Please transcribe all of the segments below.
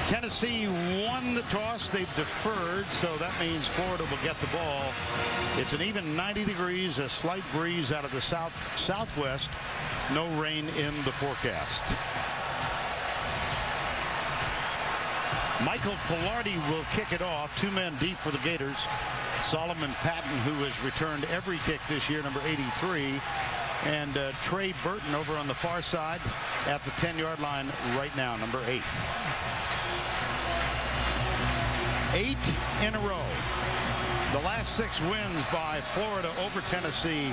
Tennessee won the toss. They've deferred, so that means Florida will get the ball. It's an even 90 degrees, a slight breeze out of the southwest. No rain in the forecast. Michael Pilardi will kick it off. 2 men deep for the Gators. Solomon Patton, who has returned every kick this year, number 83. And Trey Burton over on the far side at the 10-yard line right now, number 8. 8 in a row. The last 6 wins by Florida over Tennessee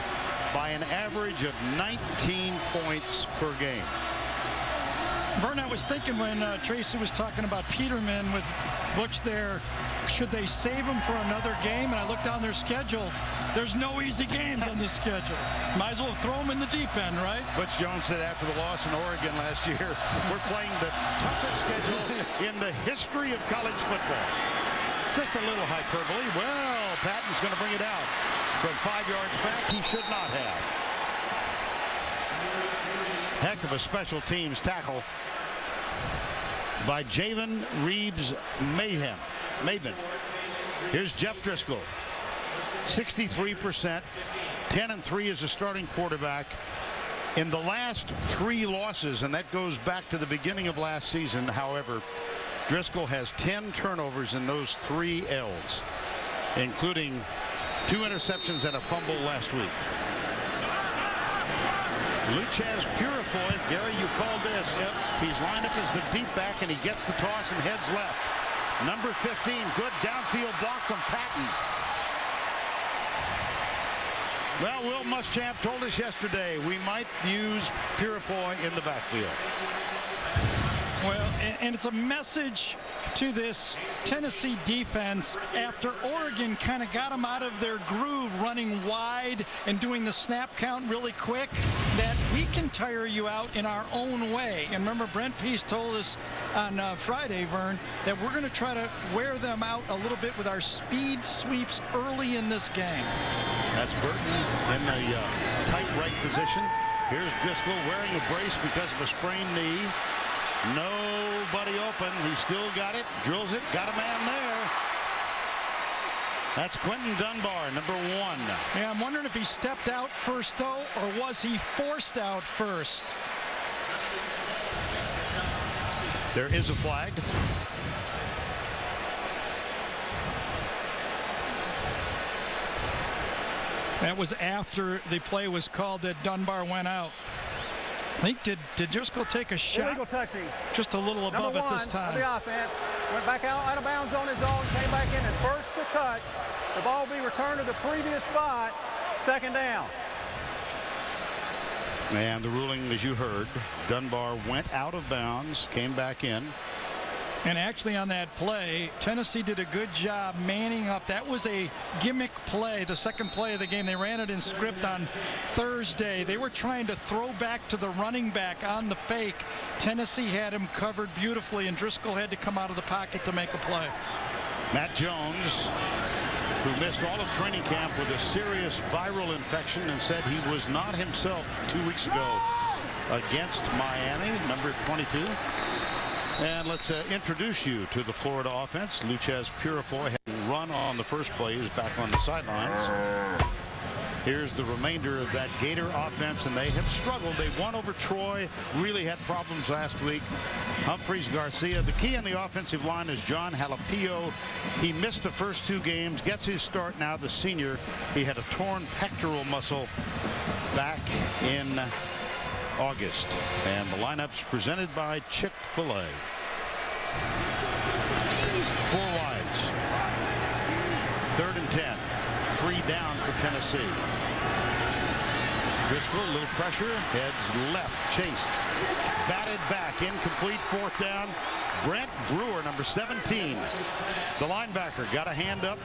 by an average of 19 points per game. Vern, I was thinking when Tracy was talking about Peterman with Butch there, should they save him for another game? And I looked down their schedule. There's no easy games on this schedule. Might as well throw them in the deep end, right? Butch Jones said after the loss in Oregon last year, we're playing the toughest schedule in the history of college football. Just a little hyperbole. Well, Patton's going to bring it out. From 5 yards back, he should not have. Heck of a special teams tackle by Javen Reeves-Maven. Here's Jeff Driscoll. 63%, 10-3 as a starting quarterback. In the last 3 losses, and that goes back to the beginning of last season, however, Driscoll has 10 turnovers in those 3 L's, including 2 interceptions and a fumble last week. Luchez Purifoy, Gary, you called this. Yep. He's lined up as the deep back, and he gets the toss and heads left. Number 15, good downfield block from Patton. Well, Will Muschamp told us yesterday we might use Purifoy in the backfield. Well, and it's a message to this Tennessee defense after Oregon kind of got them out of their groove running wide and doing the snap count really quick, that we can tire you out in our own way. And remember, Brent Pease told us on Friday, Vern, that we're going to try to wear them out a little bit with our speed sweeps early in this game. That's Burton in the tight right position. Here's Driscoll wearing a brace because of a sprained knee. Nobody open. He still got it. Drills it. Got a man there. That's Quentin Dunbar, number 1. Yeah, I'm wondering if he stepped out first, though, or was he forced out first? There is a flag. That was after the play was called that Dunbar went out. I think, did Driscoll take a shot? Illegal touching. Just a little above it this time. Number 1 of the offense. Went back out of bounds on his own, came back in and first to touch. The ball will be returned to the previous spot. 2nd down. And the ruling, as you heard, Dunbar went out of bounds, came back in. And actually on that play, Tennessee did a good job manning up. That was a gimmick play, the second play of the game. They ran it in script on Thursday. They were trying to throw back to the running back on the fake. Tennessee had him covered beautifully, and Driscoll had to come out of the pocket to make a play. Matt Jones, who missed all of training camp with a serious viral infection and said he was not himself 2 weeks ago against Miami, number 22. And let's introduce you to the Florida offense. Luchez Purifoy had run on the first play, is back on the sidelines. Here's the remainder of that Gator offense, and they have struggled. They won over Troy, really had problems last week. Humphreys Garcia. The key on the offensive line is John Halapio. He missed the first 2 games, gets his start now, the senior. He had a torn pectoral muscle back in August. And the lineup's presented by Chick-fil-A. 4 wides. 3rd and 10. 3 down for Tennessee. Driscoll, a little pressure, heads left, chased, batted back, incomplete, 4th down. Brent Brewer, number 17, the linebacker, got a hand up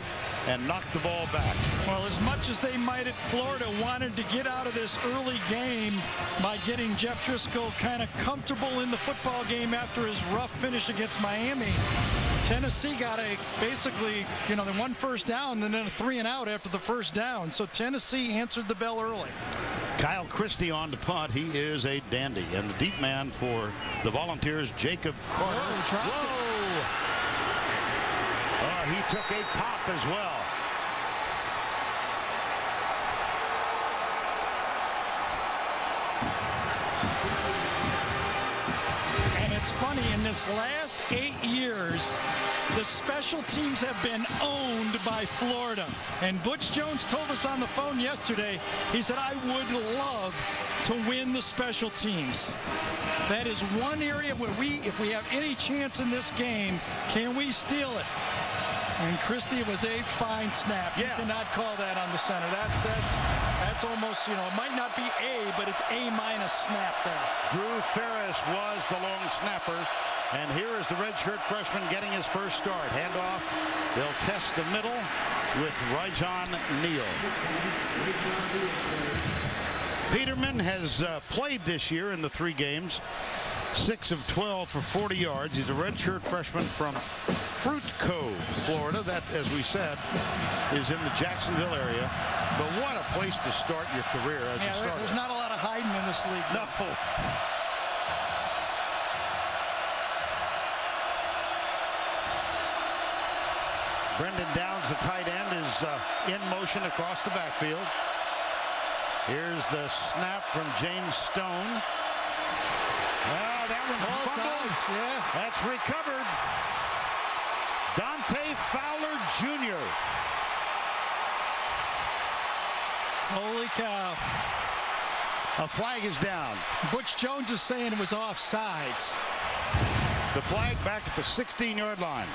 and knocked the ball back. Well, as much as they might at Florida wanted to get out of this early game by getting Jeff Driscoll kind of comfortable in the football game after his rough finish against Miami, Tennessee got basically, you know, the 1 first down and then a 3 and out after the first down. So Tennessee answered the bell early. Kyle Christie on to punt. He is a dandy. And the deep man for the Volunteers, Jacob Carter. Whoa, Oh, he took a pop as well. And it's funny, in this last 8 years, the special teams have been owned by Florida. And Butch Jones told us on the phone yesterday, he said, I would love to win the special teams. That is one area where if we have any chance in this game, can we steal it? And Christie, was a fine snap. Yeah. You cannot call that on the center. That's almost, it might not be A, but it's A- snap there. Drew Ferris was the long snapper. And here is the redshirt freshman getting his first start. Handoff. They'll test the middle with Rajon Neal. Peterman has played this year in the 3 games. 6 of 12 for 40 yards. He's a redshirt freshman from Fruit Cove, Florida. That, as we said, is in the Jacksonville area. But what a place to start your career as a starter. There's not a lot of hiding in this league. No. Brendan Downs, the tight end, is in motion across the backfield. Here's the snap from James Stone. That one's fumbled. Yeah. That's recovered. Dante Fowler Jr. Holy cow. A flag is down. Butch Jones is saying it was offsides. The flag back at the 16-yard line.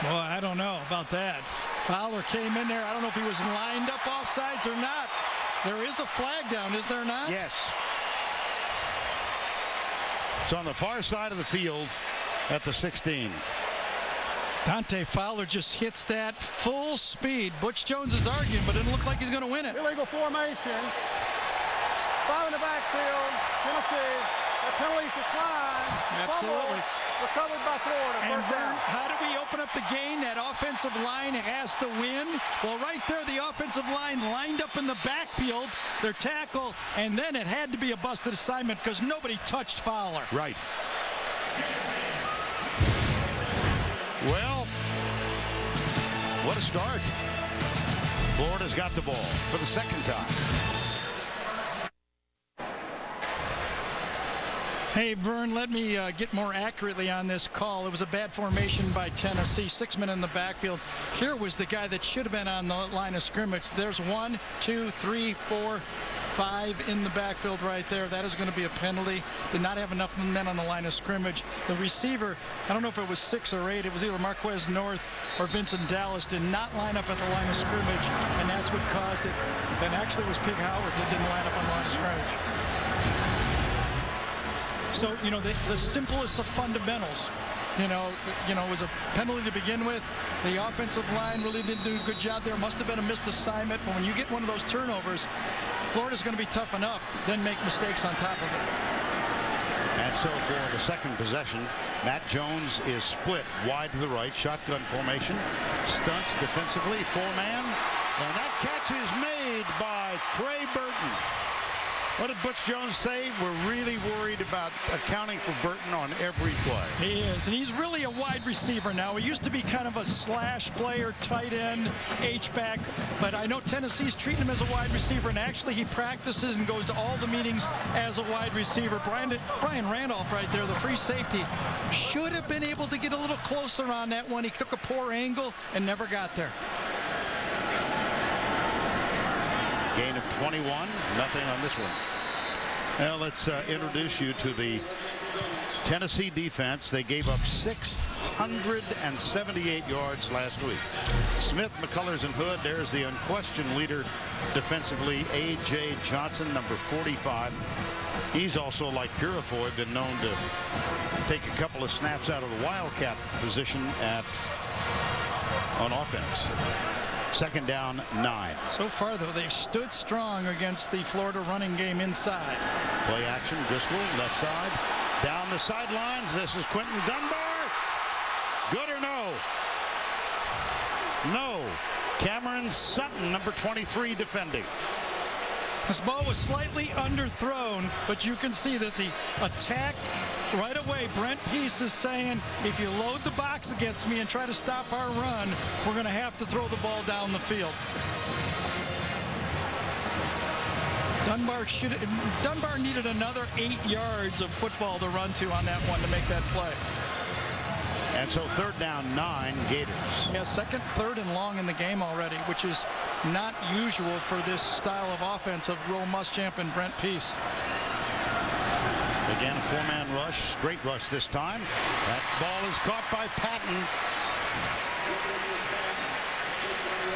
Boy, I don't know about that. Fowler came in there. I don't know if he was lined up offsides or not. There is a flag down, is there not? Yes. It's on the far side of the field at the 16. Dante Fowler just hits that full speed. Butch Jones is arguing, but it didn't look like he's going to win it. Illegal formation. 5 in the backfield. Tennessee. The penalties decline. Absolutely. Fumble recovered by Florida. And First down. how do we open up the game? That offensive line has to win. Well, right there, the offensive line lined up in the backfield, their tackle, and then it had to be a busted assignment because nobody touched Fowler. Right. Well, what a start. Florida's got the ball for the second time. Hey, Vern, let me get more accurately on this call. It was a bad formation by Tennessee. 6 men in the backfield. Here was the guy that should have been on the line of scrimmage. There's 1, 2, 3, 4, 5 in the backfield right there. That is going to be a penalty. Did not have enough men on the line of scrimmage. The receiver, I don't know if it was 6 or 8. It was either Marquez North or Vincent Dallas, did not line up at the line of scrimmage, and that's what caused it. Then actually it was Pig Howard that didn't line up on the line of scrimmage. So, the simplest of fundamentals, it was a penalty to begin with. The offensive line really didn't do a good job there. Must have been a missed assignment. But when you get one of those turnovers, Florida's going to be tough enough to then make mistakes on top of it. And so for the second possession, Matt Jones is split wide to the right, shotgun formation, stunts defensively, 4-man, and that catch is made by Trey Burton. What did Butch Jones say? We're really worried about accounting for Burton on every play. He is, and he's really a wide receiver now. He used to be kind of a slash player, tight end, H-back, but I know Tennessee's treating him as a wide receiver, and actually he practices and goes to all the meetings as a wide receiver. Brian Randolph right there, the free safety, should have been able to get a little closer on that one. He took a poor angle and never got there. Gain of 21, nothing on this one. Well, let's introduce you to the Tennessee defense. They gave up 678 yards last week. Smith, McCullers, and Hood. There's the unquestioned leader defensively, A.J. Johnson, number 45. He's also, like Purifoy, been known to take a couple of snaps out of the Wildcat position on offense. Second down, 9. So far, though, they've stood strong against the Florida running game inside. Play action, Driscoll, left side. Down the sidelines, this is Quentin Dunbar. Good or no? No. Cameron Sutton, number 23, defending. This ball was slightly underthrown, but you can see that the attack Right away, Brent Peace is saying, if you load the box against me and try to stop our run, we're going to have to throw the ball down the field. Dunbar needed another 8 yards of football to run to on that one to make that play. And so 3rd down, 9, Gators. Yeah, 2nd, 3rd, and long in the game already, which is not usual for this style of offense of Will Muschamp and Brent Peace. Again, 4-man rush, straight rush this time. That ball is caught by Patton.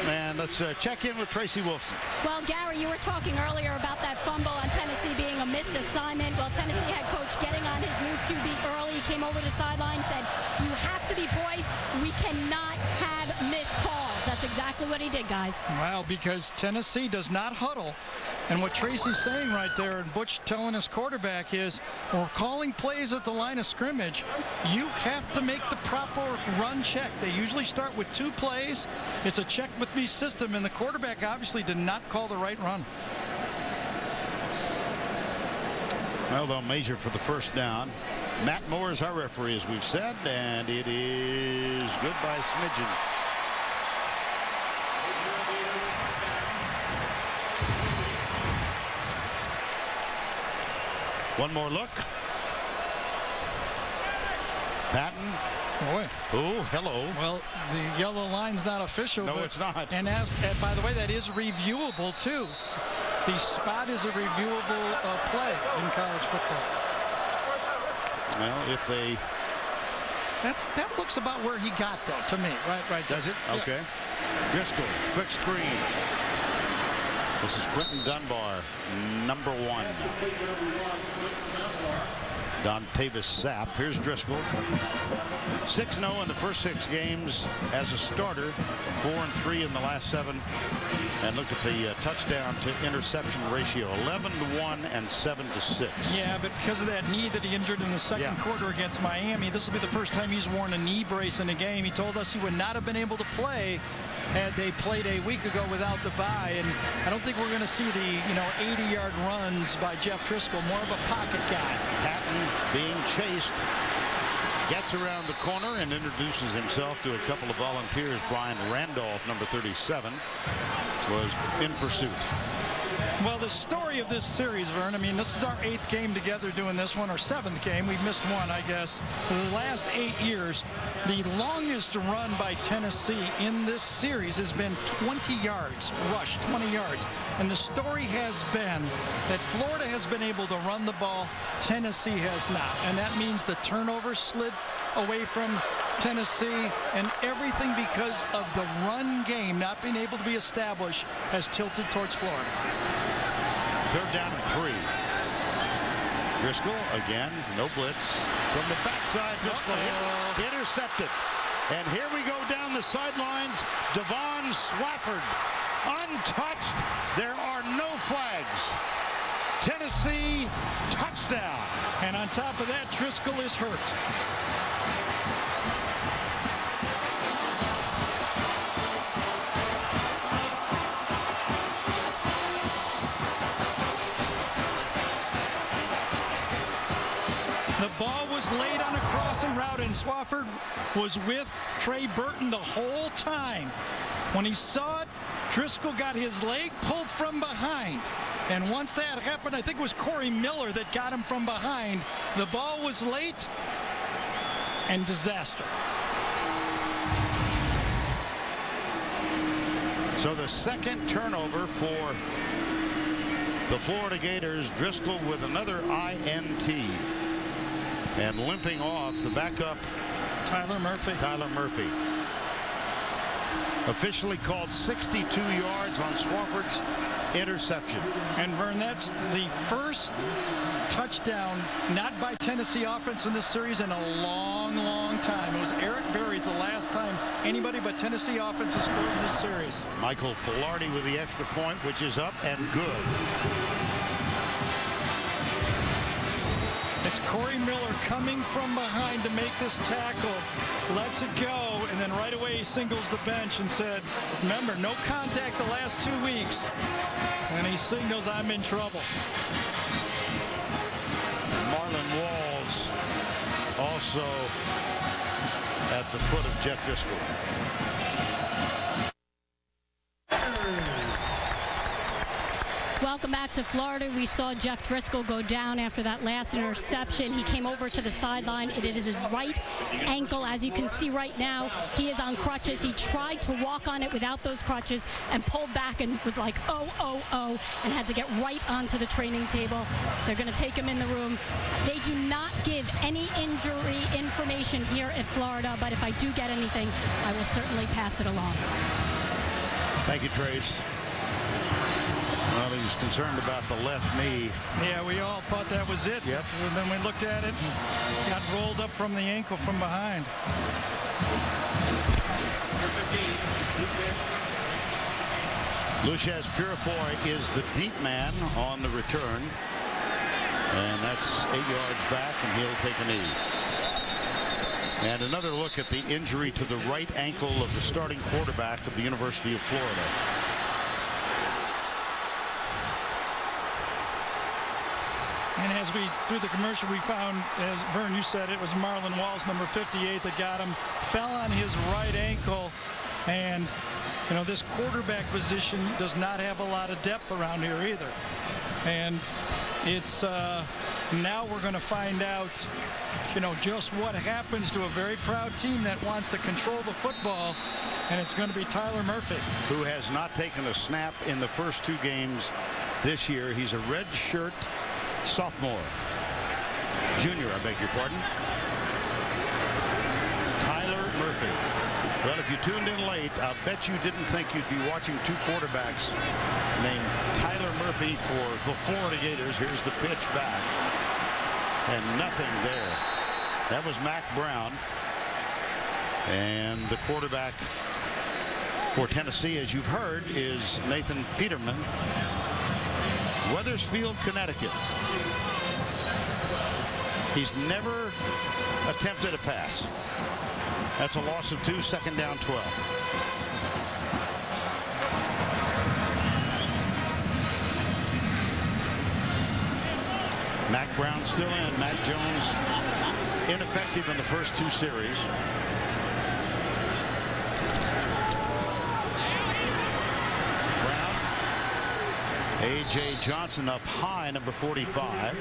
And let's check in with Tracy Wolfson. Well, Gary, you were talking earlier about that fumble on Tennessee being a missed assignment. Well, Tennessee head coach getting on his new QB early. He came over the sideline, said, you have to be poised. We cannot have missed calls. That's exactly what he did, guys. Well, because Tennessee does not huddle. And what Tracy's saying right there, and Butch telling his quarterback is, we're calling plays at the line of scrimmage. You have to make the proper run check. They usually start with 2 plays. It's a check with me system, and the quarterback obviously did not call the right run. Well, they'll measure for the 1st down. Matt Moore is our referee, as we've said, and it is good by a smidgen. One more look. Patton. Boy. Oh, hello. Well, the yellow line's not official. No, but, it's not. And by the way, that is reviewable, too. The spot is a reviewable play in college football. Well, if they... That looks about where he got, though, to me. Right. Does it? Yeah. Okay. Driscoll, quick screen. This is Quentin Dunbar, number 1. Dontavis Sapp. Here's Driscoll. 6-0 in the first 6 games as a starter. 4-3 in the last 7. And look at the touchdown to interception ratio, 11-1 and 7-6. Yeah, but because of that knee that he injured in the second quarter against Miami, this will be the first time he's worn a knee brace in a game. He told us he would not have been able to play had they played a week ago without the bye. And I don't think we're going to see the 80-yard runs by Jeff Driscoll, more of a pocket guy. Patton being chased, gets around the corner and introduces himself to a couple of volunteers. Brian Randolph, number 37, was in pursuit. Well, the story of this series, Vern, I mean, this is our 8th game together doing this one, or 7th game. We've missed one, I guess. For the last 8 years, the longest run by Tennessee in this series has been 20 yards, rush, 20 yards. And the story has been that Florida has been able to run the ball, Tennessee has not. And that means the turnover slid away from Tennessee, and everything because of the run game not being able to be established has tilted towards Florida. 3rd down and 3. Driscoll again, no blitz from the backside. Driscoll intercepted, and here we go down the sidelines. Devon Swafford untouched. There are no flags. Tennessee touchdown. And on top of that, Driscoll is hurt. The ball was laid on a crossing route, and Swafford was with Trey Burton the whole time. When he saw it, Driscoll got his leg pulled from behind. And once that happened, I think it was Corey Miller that got him from behind. The ball was late, and disaster. So the 2nd turnover for the Florida Gators. Driscoll with another INT. And limping off, the backup, Tyler Murphy. Officially called 62 yards on Swafford's interception. And Vern, that's the first touchdown not by Tennessee offense in this series in a long, long time. It was Eric Berry's the last time anybody but Tennessee offense has scored in this series. Michael Pilardi with the extra point, which is up and good. It's Corey Miller coming from behind to make this tackle. Lets it go, and then right away he singles the bench and said, remember, no contact the last 2 weeks. And he signals, I'm in trouble. Marlon Walls also at the foot of Jeff Driscoll. Welcome back to Florida. We saw Jeff Driscoll go down after that last interception. He came over to the sideline. It is his right ankle. As you can see right now, he is on crutches. He tried to walk on it without those crutches and pulled back and was like, oh, and had to get right onto the training table. They're going to take him in the room. They do not give any injury information here at Florida, but if I do get anything, I will certainly pass it along. Thank you, Trace. Well, he was concerned about the left knee. Yeah, we all thought that was it. Yep. And then we looked at it and got rolled up from the ankle from behind. Lucius Purifoy is the deep man on the return. And that's 8 yards back, and he'll take a knee. And another look at the injury to the right ankle of the starting quarterback of the University of Florida. And as we, through the commercial, we found, as Vern, you said, it was Marlon Walls, number 58, that got him. Fell on his right ankle. And, you know, this quarterback position does not have a lot of depth around here either. And it's now we're going to find out, you know, just what happens to a very proud team that wants to control the football. And it's going to be Tyler Murphy, who has not taken a snap in the first 2 games this year. He's a red shirt sophomore. Junior, I beg your pardon. Tyler Murphy. Well, if you tuned in late, I'll bet you didn't think you'd be watching 2 quarterbacks named Tyler Murphy for the Florida Gators. Here's the pitch back. And nothing there. That was Mac Brown. And the quarterback for Tennessee, as you've heard, is Nathan Peterman. Wethersfield, Connecticut. He's never attempted a pass. That's a loss of 2, 2nd down 12. Mac Brown still in. Mac Jones ineffective in the first 2 series. A.J. Johnson up high, number 45.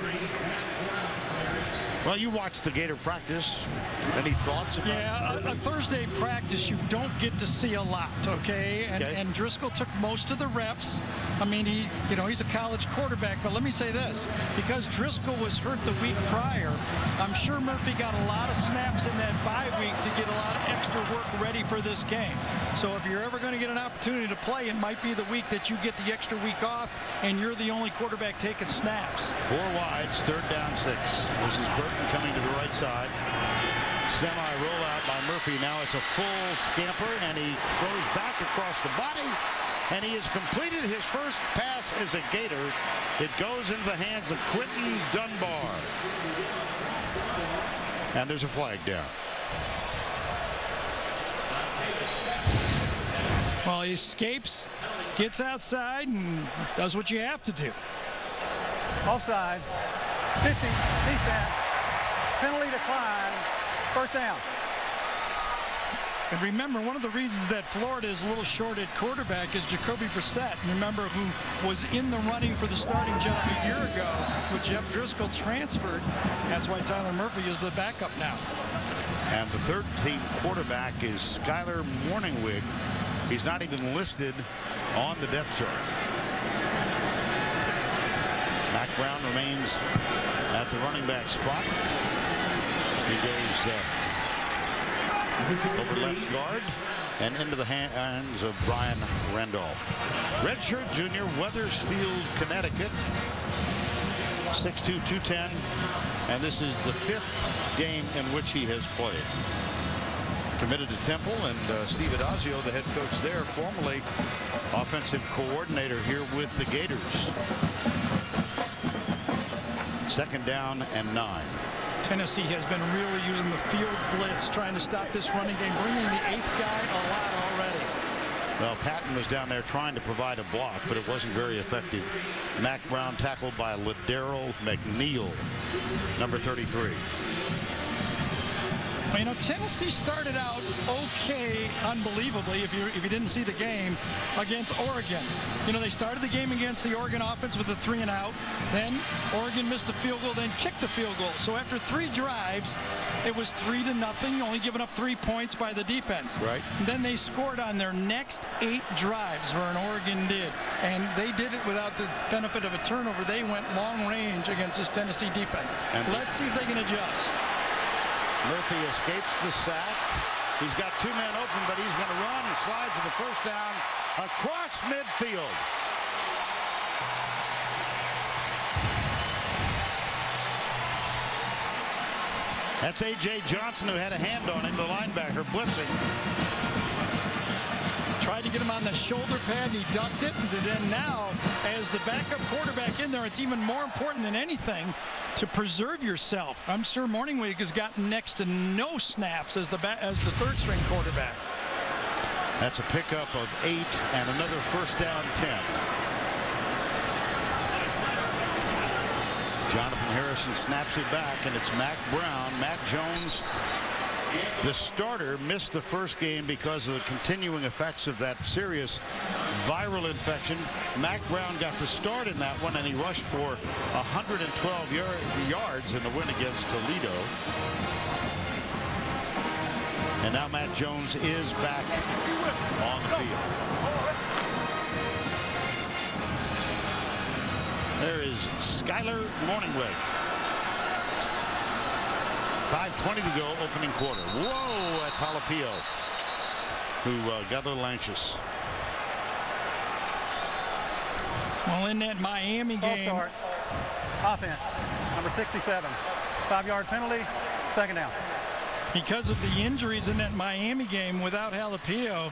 Well, you watched the Gator practice. Any thoughts about Yeah, a Thursday practice you don't get to see a lot, okay? Okay. And Driscoll took most of the reps. I mean, he's a college quarterback, but let me say this. Because Driscoll was hurt the week prior, I'm sure Murphy got a lot of snaps in that bye week to get a lot of extra work ready for this game. So if you're ever going to get an opportunity to play, it might be the week that you get the extra week off and you're the only quarterback taking snaps. 4 wides, 3rd down 6. This is Burton coming to the right side. Semi rollout by Murphy. Now it's a full scamper, and he throws back across the body, and he has completed his first pass as a Gator. It goes into the hands of Quentin Dunbar. And there's a flag down. Well, he escapes, gets outside, and does what you have to do. Offside. 50. Defense. Penalty decline. 1st down. And remember, one of the reasons that Florida is a little short at quarterback is Jacoby Brissett. Remember, who was in the running for the starting job a year ago, with Jeff Driscoll transferred. That's why Tyler Murphy is the backup now. And the 3rd-team quarterback is Skyler Morningwig. He's not even listed on the depth chart. Mac Brown remains at the running back spot. He goes over left guard and into the hands of Brian Randolph. Redshirt junior, Wethersfield, Connecticut. 6'2", 210. And this is the 5th game in which he has played. Committed to Temple, and Steve Adazio, the head coach there, formerly offensive coordinator here with the Gators. 2nd down and 9. Tennessee has been really using the field blitz, trying to stop this running game, bringing the 8th guy a lot already. Well, Patton was down there trying to provide a block, but it wasn't very effective. Mac Brown tackled by Ladero McNeil, number 33. You know, Tennessee started out okay, unbelievably, if you didn't see the game, against Oregon. You know, they started the game against the Oregon offense with a 3-and-out. Then Oregon missed a field goal, then kicked a field goal. So after 3 drives, it was 3-0, only giving up 3 points by the defense. Right. And then they scored on their next 8 drives, where an Oregon did. And they did it without the benefit of a turnover. They went long range against this Tennessee defense. And let's see if they can adjust. Murphy escapes the sack. He's got 2 men open, but he's going to run and slide for the first down across midfield. That's A.J. Johnson, who had a hand on him, the linebacker, blitzing. Tried to get him on the shoulder pad, and he ducked it. And then now, as the backup quarterback in there, it's even more important than anything to preserve yourself. I'm sure Morningweg has gotten next to no snaps as the third-string quarterback. That's a pickup of 8 and another first down 10. Jonathan Harrison snaps it back, and it's Mac Brown. Matt Jones, the starter, missed the first game because of the continuing effects of that serious viral infection. Mac Brown got the start in that one, and he rushed for 112 yards in the win against Toledo. And now Matt Jones is back on the field. There is Skyler Morningweg. 5:20 to go, opening quarter. Whoa, that's Jalapio, who got a little anxious. Well, in that Miami game. Start. Offense, number 67. 5-yard penalty, second down. Because of the injuries in that Miami game without Jalapio,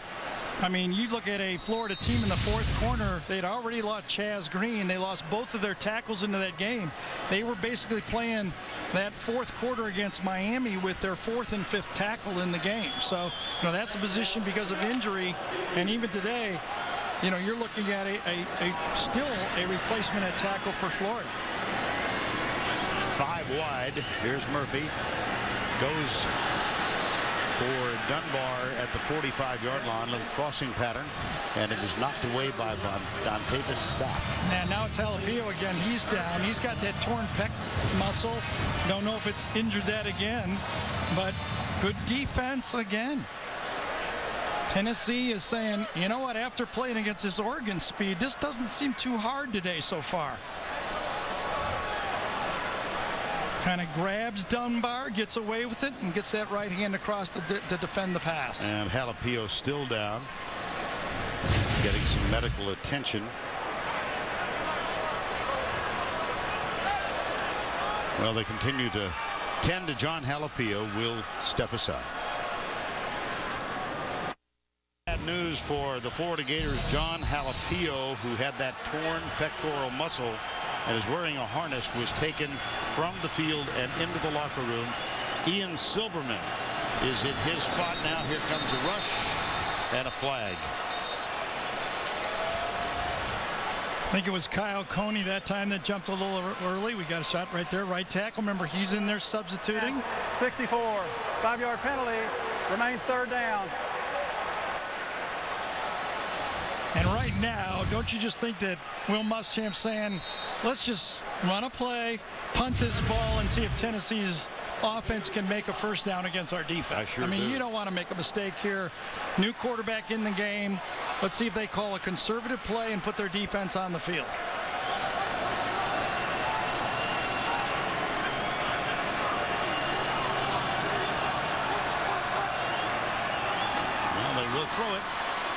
I mean, you look at a Florida team in the fourth corner. They'd already lost Chaz Green. They lost both of their tackles into that game. They were basically playing that fourth quarter against Miami with their 4th and 5th tackle in the game. So, you know, that's a position because of injury. And even today, you know, you're looking at still a replacement at tackle for Florida. 5 wide. Here's Murphy. Goes for Dunbar at the 45-yard line, little crossing pattern, and it is knocked away by Dontavis Sapp. Now it's Jalapio again. He's down. He's got that torn pec muscle. Don't know if it's injured that again, but good defense again. Tennessee is saying, you know what, after playing against this Oregon speed, this doesn't seem too hard today so far. Kind of grabs Dunbar, gets away with it, and gets that right hand across to defend the pass. And Jalapio still down, getting some medical attention. Well, they continue to tend to John Jalapio. Will step aside. Bad news for the Florida Gators. John Jalapio, who had that torn pectoral muscle and is wearing a harness, was taken from the field and into the locker room. Ian Silberman is in his spot now. Here comes a rush and a flag. I think it was Kyle Coney that time that jumped a little early. We got a shot right there, right tackle. Remember, he's in there substituting. 64, 5-yard penalty, remains third down. And right now, don't you just think that Will Muschamp's saying, let's just run a play, punt this ball, and see if Tennessee's offense can make a first down against our defense? I mean, you don't want to make a mistake here. New quarterback in the game. Let's see if they call a conservative play and put their defense on the field. Well, they will throw it.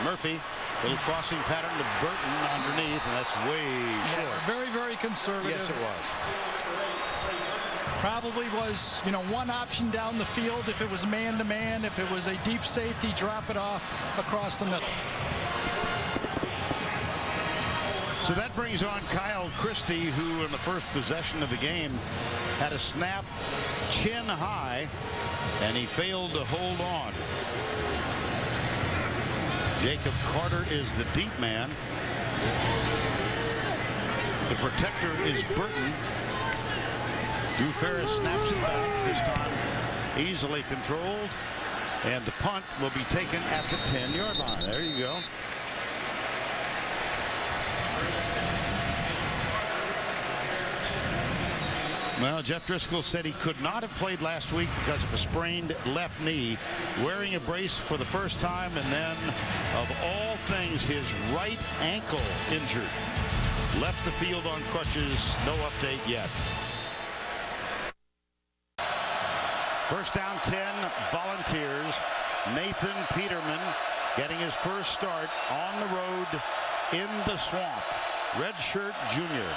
Murphy. Little crossing pattern to Burton underneath, and that's way short. Yeah, very, very conservative. Yes, it was. Probably was, you know, one option down the field. If it was man-to-man, if it was a deep safety, drop it off across the middle. So that brings on Kyle Christie, who in the first possession of the game had a snap chin high, and he failed to hold on. Jacob Carter is the deep man. The protector is Burton. Drew Ferris snaps it back. This time easily controlled, and the punt will be taken at the 10-yard line. There you go. Well, Jeff Driscoll said he could not have played last week because of a sprained left knee, wearing a brace for the first time, and then, of all things, his right ankle injured. Left the field on crutches. No update yet. First down 10, Volunteers. Nathan Peterman getting his first start on the road in the swamp. Redshirt junior.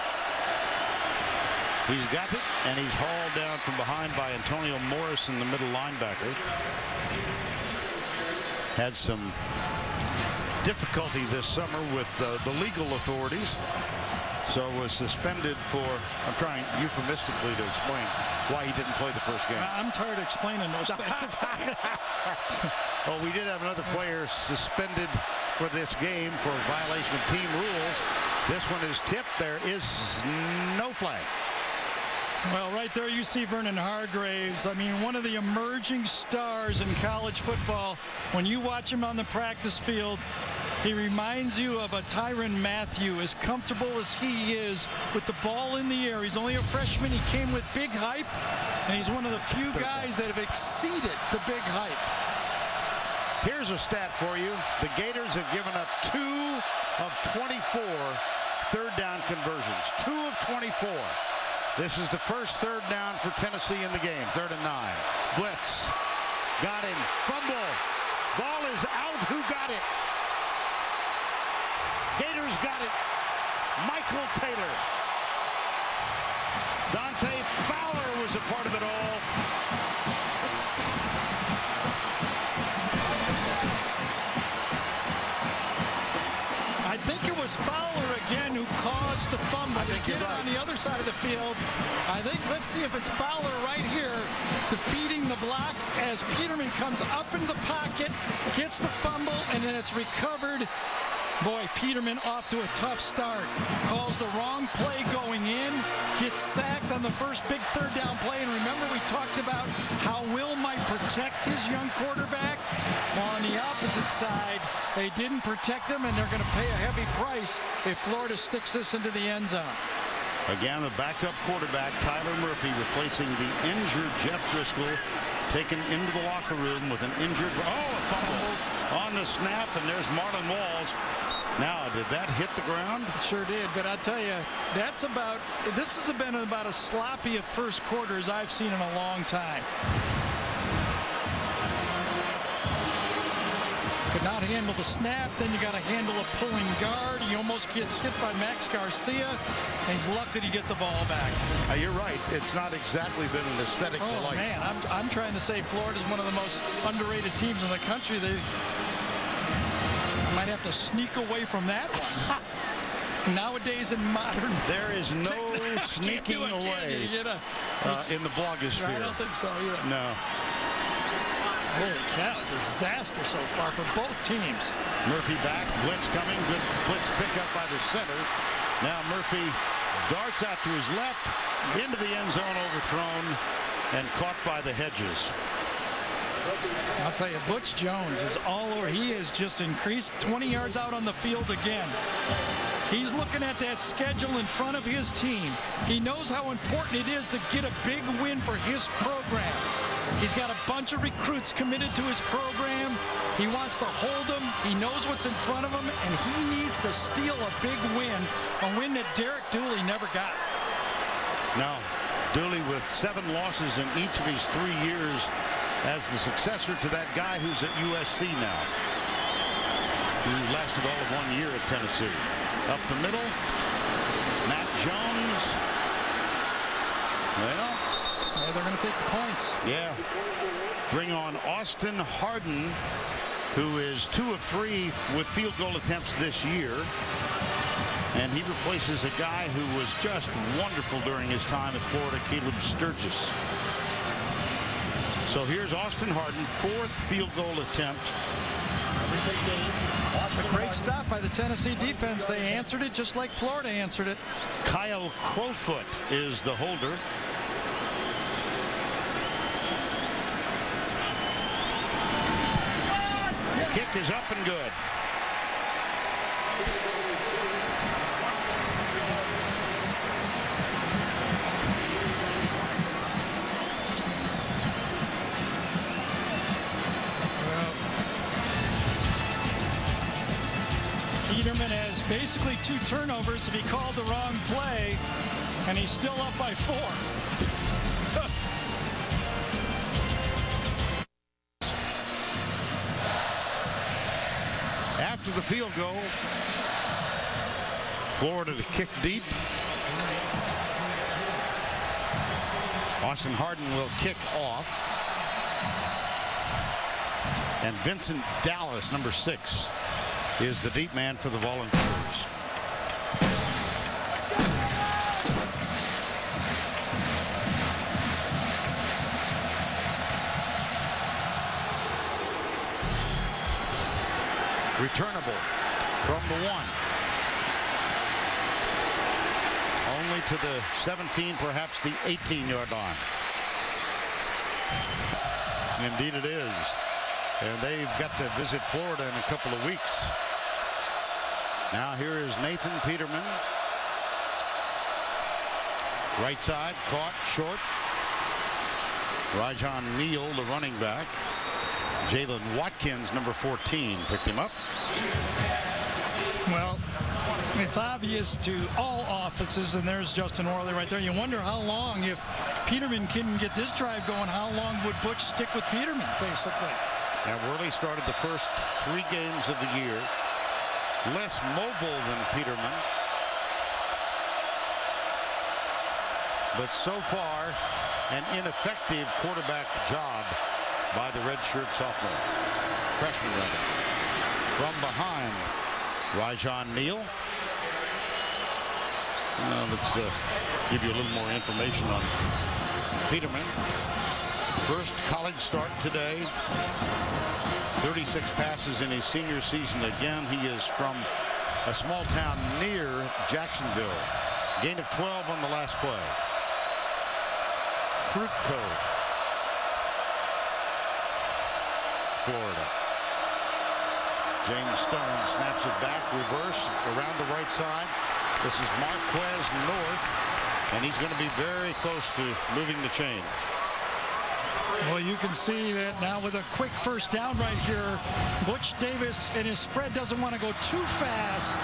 He's got it, and he's hauled down from behind by Antonio Morrison, the middle linebacker. Had some difficulty this summer with the legal authorities, so was suspended for, I'm trying euphemistically to explain why he didn't play the first game. I'm tired of explaining those things. Well, we did have another player suspended for this game for violation of team rules. This one is tipped. There is no flag. Well, right there you see Vernon Hargraves. I mean, one of the emerging stars in college football. When you watch him on the practice field, he reminds you of a Tyrann Mathieu, as comfortable as he is with the ball in the air. He's only a freshman. He came with big hype, and he's one of the few guys that have exceeded the big hype. Here's a stat for you. The Gators have given up 2 of 24 third down conversions. 2 of 24. This is the first third down for Tennessee in the game. 3rd and 9. Blitz. Got him. Fumble. Ball is out. Who got it? Gators got it. Michael Taylor. Dante Fowler was a part of it all. I think it was Fowler again who caused the fumble. He did it on the other side of the field. I think, let's see if it's Fowler right here defeating the block as Peterman comes up in the pocket, gets the fumble, and then it's recovered. Boy, Peterman off to a tough start. Calls the wrong play going in, gets sacked on the first big third down play. And remember, we talked about how Will might protect his young quarterback. Well, on the opposite side, they didn't protect him, and they're going to pay a heavy price if Florida sticks this into the end zone. Again, the backup quarterback, Tyler Murphy, replacing the injured Jeff Driscoll, taken into the locker room with an injured, a fumble on the snap, and there's Marlon Walls. Now, did that hit the ground? It sure did, but I'll tell you, this has been about as sloppy a first quarter as I've seen in a long time. Could not handle the snap, then you got to handle a pulling guard. He almost gets hit by Max Garcia, and he's lucky to get the ball back. You're right. It's not exactly been an aesthetic delight. Man, I'm trying to say Florida's one of the most underrated teams in the country. They might have to sneak away from that one. Nowadays in modern, there is no sneaking away in the blogosphere. I don't think so either. No. Holy cow, disaster so far for both teams. Murphy back, blitz coming, good blitz pickup by the center. Now Murphy darts out to his left, into the end zone, overthrown, and caught by the hedges. I'll tell you, Butch Jones is all over. He has just increased 20 yards out on the field again. He's looking at that schedule in front of his team. He knows how important it is to get a big win for his program. He's got a bunch of recruits committed to his program. He wants to hold them. He knows what's in front of him, and he needs to steal a big win, a win that Derek Dooley never got. No, Dooley with 7 losses in each of his 3 years as the successor to that guy who's at USC now, who lasted all of 1 year at Tennessee. Up the middle, Matt Jones. Well, they're going to take the points. Yeah. Bring on Austin Harden, who is 2 of 3 with field goal attempts this year. And he replaces a guy who was just wonderful during his time at Florida, Caleb Sturgis. So here's Austin Harden, 4th field goal attempt. A great stop by the Tennessee defense. They answered it just like Florida answered it. Kyle Crowfoot is the holder. Kick is up and good. Peterman has basically 2 turnovers if he called the wrong play, and he's still up by 4. After the field goal, Florida to kick deep. Austin Harden will kick off. And Vincent Dallas, number 6, is the deep man for the Volunteers. Returnable from the 1. Only to the 17, perhaps the 18-yard line. Indeed it is. And they've got to visit Florida in a couple of weeks. Now here is Nathan Peterman. Right side, caught short. Rajon Neal, the running back. Jalen Watkins, number 14, picked him up. Well, it's obvious to all offenses, and there's Justin Worley right there. You wonder how long, if Peterman couldn't get this drive going, how long would Butch stick with Peterman, basically? Now, Worley started the first 3 games of the year. Less mobile than Peterman. But so far, an ineffective quarterback job by the redshirt sophomore. Freshman, rather. From behind, Rajon Neal. Let's give you a little more information on Peterman. First college start today. 36 passes in his senior season. Again, he is from a small town near Jacksonville. Gain of 12 on the last play. Fruitco, Florida. James Stone snaps it back, reverse, around the right side. This is Marquez North, and he's going to be very close to moving the chain. Well, you can see that now with a quick first down right here. Butch Davis and his spread doesn't want to go too fast,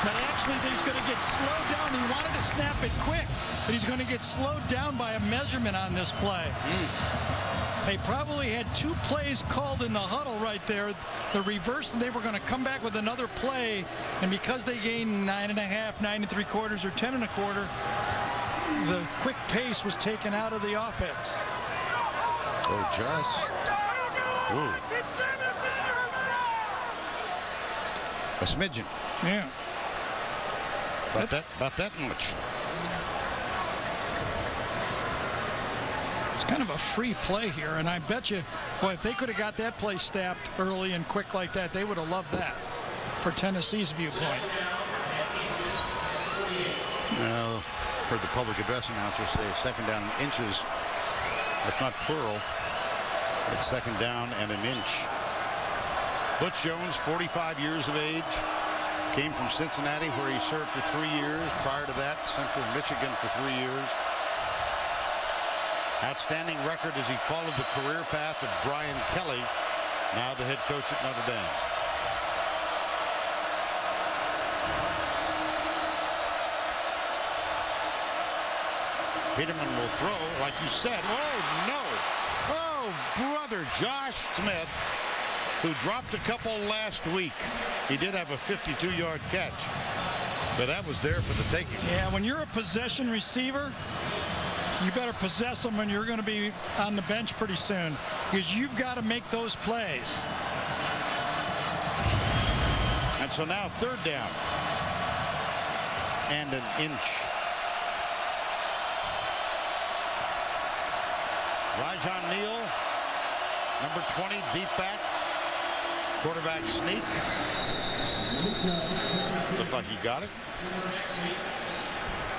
but actually he's going to get slowed down. He wanted to snap it quick, but he's going to get slowed down by a measurement on this play. They probably had 2 plays called in the huddle right there. The reverse, and they were going to come back with another play, and because they gained 9.5, 9 3/4, or 10 1/4, the quick pace was taken out of the offense. Oh, just. Ooh. A smidgen. Yeah. About that much. It's kind of a free play here, and I bet you, boy, if they could have got that play snapped early and quick like that, they would have loved that for Tennessee's viewpoint. Now, heard the public address announcer say 2nd down inches. That's not plural. It's 2nd down and an inch. Butch Jones, 45 years of age, came from Cincinnati, where he served for 3 years. Prior to that, Central Michigan for 3 years. Outstanding record as he followed the career path of Brian Kelly, now the head coach at Notre Dame. Peterman will throw, like you said. Oh, no. Oh, brother, Josh Smith, who dropped a couple last week. He did have a 52-yard catch, but that was there for the taking. Yeah, when you're a possession receiver, you better possess them, and you're going to be on the bench pretty soon, because you've got to make those plays. And so now 3rd down and an inch. Rajon Neal, number 20, deep back. Quarterback sneak. Looked like he got it.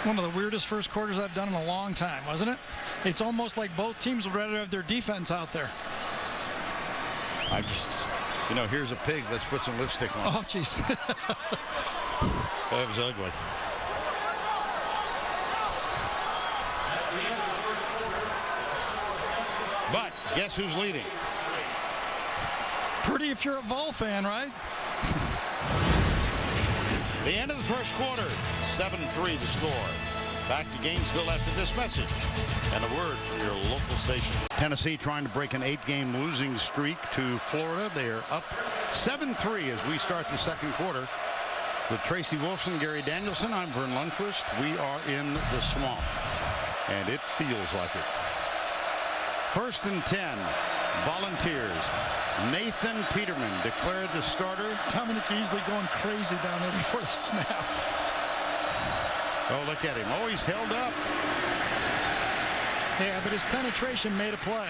One of the weirdest first quarters I've done in a long time, wasn't it? It's almost like both teams would rather have their defense out there. You know, here's a pig. Let's put some lipstick on. Oh, jeez. That was ugly. But guess who's leading? Pretty if you're a Vol fan, right? The end of the first quarter, 7-3 the score. Back to Gainesville after this message and a word from your local station. Tennessee trying to break an 8-game losing streak to Florida. They are up 7-3 as we start the second quarter. With Tracy Wolfson, Gary Danielson, I'm Vern Lundquist. We are in the swamp, and it feels like it. 1st and 10, Volunteers. Nathan Peterman declared the starter. Dominic Easley going crazy down there before the snap. Oh, look at him. Oh, he's held up. Yeah, but his penetration made a play.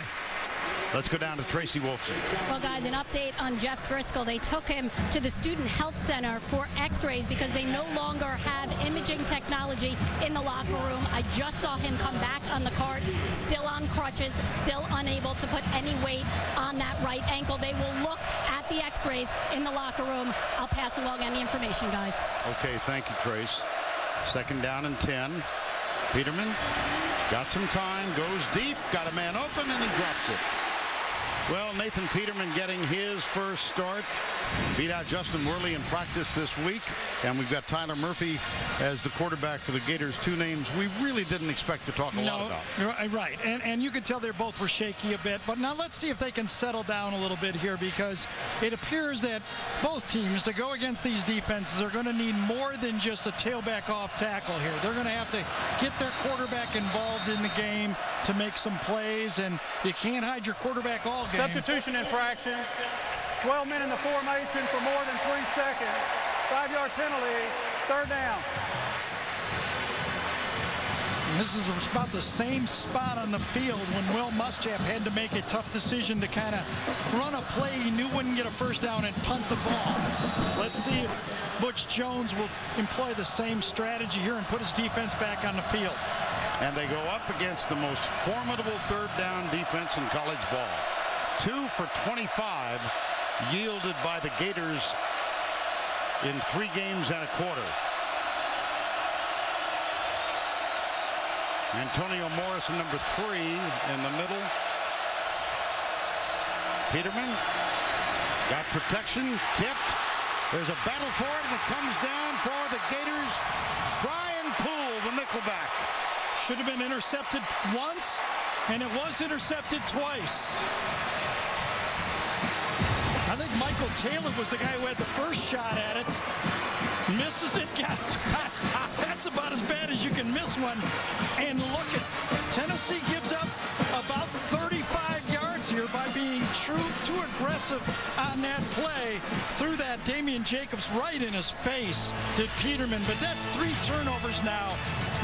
Let's go down to Tracy Wolfson. Well, guys, an update on Jeff Driscoll. They took him to the Student Health Center for x-rays because they no longer have imaging technology in the locker room. I just saw him come back on the court, still on crutches, still unable to put any weight on that right ankle. They will look at the x-rays in the locker room. I'll pass along any information, guys. Okay, thank you, Trace. 2nd down and 10. Peterman got some time, goes deep, got a man open, and he drops it. Well, Nathan Peterman getting his first start. Beat out Justin Worley in practice this week. And we've got Tyler Murphy as the quarterback for the Gators. 2 names we really didn't expect to talk a lot about. Right. And you could tell they both were shaky a bit. But now let's see if they can settle down a little bit here, because it appears that both teams, to go against these defenses, are going to need more than just a tailback off tackle here. They're going to have to get their quarterback involved in the game to make some plays. And you can't hide your quarterback all game. Substitution infraction. 12 men in the formation for more than 3 seconds. 5-yard penalty. 3rd down. And this is about the same spot on the field when Will Muschamp had to make a tough decision to kind of run a play he knew wouldn't get a first down and punt the ball. Let's see if Butch Jones will employ the same strategy here and put his defense back on the field. And they go up against the most formidable 3rd down defense in college ball. 2 for 25 yielded by the Gators in 3 games and a quarter. Antonio Morrison, number 3, in the middle. Peterman got protection, tipped. There's a battle for it, and it comes down for the Gators. Brian Poole, the nickelback. Should have been intercepted once, and it was intercepted twice. I think Michael Taylor was the guy who had the first shot at it. Misses it. That's about as bad as you can miss one. And look at Tennessee gives up about 35 yards here by being too aggressive on that play. Threw that Damian Jacobs right in his face, did Peterman. But that's 3 turnovers now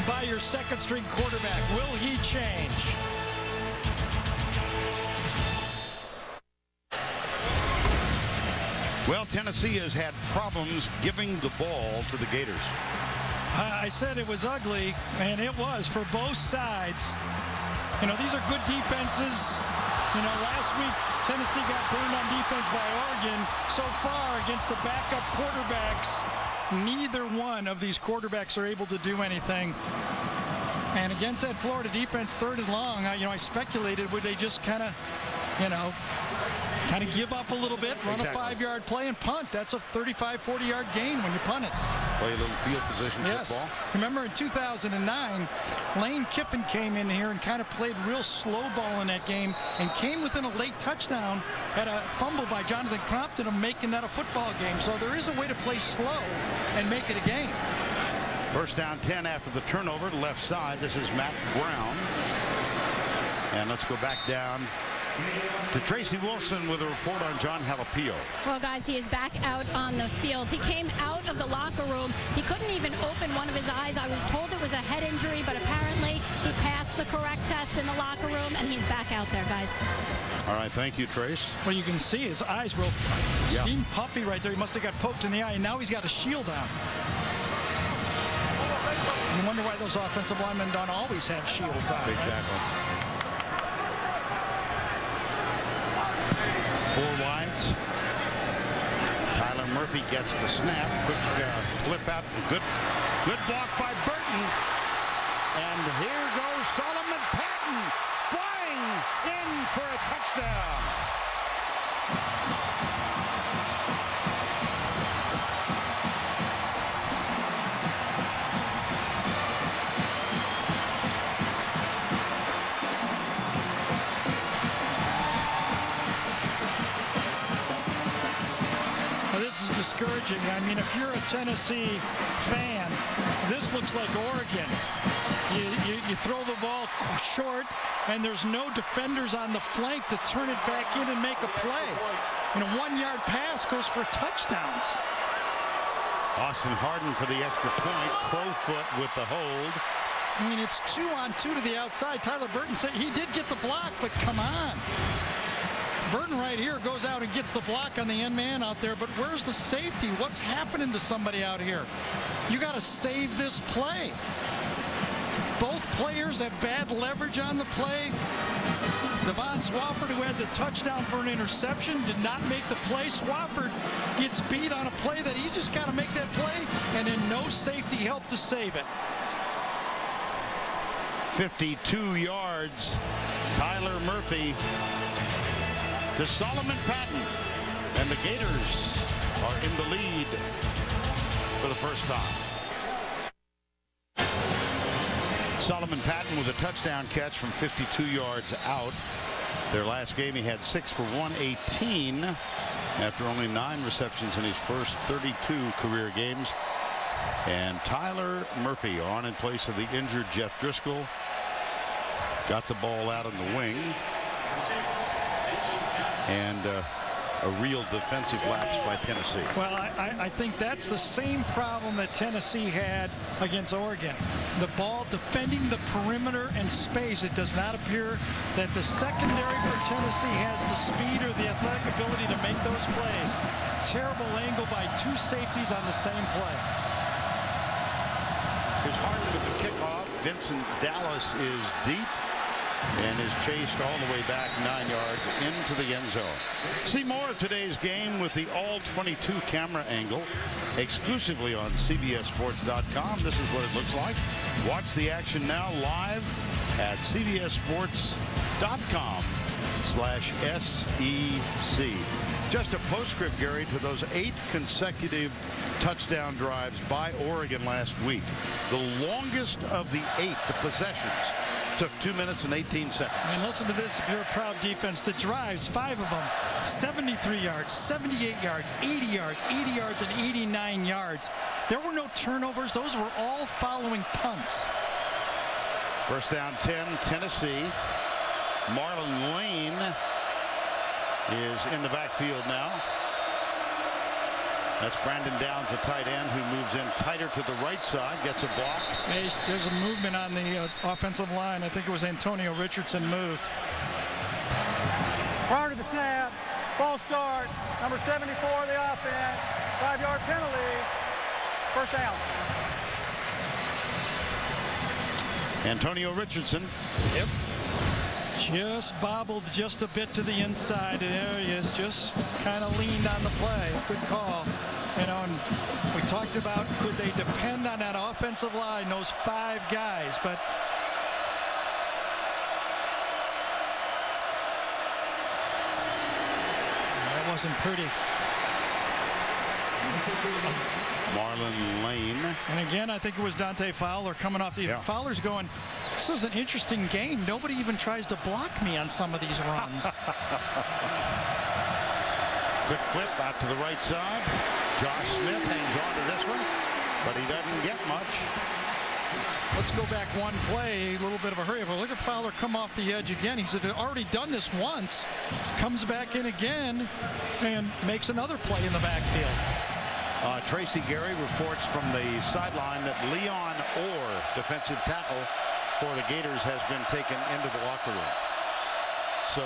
by your 2nd-string quarterback. Will he change? Well, Tennessee has had problems giving the ball to the Gators. I said it was ugly, and it was for both sides. You know, these are good defenses. You know, last week Tennessee got burned on defense by Oregon. So far against the backup quarterbacks, neither one of these quarterbacks are able to do anything. And against that Florida defense, 3rd and long, I speculated, would they just kind of give up a little bit, run a 5-yard play and punt. That's a 35, 40-yard gain when you punt it. Play a little field position football. Remember in 2009, Lane Kiffin came in here and kind of played real slow ball in that game and came within a late touchdown, had a fumble by Jonathan Crompton of making that a football game. So there is a way to play slow and make it a game. 1st down 10 after the turnover to left side. This is Matt Brown. And let's go back down to Tracy Wolfson with a report on John Halapio. Well, guys, he is back out on the field. He came out of the locker room. He couldn't even open one of his eyes. I was told it was a head injury, but apparently he passed the correct test in the locker room, and he's back out there, guys. All right, thank you, Trace. Well, you can see his eyes seem puffy right there. He must have got poked in the eye, and now he's got a shield on. You wonder why those offensive linemen don't always have shields on. Exactly. Right? 4 wides. Murphy gets the snap. Quick flip out. Good block by Burton. And here goes Solomon Patton flying in for a touchdown. This is discouraging. I mean, if you're a Tennessee fan, this looks like Oregon. You throw the ball short, and there's no defenders on the flank to turn it back in and make a play. And a 1-yard pass goes for touchdowns. Austin Harden for the extra point. Crowfoot with the hold. I mean, it's 2-on-2 to the outside. Tyler Burton said he did get the block, but come on. Burton right here goes out and gets the block on the end man out there, but where's the safety? What's happening to somebody out here? You got to save this play. Both players have bad leverage on the play. Devon Swafford, who had the touchdown for an interception, did not make the play. Swafford gets beat on a play that he's just got to make that play, and then no safety help to save it. 52 yards. Tyler Murphy to Solomon Patton, and the Gators are in the lead for the first time. Solomon Patton was a touchdown catch from 52 yards out. Their last game he had 6 for 118 after only 9 receptions in his first 32 career games. And Tyler Murphy on in place of the injured Jeff Driscoll. Got the ball out on the wing. And a real defensive lapse by Tennessee. Well, I think that's the same problem that Tennessee had against Oregon. The ball defending the perimeter and space. It does not appear that the secondary for Tennessee has the speed or the athletic ability to make those plays. Terrible angle by 2 safeties on the same play. Here's Harden with the kickoff. Vincent Dallas is deep and is chased all the way back 9 yards into the end zone. See more of today's game with the all-22 camera angle exclusively on CBSSports.com. This is what it looks like. Watch the action now live at CBSSports.com/SEC. Just a postscript, Gary, to those 8 consecutive touchdown drives by Oregon last week. The longest of the 8, the possessions, took 2 minutes and 18 seconds. I mean, listen to this. If you're a proud defense, the drives, 5 of them, 73 yards, 78 yards, 80 yards, 80 yards, and 89 yards. There were no turnovers. Those were all following punts. First down 10, Tennessee. Marlon Lane is in the backfield now. That's Brandon Downs, the tight end, who moves in tighter to the right side, gets a block. Hey, there's a movement on the offensive line. I think it was Antonio Richardson moved. Prior to the snap, false start, number 74 of the offense, 5-yard penalty, first down. Antonio Richardson. Yep. Just bobbled just a bit to the inside. There he is, just kind of leaned on the play. Good call. You know, and we talked about could they depend on that offensive line, those 5 guys, but that wasn't pretty. Marlon Lane. And again, I think it was Dante Fowler coming off the Fowler's going, this is an interesting game. Nobody even tries to block me on some of these runs. Quick flip out to the right side. Josh Smith hangs on to this one, but he doesn't get much. Let's go back one play, a little bit of a hurry. But look at Fowler come off the edge again. He's already done this once. Comes back in again and makes another play in the backfield. Tracy Gary reports from the sideline that Leon Orr, defensive tackle for the Gators, has been taken into the locker room. So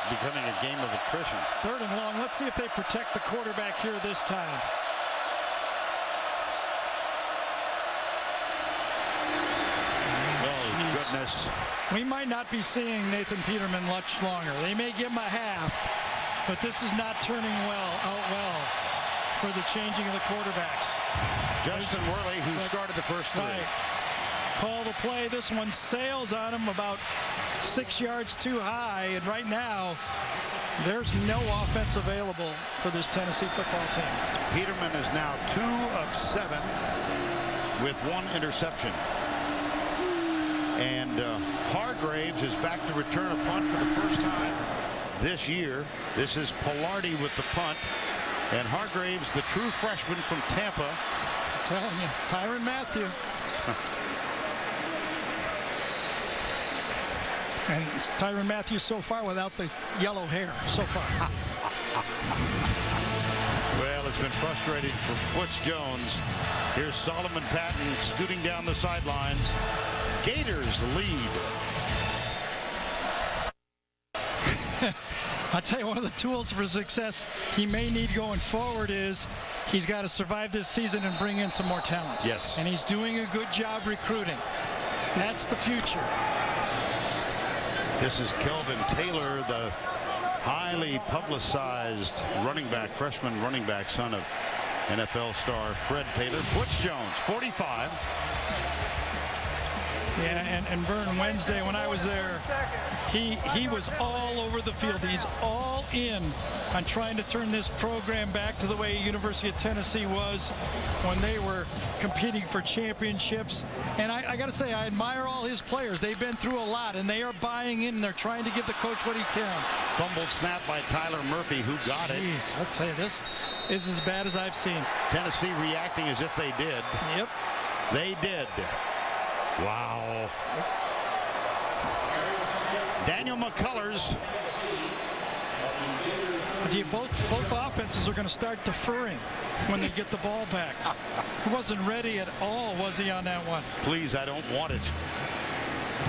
becoming a game of attrition. 3rd and long. Let's see if they protect the quarterback here this time. Oh, goodness. We might not be seeing Nathan Peterman much longer. They may give him a half, but this is not turning out well. for the changing of the quarterbacks. Justin Worley, who started the first three. Right. Call the play. This one sails on him about 6 yards too high, and right now there's no offense available for this Tennessee football team. Peterman is now 2 of 7 with 1 interception. And Hargraves is back to return a punt for the first time this year. This is Pilardi with the punt. And Hargraves, the true freshman from Tampa. I'm telling you, Tyrann Mathieu. And it's Tyrann Mathieu so far without the yellow hair so far. Well, it's been frustrating for Butch Jones. Here's Solomon Patton scooting down the sidelines. Gators lead. I'll tell you, one of the tools for success he may need going forward is he's got to survive this season and bring in some more talent. Yes. And he's doing a good job recruiting. That's the future. This is Kelvin Taylor, the highly publicized running back, freshman running back, son of NFL star Fred Taylor. Butch Jones, 45. Yeah, and Vern, Wednesday when I was there, he was all over the field. He's all in on trying to turn this program back to the way University of Tennessee was when they were competing for championships. And I got to say, I admire all his players. They've been through a lot, and they are buying in. They're trying to give the coach what he can. Fumbled snap by Tyler Murphy, who got it. Jeez, I'll tell you, this is as bad as I've seen. Tennessee reacting as if they did. Yep. They did. Wow. Daniel McCullers. Both offenses are going to start deferring when they get the ball back. He wasn't ready at all, was he, on that one? Please, I don't want it.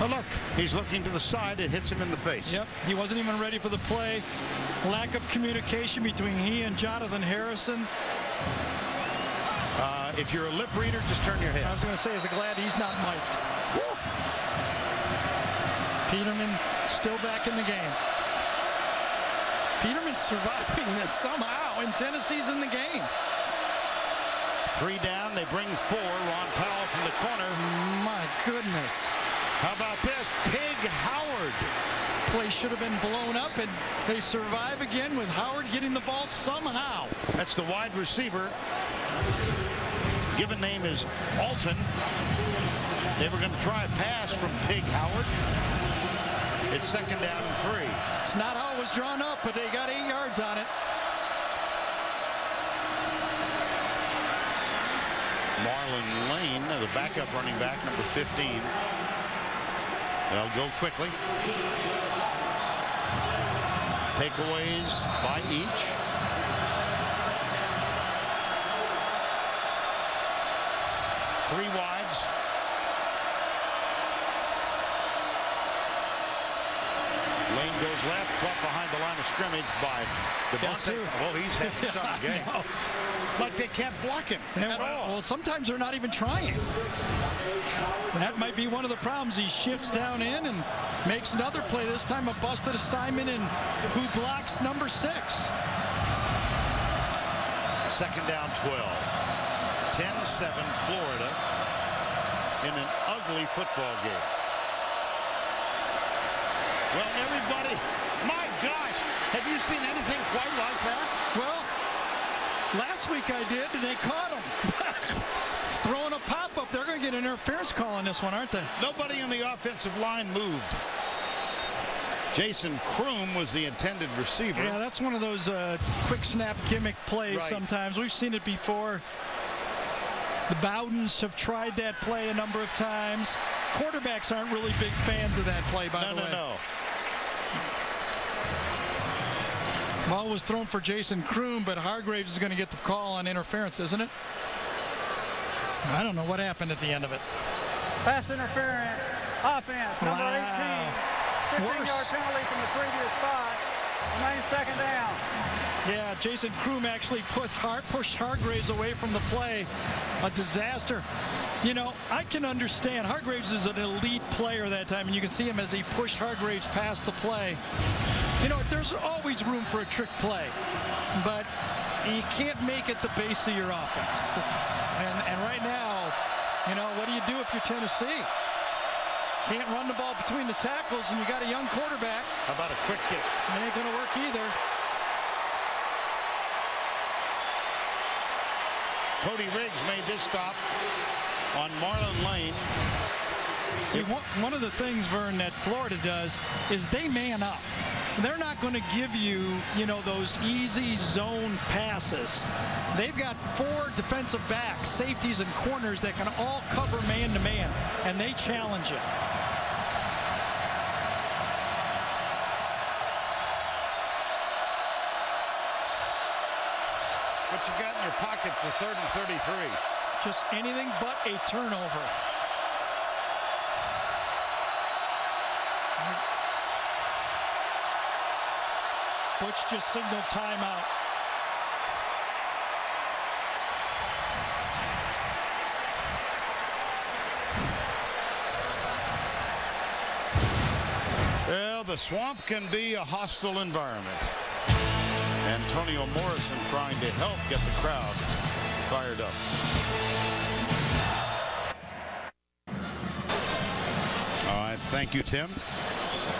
Oh, look, he's looking to the side. It hits him in the face. Yep, he wasn't even ready for the play. Lack of communication between he and Jonathan Harrison. If you're a lip reader, just turn your head. I was going to say, is glad he's not mic'd. Peterman still back in the game. Peterman's surviving this somehow, and Tennessee's in the game. 3 down, they bring 4. Ron Powell from the corner. My goodness. How about this? Pig Howard. Play should have been blown up, and they survive again with Howard getting the ball somehow. That's the wide receiver. Given name is Alton. They were going to try a pass from Pig Howard. It's 2nd down and 3. It's not how it was drawn up, but they got 8 yards on it. Marlon Lane, the backup running back, number 15. They'll go quickly. Takeaways by each. Three wides. Lane goes left, caught behind the line of scrimmage by Devontae. Oh, he's having some game. Like they can't block him at all. Well, sometimes they're not even trying. That might be one of the problems. He shifts down in and makes another play. This time a busted assignment, and who blocks number 6? 2nd down 12. 10-7 Florida in an ugly football game. Well, everybody, my gosh, have you seen anything quite like that? Well, last week I did, and they caught him. Throwing a pop-up. They're going to get an interference call on this one, aren't they? Nobody in the offensive line moved. Jason Kroom was the intended receiver. Yeah, that's one of those quick snap gimmick plays sometimes. We've seen it before. The Bowdens have tried that play a number of times. Quarterbacks aren't really big fans of that play, by the way. No. Ball was thrown for Jason Kroom, but Hargraves is going to get the call on interference, isn't it? I don't know what happened at the end of it. Pass interference. Offense, number 18. 15-yard penalty from the previous spot. Remains 2nd down. Yeah, Jason Kroom actually pushed Hargraves away from the play. A disaster. You know, I can understand. Hargraves is an elite player that time, and you can see him as he pushed Hargraves past the play. You know, there's always room for a trick play. But you can't make it the base of your offense. And right now, you know, what do you do if you're Tennessee? Can't run the ball between the tackles, and you got a young quarterback. How about a quick kick? It ain't going to work either. Cody Riggs made this stop on Marlin Lane. See, one of the things, Vern, that Florida does is they man up. They're not going to give you, you know, those easy zone passes. They've got 4 defensive backs, safeties, and corners that can all cover man-to-man, and they challenge it. What you got in your pocket for 3rd and 33? Just anything but a turnover. Butch just signaled timeout. Well, the swamp can be a hostile environment. Antonio Morrison trying to help get the crowd fired up. All right, thank you, Tim.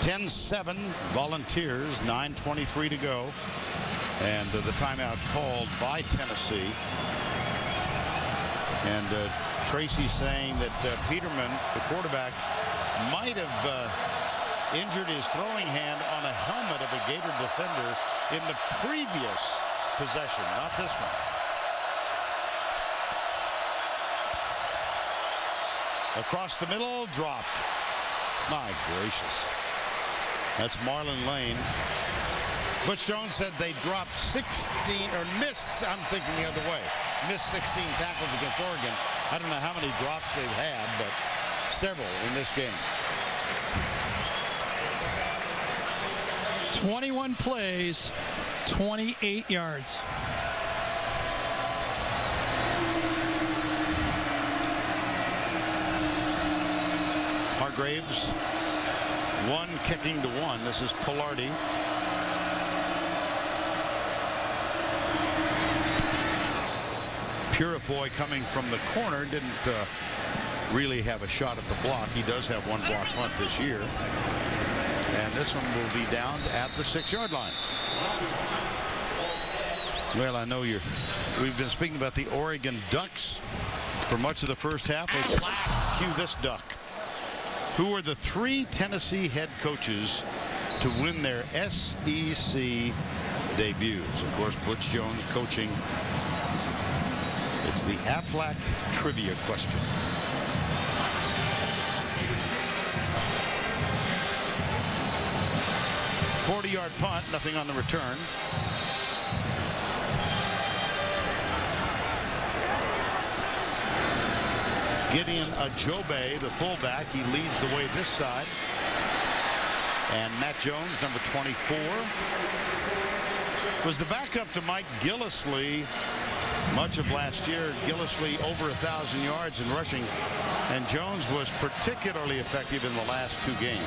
10-7 Volunteers, 9:23 to go. And the timeout called by Tennessee. And Tracy saying that Peterman, the quarterback, might have injured his throwing hand on a helmet of a Gator defender in the previous possession, not this one. Across the middle, dropped. My gracious. That's Marlin Lane. Butch Jones said they dropped 16, or missed, I'm thinking the other way, missed 16 tackles against Oregon. I don't know how many drops they've had, but several in this game. 21 plays, 28 yards. Hargraves, 1 kicking to 1. This is Pilardi. Purifoy coming from the corner didn't really have a shot at the block. He does have 1 block punt this year. And this one will be down at the 6-yard line. Well, I know we've been speaking about the Oregon Ducks for much of the first half. Let's cue this duck. Who are the 3 Tennessee head coaches to win their SEC debuts? Of course, Butch Jones coaching. It's the Aflac trivia question. Forty-yard punt, nothing on the return. Gideon Ajobe, the fullback, he leads the way this side. And Matt Jones, number 24, was the backup to Mike Gillislee much of last year. Gillislee over 1,000 yards in rushing, and Jones was particularly effective in the last 2 games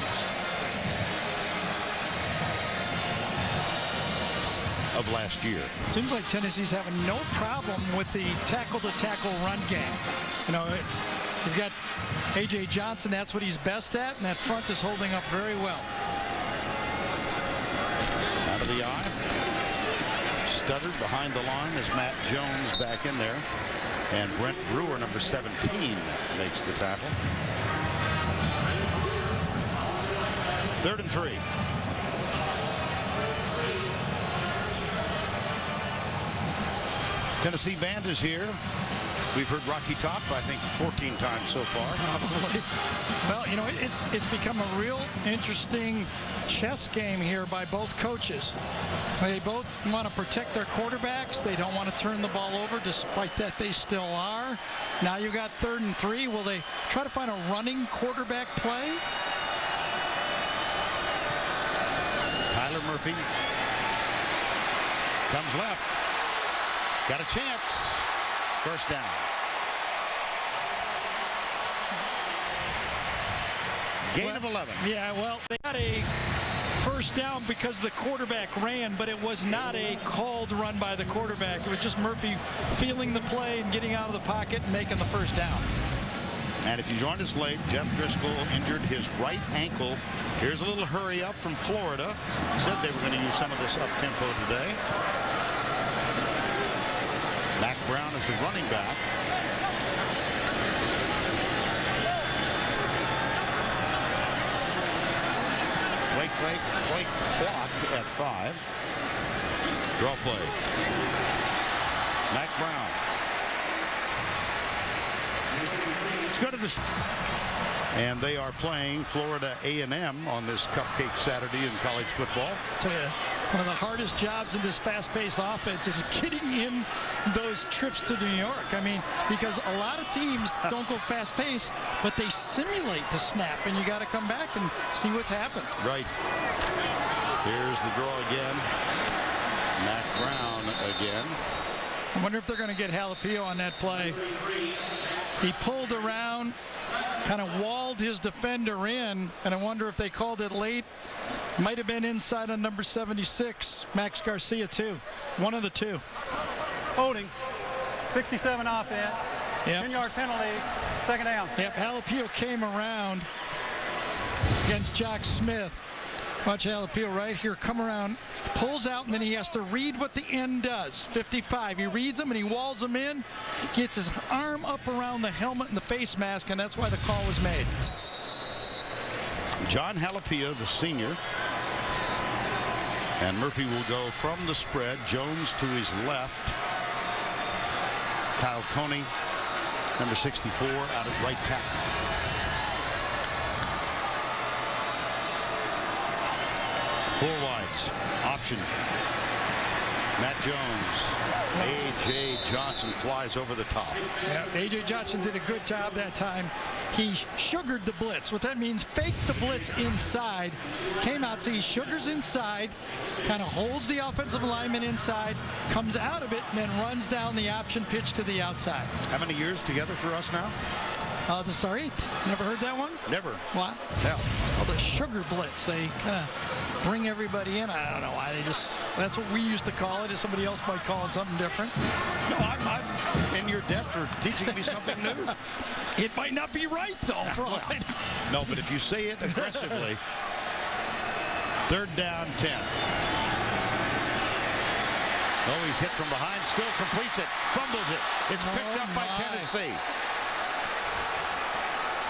of last year. Seems like Tennessee's having no problem with the tackle-to-tackle run game. You know, you've got A.J. Johnson, that's what he's best at, and that front is holding up very well. Out of the eye. Stuttered behind the line as Matt Jones back in there. And Brent Brewer, number 17, makes the tackle. 3rd and 3. Tennessee band is here. We've heard Rocky Top, I think, 14 times so far. Probably. Well, you know, it's become a real interesting chess game here by both coaches. They both want to protect their quarterbacks. They don't want to turn the ball over, despite that they still are. Now you got 3rd and 3. Will they try to find a running quarterback play? Tyler Murphy comes left. Got a chance. First down. Gain of 11. Yeah, well, they had a first down because the quarterback ran, but it was not a called run by the quarterback. It was just Murphy feeling the play and getting out of the pocket and making the first down. And if you joined us late, Jeff Driscoll injured his right ankle. Here's a little hurry up from Florida. Said they were going to use some of this up-tempo today. Mac Brown is the running back. Blake clock at 5. Draw play. Mac Brown. Let's go to this. And they are playing Florida A&M on this Cupcake Saturday in college football. Tell you, one of the hardest jobs in this fast-paced offense is getting in those trips to New York. I mean, because a lot of teams don't go fast-paced, but they simulate the snap, and you got to come back and see what's happened. Right. Here's the draw again. Mac Brown again. I wonder if they're going to get Jalapeno on that play. He pulled around, kind of walled his defender in, and I wonder if they called it late. Might have been inside on number 76, Max Garcia, too. One of the two. Holding. 67 offense. Yep. 10-yard penalty. Second down. Yep, Jalapeno came around against Jock Smith. Watch Jalapeno right here come around, pulls out, and then he has to read what the end does. 55. He reads them and he walls them in, gets his arm up around the helmet and the face mask, and that's why the call was made. John Jalapeno, the senior. And Murphy will go from the spread. Jones to his left. Kyle Coney, number 64, out at right tackle. Four wides. Option. Matt Jones. A.J. Johnson flies over the top. Yeah, A.J. Johnson did a good job that time. He sugared the blitz. What that means, faked the blitz inside, came out, so he sugars inside, kind of holds the offensive lineman inside, comes out of it, and then runs down the option pitch to the outside. How many years together for us now? This is our 8th. Never heard that one? Never. What? Hell. It's called a sugar blitz. They kind of bring everybody in. I don't know why. That's what we used to call it. Somebody else might call it something different. No, I'm in your debt for teaching me something new. It might not be right, though. For all I know. No, but if you say it aggressively. Third down, 10. Oh, he's hit from behind, still completes it, fumbles it. It's picked up by Tennessee.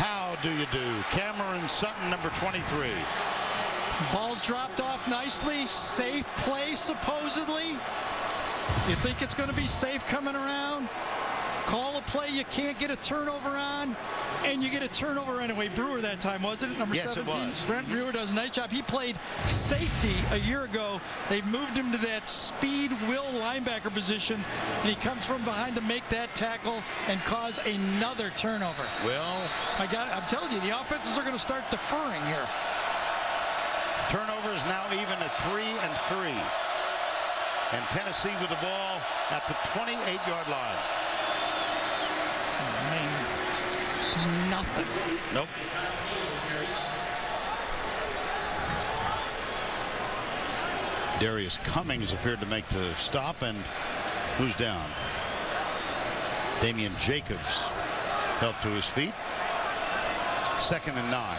How do you do? Cameron Sutton, number 23. Ball's dropped off nicely. Safe play, supposedly. You think it's going to be safe coming around? Call a play you can't get a turnover on, and you get a turnover anyway. Brewer that time, wasn't it? Number 17. It was. Brent Brewer does a nice job. He played safety a year ago. They've moved him to that speed will linebacker position, and he comes from behind to make that tackle and cause another turnover. Well, I'm telling you, the offenses are going to start deferring here. turnovers now even at 3-3. And Tennessee with the ball at the 28-yard line. Nothing. Nope. Darius Cummings appeared to make the stop, and who's down? Damian Jacobs helped to his feet. 2nd and 9.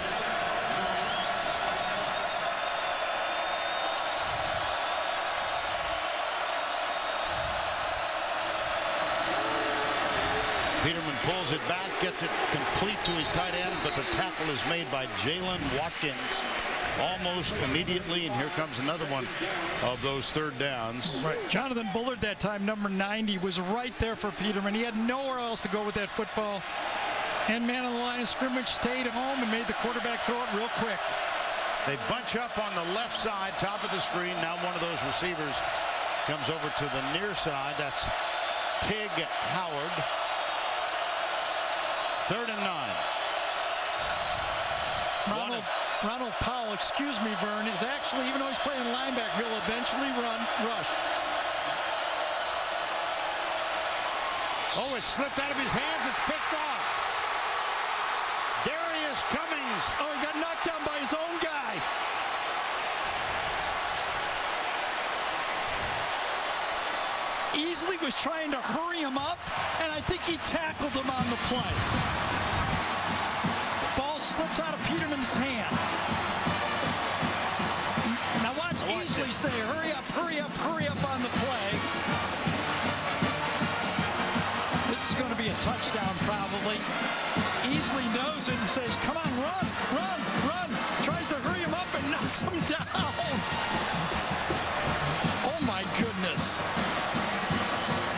Peterman pulls it back, gets it complete to his tight end, but the tackle is made by Jalen Watkins almost immediately, and here comes another one of those third downs. Right. Jonathan Bullard that time, number 90, was right there for Peterman. He had nowhere else to go with that football. And man on the line of scrimmage stayed home and made the quarterback throw it real quick. They bunch up on the left side, top of the screen. Now one of those receivers comes over to the near side. That's Pig Howard. 3rd and 9. Ronald Powell, excuse me, Vern, is actually, even though he's playing linebacker, he'll eventually rush. Oh, it slipped out of his hands. It's picked off. Darius Cummings. Oh, he got knocked down by his own guy. Easley was trying to hurry him up, and I think he tackled him on the play. Ball slips out of Peterman's hand. Now watch Easley say, hurry up, hurry up, hurry up on the play. This is going to be a touchdown probably. Easley knows it and says, come on, run, run, run. Tries to hurry him up and knocks him down. Oh my goodness.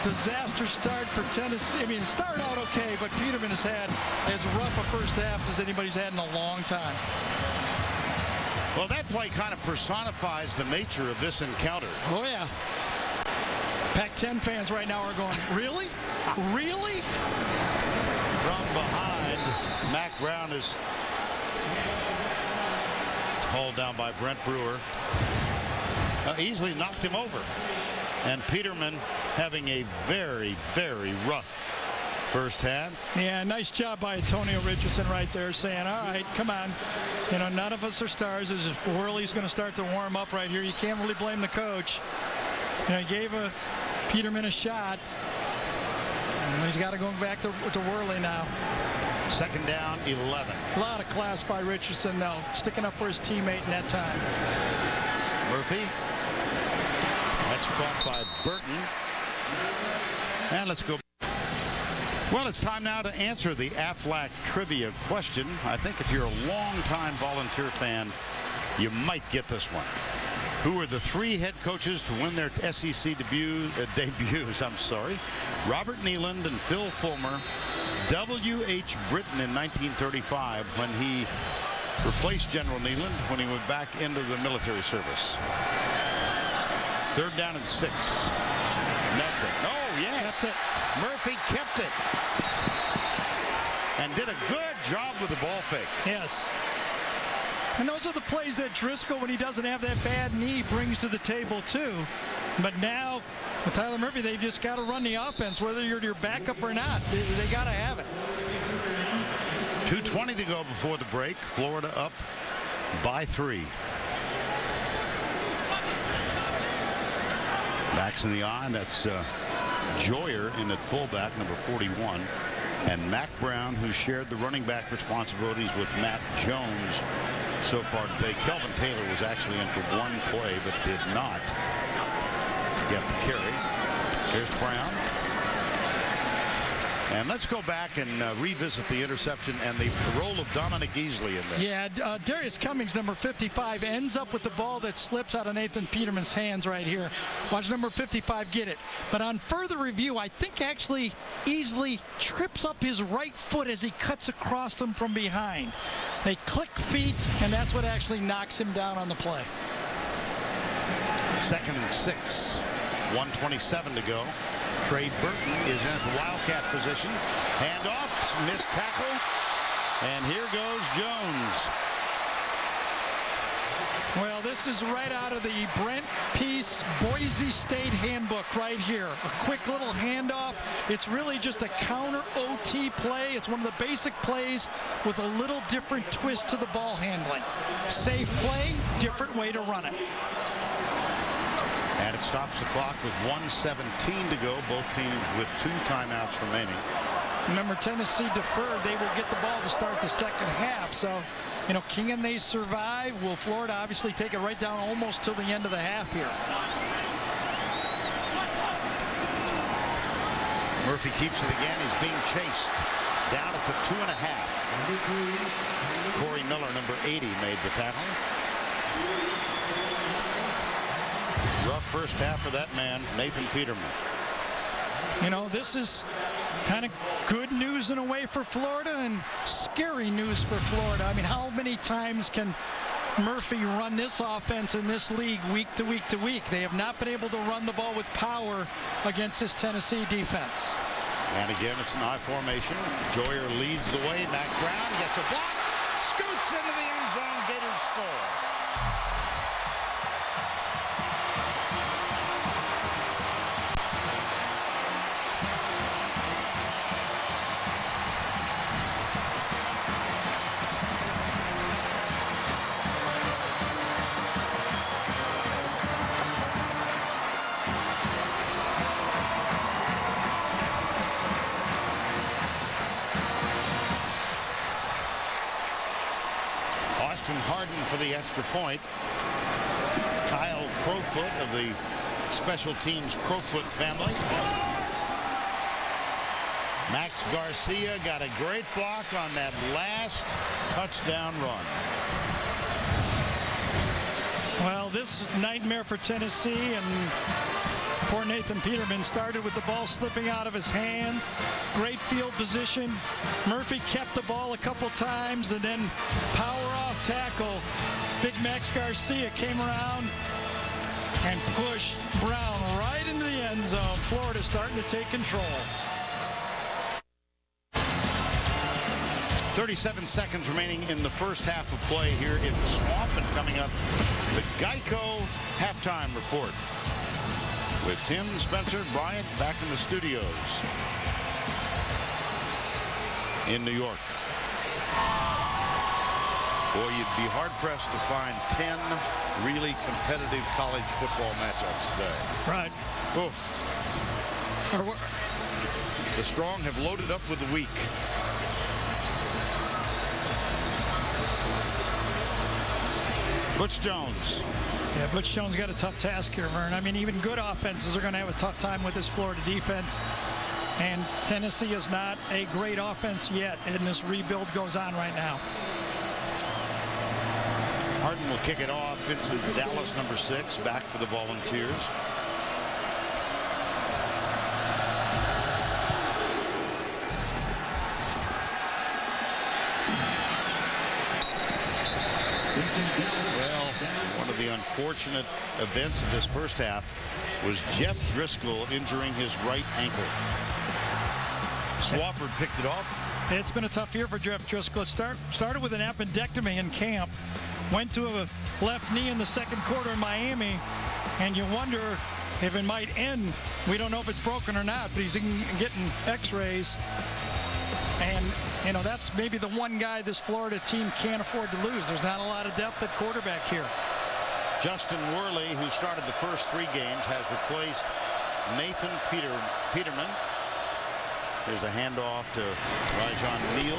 Disaster start for Tennessee. I mean, it started out okay, but Peterman has had as rough a first half as anybody's had in a long time. Well, that play kind of personifies the nature of this encounter. Oh, yeah. Pac-10 fans right now are going, really? Really? From behind, Mac Brown is hauled down by Brent Brewer. Easily knocked him over. And Peterman having a very, very rough first half. Yeah, nice job by Antonio Richardson right there saying, all right, come on. You know, none of us are stars. As Worley's going to start to warm up right here. You can't really blame the coach. You know, he gave Peterman a shot. And he's got to go back to Worley now. Second down, 11. A lot of class by Richardson, though, sticking up for his teammate in that time. Murphy. That's caught by Burton. And let's go. Well, it's time now to answer the Aflac trivia question. I think if you're a longtime Volunteer fan, you might get this one. Who were the three head coaches to win their SEC debuts? I'm sorry. Robert Nealand and Phil Fulmer. W.H. Britton in 1935 when he replaced General Nealand when he went back into the military service. Third down and 6. Nothing. Oh, yes. Kept it. Murphy kept it. And did a good job with the ball fake. Yes. And those are the plays that Driscoll, when he doesn't have that bad knee, brings to the table, too. But now, with Tyler Murphy, they've just got to run the offense, whether you're your backup or not. They got to have it. 2:20 to go before the break. Florida up by 3. Backs in the eye, and that's Joyer in at fullback, number 41. And Mac Brown, who shared the running back responsibilities with Matt Jones so far today. Kelvin Taylor was actually in for one play, but did not get the carry. Here's Brown. And let's go back and revisit the interception and the role of Dominic Easley in this. Yeah, Darius Cummings, number 55, ends up with the ball that slips out of Nathan Peterman's hands right here. Watch number 55 get it. But on further review, I think actually Easley trips up his right foot as he cuts across them from behind. They click feet, and that's what actually knocks him down on the play. Second and 6. 1:27 to go. Trey Burton is in the Wildcat position. Handoff, missed tackle. And here goes Jones. Well, this is right out of the Brent Peace Boise State handbook right here. A quick little handoff. It's really just a counter OT play. It's one of the basic plays with a little different twist to the ball handling. Safe play, different way to run it. And it stops the clock with 1:17 to go. Both teams with 2 timeouts remaining. Remember, Tennessee deferred. They will get the ball to start the second half. So, you know, can they survive? Will Florida obviously take it right down almost till the end of the half here? Murphy keeps it again. He's being chased down at the 2.5. Corey Miller, number 80, made the tackle. Rough first half for that man, Nathan Peterman. You know, this is kind of good news in a way for Florida and scary news for Florida. I mean, how many times can Murphy run this offense in this league week to week to week? They have not been able to run the ball with power against this Tennessee defense. And again, it's an I formation. Joyer leads the way. Mac Brown gets a block, scoots into the end zone. Gators score. Justin Harden for the extra point. Kyle Crowfoot of the special teams Crowfoot family. Max Garcia got a great block on that last touchdown run. Well, this nightmare for Tennessee, and poor Nathan Peterman started with the ball slipping out of his hands. Great field position. Murphy kept the ball a couple times, and then power off tackle. Big Max Garcia came around and pushed Brown right into the end zone. Florida starting to take control. 37 seconds remaining in the first half of play here in the Swamp, and coming up, the Geico halftime report with Tim, Spencer, Bryant back in the studios in New York. Boy, you'd be hard-pressed to find 10 really competitive college football matchups today. Right. Oh. The strong have loaded up with the weak. Butch Jones. Yeah, Butch Jones got a tough task here, Vern. I mean, even good offenses are going to have a tough time with this Florida defense. And Tennessee is not a great offense yet, and this rebuild goes on right now. Harden will kick it off. Vincent Dallas, number 6, back for the Volunteers. Well, one of the unfortunate events of this first half was Jeff Driscoll injuring his right ankle. Swafford picked it off. It's been a tough year for Jeff Driscoll. Started with an appendectomy in camp, went to a left knee in the second quarter in Miami, and you wonder if it might end. We don't know if it's broken or not, but he's getting x-rays. And, you know, that's maybe the one guy this Florida team can't afford to lose. There's not a lot of depth at quarterback here. Justin Worley, who started the first 3 games, has replaced Nathan Peterman. Here's a handoff to Rajon Neal.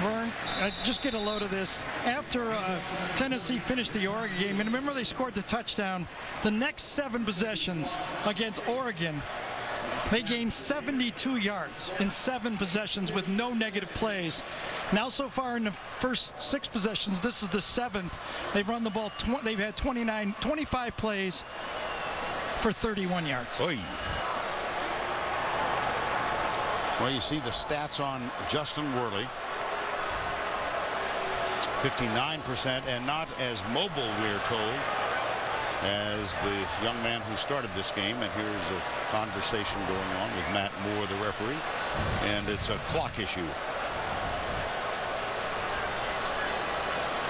Vern, just get a load of this. After Tennessee finished the Oregon game, and remember they scored the touchdown, the next 7 possessions against Oregon, they gained 72 yards in 7 possessions with no negative plays. Now so far in the first 6 possessions, this is the 7th. They've run the ball, they've had 25 plays for 31 yards. Oy. Well, you see the stats on Justin Worley. 59%, and not as mobile, we're told, as the young man who started this game. And here's a conversation going on with Matt Moore, the referee, and it's a clock issue.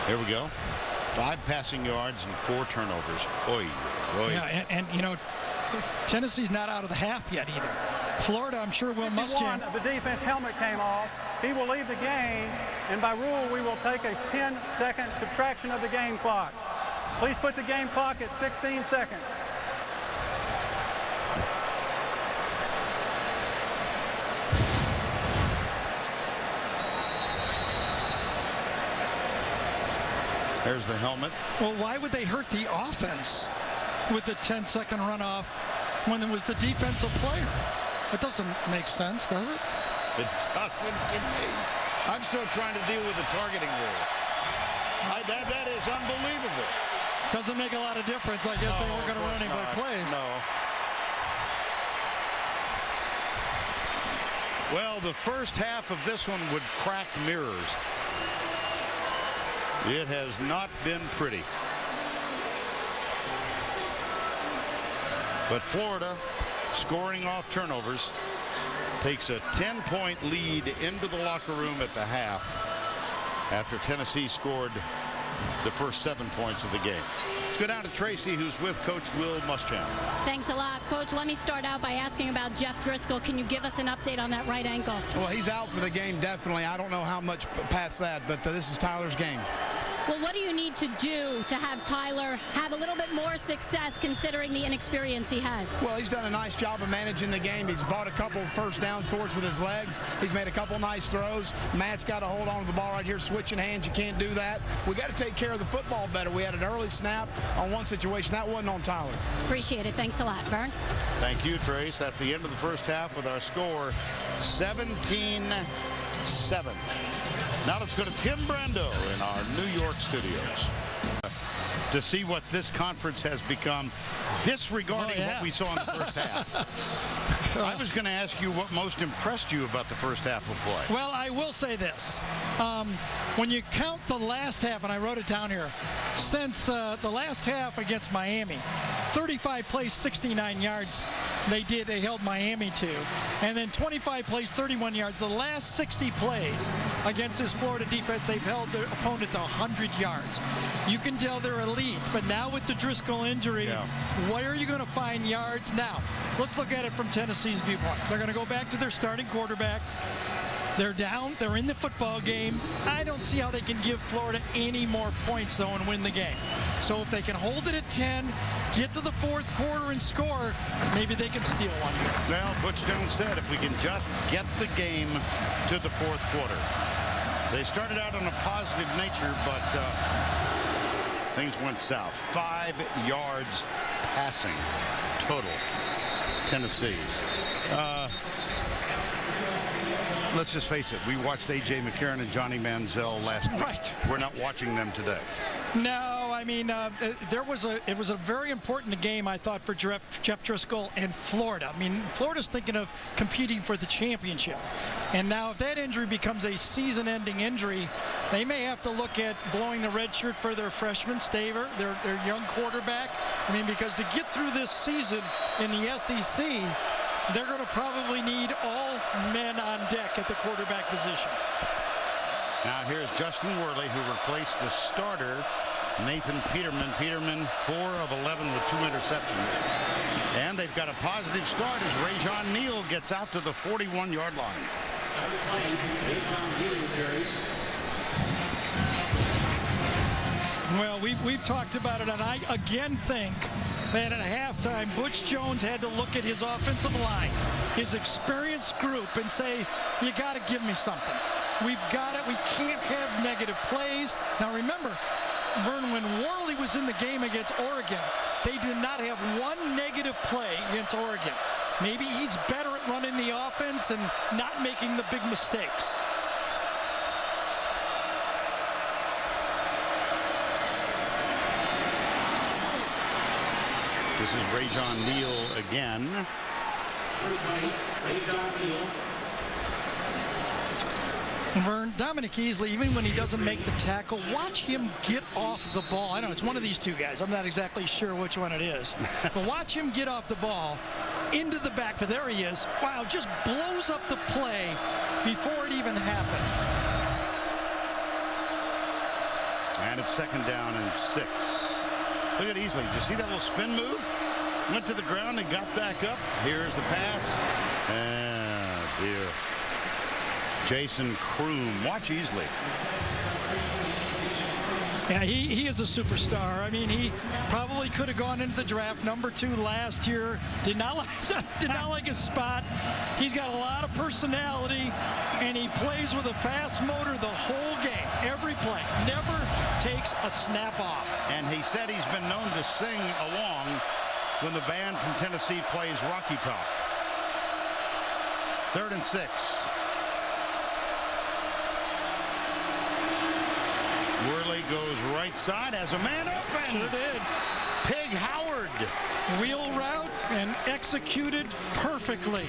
Here we go. 5 passing yards and 4 turnovers. Oy, oy. Yeah, and you know, Tennessee's not out of the half yet either. Florida, I'm sure, will Muschamp. The defense helmet came off. He will leave the game, and by rule, we will take a 10-second subtraction of the game clock. Please put the game clock at 16 seconds. There's the helmet. Well, why would they hurt the offense with the 10-second runoff when it was the defensive player? It doesn't make sense, does it? It doesn't to me. I'm still trying to deal with the targeting rule. That is unbelievable. Doesn't make a lot of difference. I guess they weren't going to run any more plays. No. Well, the first half of this one would crack mirrors. It has not been pretty. But Florida, scoring off turnovers, takes a 10-point lead into the locker room at the half after Tennessee scored the first 7 points of the game. Let's go down to Tracy, who's with Coach Will Muschamp. Thanks a lot, Coach. Let me start out by asking about Jeff Driscoll. Can you give us an update on that right ankle? Well, he's out for the game, definitely. I don't know how much past that, but this is Tyler's game. Well, what do you need to do to have Tyler have a little bit more success considering the inexperience he has? Well, he's done a nice job of managing the game. He's bought a couple first downs for us with his legs. He's made a couple nice throws. Matt's got to hold on to the ball right here, switching hands. You can't do that. We got to take care of the football better. We had an early snap on one situation. That wasn't on Tyler. Appreciate it. Thanks a lot. Vern? Thank you, Trace. That's the end of the first half with our score 17-7. Now let's go to Tim Brando in our New York studios to see what this conference has become, disregarding what we saw in the first half. I was going to ask you what most impressed you about the first half of play. Well, I will say this. When you count the last half, and I wrote it down here, since the last half against Miami, 35 plays, 69 yards. They held Miami to. And then 25 plays, 31 yards. The last 60 plays against this Florida defense, they've held their opponent to 100 yards. You can tell they're elite, but now with the Driscoll injury, where are you going to find yards? Now, let's look at it from Tennessee's viewpoint. They're going to go back to their starting quarterback. They're down. They're in the football game. I don't see how they can give Florida any more points, though, and win the game. So if they can hold it at 10, get to the fourth quarter and score, maybe they can steal one here. Well, Butch Jones said if we can just get the game to the fourth quarter. They started out on a positive nature, but things went south. 5 yards passing total, Tennessee. Let's just face it. We watched A.J. McCarron and Johnny Manziel last week. Right. We're not watching them today. No, I mean, it was a very important game, I thought, for Jeff Driscoll and Florida. I mean, Florida's thinking of competing for the championship. And now if that injury becomes a season-ending injury, they may have to look at blowing the red shirt for their freshman, Staver, their young quarterback. I mean, because to get through this season in the SEC, they're going to probably need all men on deck at the quarterback position. Now here's Justin Worley, who replaced the starter, Nathan Peterman. Peterman, 4 of 11 with 2 interceptions. And they've got a positive start as Rajon Neal gets out to the 41-yard line. Well, we've talked about it, and I again think that at halftime, Butch Jones had to look at his offensive line, his experienced group, and say, you got to give me something. We've got it. We can't have negative plays. Now, remember, Vern, when Worley was in the game against Oregon, they did not have one negative play against Oregon. Maybe he's better at running the offense and not making the big mistakes. This is Rajon Neal again. Vern, Dominic Easley, even when he doesn't make the tackle, watch him get off the ball. I know it's one of these two guys. I'm not exactly sure which one it is. But watch him get off the ball into the backfield. There he is. Wow, just blows up the play before it even happens. And it's 2nd down and 6. Look at Easley. Did you see that little spin move? Went to the ground and got back up. Here's the pass. And dear. Jason Kroom. Watch Easley. Yeah, he is a superstar. I mean, he probably could have gone into the draft number 2 last year. Did not like his spot. He's got a lot of personality, and he plays with a fast motor the whole game, every play. Never takes a snap off. And he said he's been known to sing along when the band from Tennessee plays Rocky Top. 3rd and 6. Worley goes right side, has a man open. Sure did. Pig Howard. Wheel route and executed perfectly.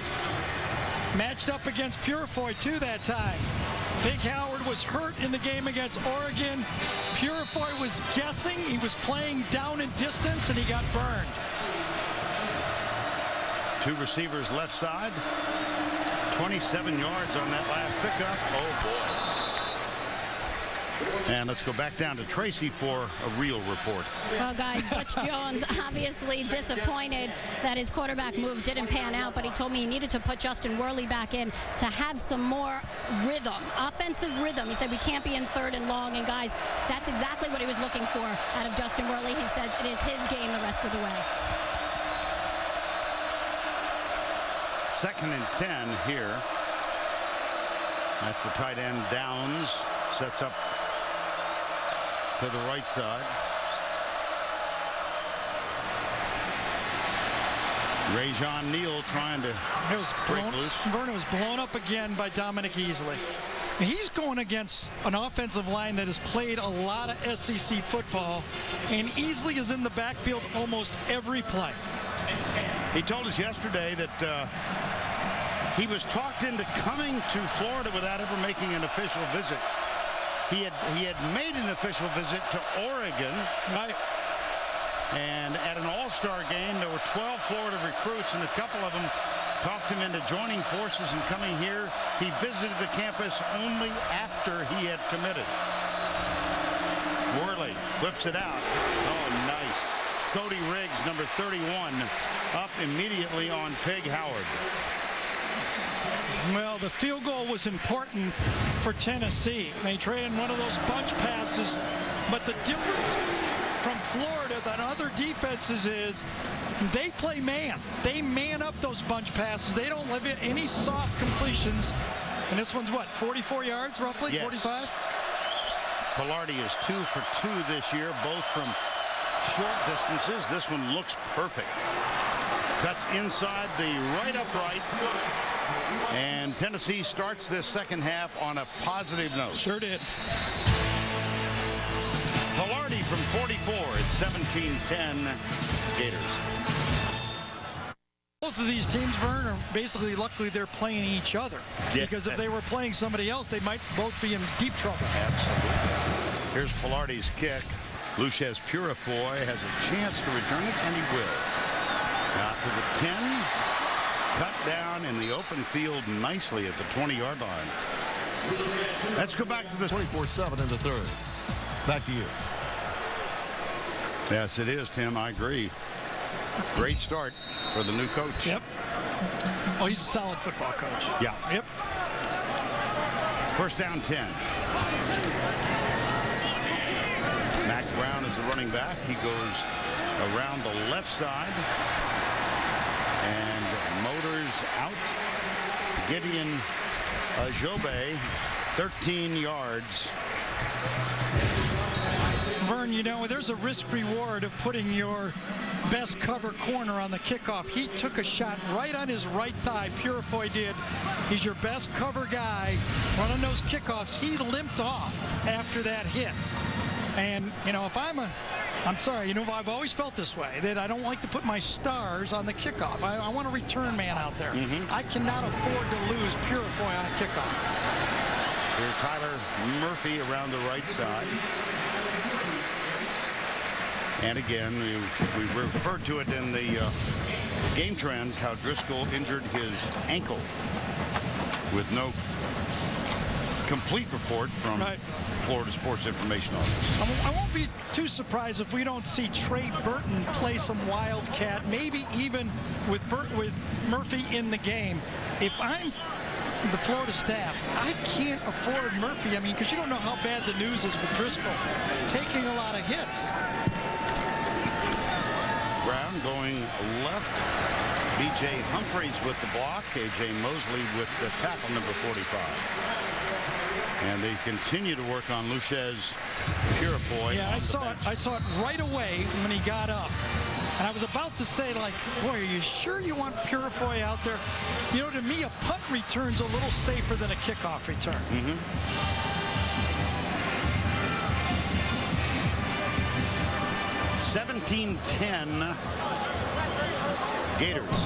Matched up against Purifoy too that time. Pig Howard was hurt in the game against Oregon. Purifoy was guessing. He was playing down in distance, and he got burned. 2 receivers left side. 27 yards on that last pickup. Oh, boy. And let's go back down to Tracy for a real report. Well, guys, Butch Jones obviously disappointed that his quarterback move didn't pan out, but he told me he needed to put Justin Worley back in to have some more rhythm, offensive rhythm. He said we can't be in 3rd and long, and guys, that's exactly what he was looking for out of Justin Worley. He says it is his game the rest of the way. 2nd and 10 here. That's the tight end Downs. Sets up to the right side. Rajon Neal trying to break loose. Vernon was blown up again by Dominic Easley. He's going against an offensive line that has played a lot of SEC football, and Easley is in the backfield almost every play. He told us yesterday that he was talked into coming to Florida without ever making an official visit. He had made an official visit to Oregon. Right. And at an all-star game, there were 12 Florida recruits, and a couple of them talked him into joining forces and coming here. He visited the campus only after he had committed. Worley flips it out. Oh, nice. Cody Riggs, number 31, up immediately on Pig Howard. Well, the field goal was important for Tennessee. They traded one of those bunch passes, but the difference from Florida than other defenses is they play man. They man up those bunch passes. They don't leave any soft completions. And this one's what, 44 yards roughly? Yes. 45? Pilardi is 2 for 2 this year, both from short distances. This one looks perfect. Cuts inside the right upright. And Tennessee starts this second half on a positive note. Sure did. Pilardi from 44. It's 17-10 Gators. Both of these teams, Vern, are basically, luckily, they're playing each other. Yeah. Because if they were playing somebody else, they might both be in deep trouble. Absolutely. Here's Pilardi's kick. Luches Purifoy has a chance to return it, and he will. Out to the 10. Cut down in the open field nicely at the 20-yard line. Let's go back to the 24-7 in the 3rd. Back to you. Yes, it is, Tim. I agree. Great start for the new coach. Yep. Oh, he's a solid football coach. Yeah. Yep. 1st down 10. Mac Brown is the running back. He goes around the left side and motors out. Gideon Ajobe, 13 yards. Vern, you know, there's a risk reward of putting your best cover corner on the kickoff. He took a shot right on his right thigh. Purifoy did. He's your best cover guy. Running those kickoffs, he limped off after that hit. And, you know, if I'm sorry, you know, I've always felt this way, that I don't like to put my stars on the kickoff. I want a return man out there. I cannot afford to lose Purifoy on a kickoff. Here's Tyler Murphy around the right side. And again, we referred to it in the game trends, how Driscoll injured his ankle with no complete report from Florida Sports Information Office. I won't be too surprised if we don't see Trey Burton play some Wildcat, maybe even with Murphy in the game. If I'm the Florida staff, I can't afford Murphy. I mean, because you don't know how bad the news is with Driscoll taking a lot of hits. Brown going left. B.J. Humphreys with the block. A.J. Mosley with the tackle, number 45. And they continue to work on Luches Purifoy. Yeah, I saw it right away when he got up. And I was about to say, like, boy, are you sure you want Purifoy out there? You know, to me, a punt return's a little safer than a kickoff return. 17-10 Gators.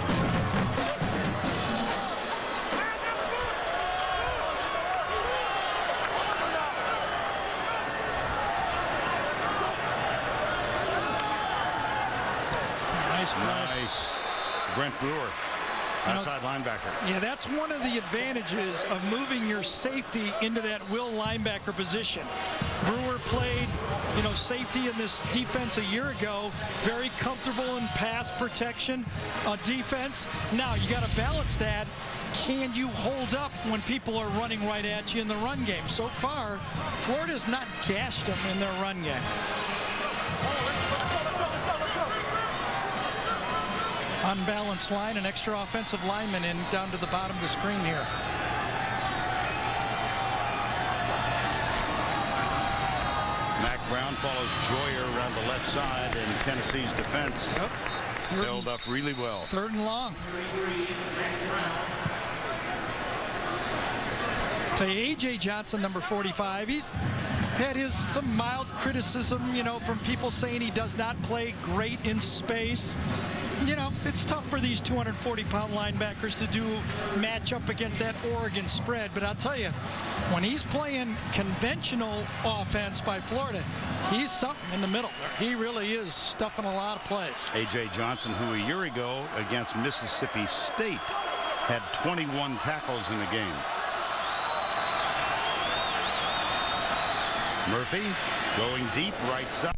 Nice. Brent Brewer. Outside linebacker. Yeah, that's one of the advantages of moving your safety into that will linebacker position. Brewer played, safety in this defense a year ago, very comfortable in pass protection defense. Now, you got to balance that. Can you hold up when people are running right at you in the run game? So far, Florida's not gashed them in their run game. Unbalanced line, an extra offensive lineman in down to the bottom of the screen here. Mac Brown follows Joyer around the left side, and Tennessee's defense held up really well. 3rd and long. To A.J. Johnson, number 45. He's had some mild criticism, from people saying he does not play great in space. It's tough for these 240-pound linebackers to match up against that Oregon spread. But I'll tell you, when he's playing conventional offense by Florida, he's something in the middle there. He really is stuffing a lot of plays. A.J. Johnson, who a year ago against Mississippi State had 21 tackles in the game. Murphy going deep right side,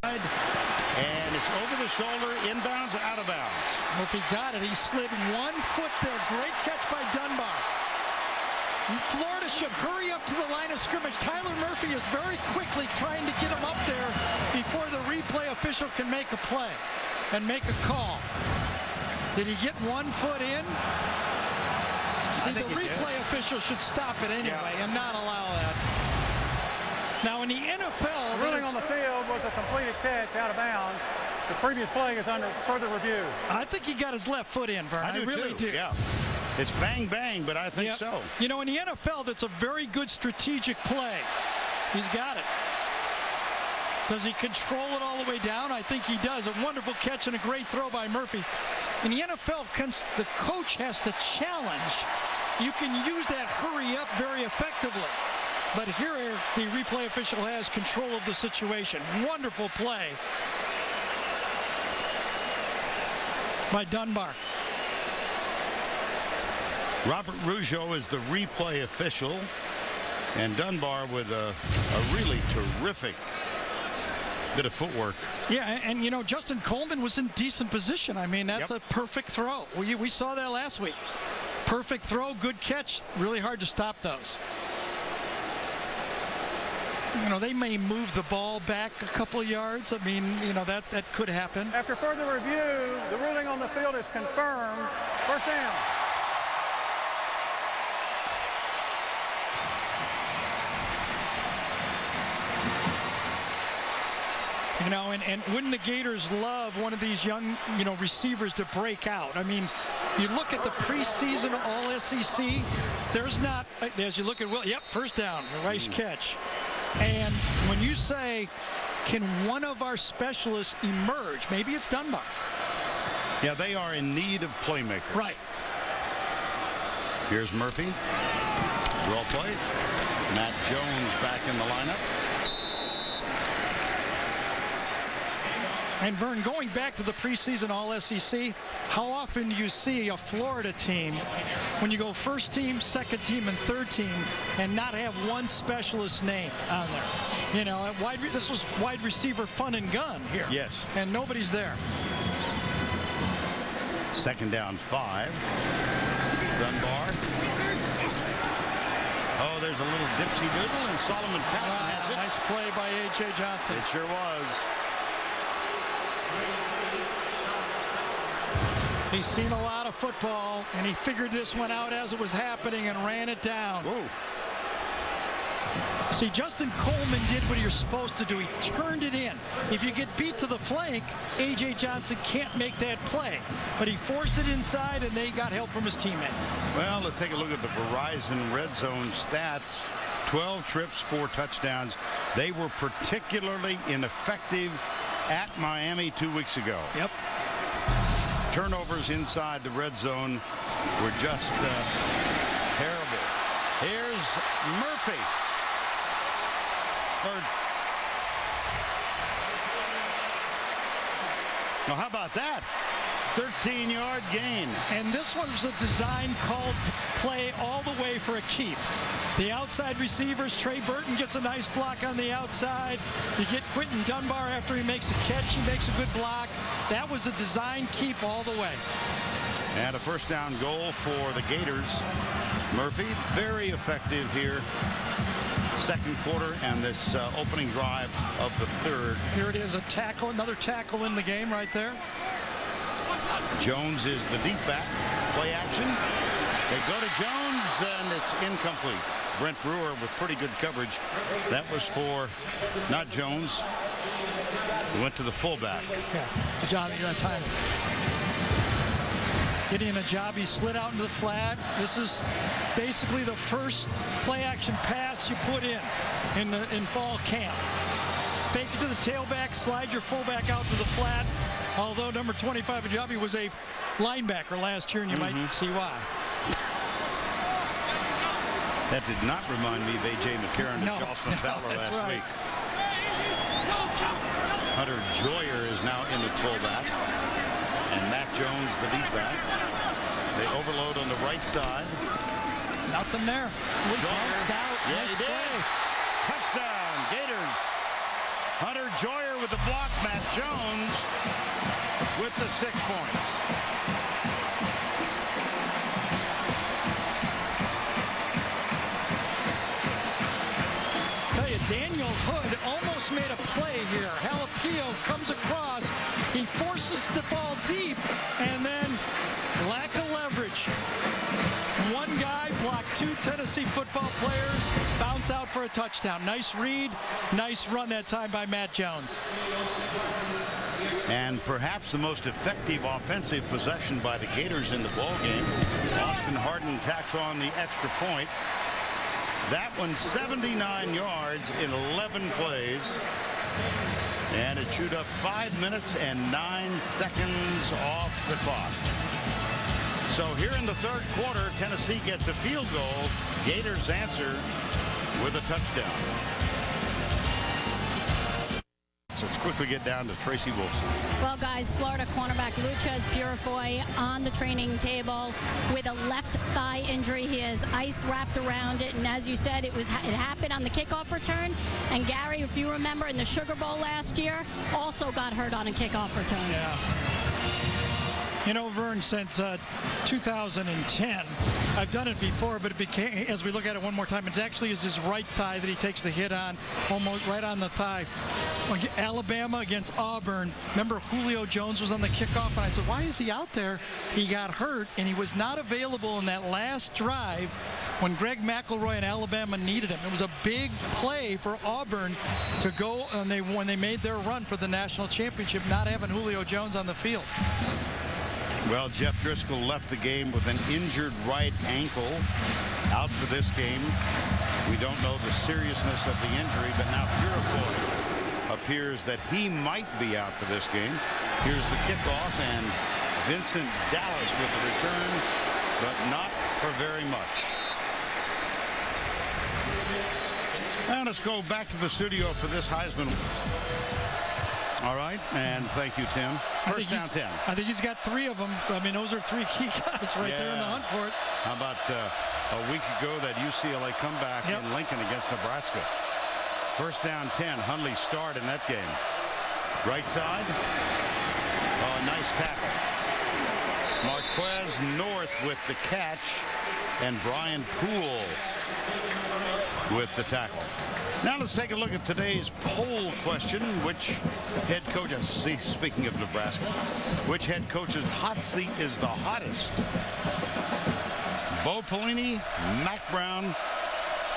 and it's over the shoulder, inbounds, out of bounds. Murphy got it. He slid 1 foot there. Great catch by Dunbar. Florida should hurry up to the line of scrimmage. Tyler Murphy is very quickly trying to get him up there before the replay official can make a play and make a call. Did he get 1 foot in? See, the replay official should stop it anyway and not allow that. Now in the NFL, the ruling on the field was a completed catch out of bounds. The previous play is under further review. I think he got his left foot in, Vern. I really do. Yeah. It's bang, bang, but I think so. In the NFL, that's a very good strategic play. He's got it. Does he control it all the way down? I think he does. A wonderful catch and a great throw by Murphy. In the NFL, the coach has to challenge. You can use that hurry up very effectively. But here, the replay official has control of the situation. Wonderful play by Dunbar. Robert Rougeau is the replay official, and Dunbar with a really terrific bit of footwork. Yeah, and Justin Coleman was in decent position. I mean, that's a perfect throw. We saw that last week. Perfect throw, good catch. Really hard to stop those. They may move the ball back a couple of yards. I mean, that could happen. After further review, the ruling on the field is confirmed. First down. And wouldn't the Gators love one of these young, receivers to break out? I mean, you look at the preseason All-SEC, there's not, as you look at first down, nice catch. And when you say, can one of our specialists emerge? Maybe it's Dunbar. Yeah, they are in need of playmakers. Right. Here's Murphy. Well played. Matt Jones back in the lineup. And Vern, going back to the preseason All-SEC, how often do you see a Florida team, when you go first team, second team, and third team, and not have one specialist name on there? This was wide receiver fun and gun here. Yes. And nobody's there. 2nd down 5. Dunbar. Oh, there's a little dipsy doodle, and Solomon Patton has it. Nice play by A.J. Johnson. It sure was. He's seen a lot of football, and he figured this one out as it was happening and ran it down. Ooh. See, Justin Coleman did what you're supposed to do. He turned it in. If you get beat to the flank, A.J. Johnson can't make that play. But he forced it inside, and they got help from his teammates. Well, let's take a look at the Verizon Red Zone stats. 12 trips, 4 touchdowns. They were particularly ineffective at Miami 2 weeks ago. Yep. Turnovers inside the red zone were just terrible. Here's Murphy. Now, how about that? 13-yard gain. And this one was a design called play all the way for a keep. The outside receivers, Trey Burton gets a nice block on the outside. You get Quentin Dunbar after he makes a catch. He makes a good block. That was a design keep all the way. And a first down goal for the Gators. Murphy, very effective here. Second quarter and this opening drive of the third. Here it is, a tackle, another tackle in the game right there. Jones is the deep back. Play action. They go to Jones, and it's incomplete. Brent Brewer with pretty good coverage. That was for not Jones. He went to the fullback. Yeah, John, that time. Getting a job, he slid out into the flat. This is basically the first play-action pass you put in fall camp. Fake it to the tailback, slide your fullback out to the flat. Although number 25, Ajabi, was a linebacker last year, and you might see why. That did not remind me of A.J. McCarron and Charleston Fowler last week. Hunter Joyer is now in the fullback. And Matt Jones, the deep back. They overload on the right side. Nothing there. Bounced out. Yeah, nice he did. play. Touchdown, Gators. Hunter Joyer with the block. Matt Jones with the 6 points. Tell you, Daniel Hood almost made a play here. Jalapeno comes across. He forces the ball deep, and then lack of leverage. One guy blocked two Tennessee football players, bounce out for a touchdown. Nice read, nice run that time by Matt Jones. And perhaps the most effective offensive possession by the Gators in the ballgame. Austin Hardin tacks on the extra point. That one 79 yards in 11 plays. And it chewed up 5 minutes and 9 seconds off the clock. So here in the third quarter, Tennessee gets a field goal. Gators answer with a touchdown. So let's quickly get down to Tracy Wolfson. Well, guys, Florida cornerback Luches Purifoy on the training table with a left thigh injury. He has ice wrapped around it, and as you said, it happened on the kickoff return. And Gary, if you remember, in the Sugar Bowl last year, also got hurt on a kickoff return. Yeah. You know, Vern, since 2010, I've done it before, but it became, as we look at it one more time, it actually is his right thigh that he takes the hit on, almost right on the thigh. Alabama against Auburn. Remember, Julio Jones was on the kickoff, and I said, why is he out there? He got hurt, and he was not available in that last drive when Greg McElroy and Alabama needed him. It was a big play for Auburn to go, and when they made their run for the national championship, not having Julio Jones on the field. Well, Jeff Driscoll left the game with an injured right ankle, out for this game. We don't know the seriousness of the injury, but now Purifoy appears that he might be out for this game. Here's the kickoff, and Vincent Dallas with the return, but not for very much. And let's go back to the studio for this Heisman. All right, and thank you, Tim. First down 10. I think he's got 3 of them. I mean, those are 3 key guys right there in the hunt for it. How about a week ago that UCLA comeback in Lincoln against Nebraska? First down 10. Hundley start in that game. Right side. Oh, nice tackle. Marquez North with the catch, and Brian Poole with the tackle. Now let's take a look at today's poll question. Which head coach, speaking of Nebraska, which head coach's hot seat is the hottest? Bo Pelini, Mac Brown,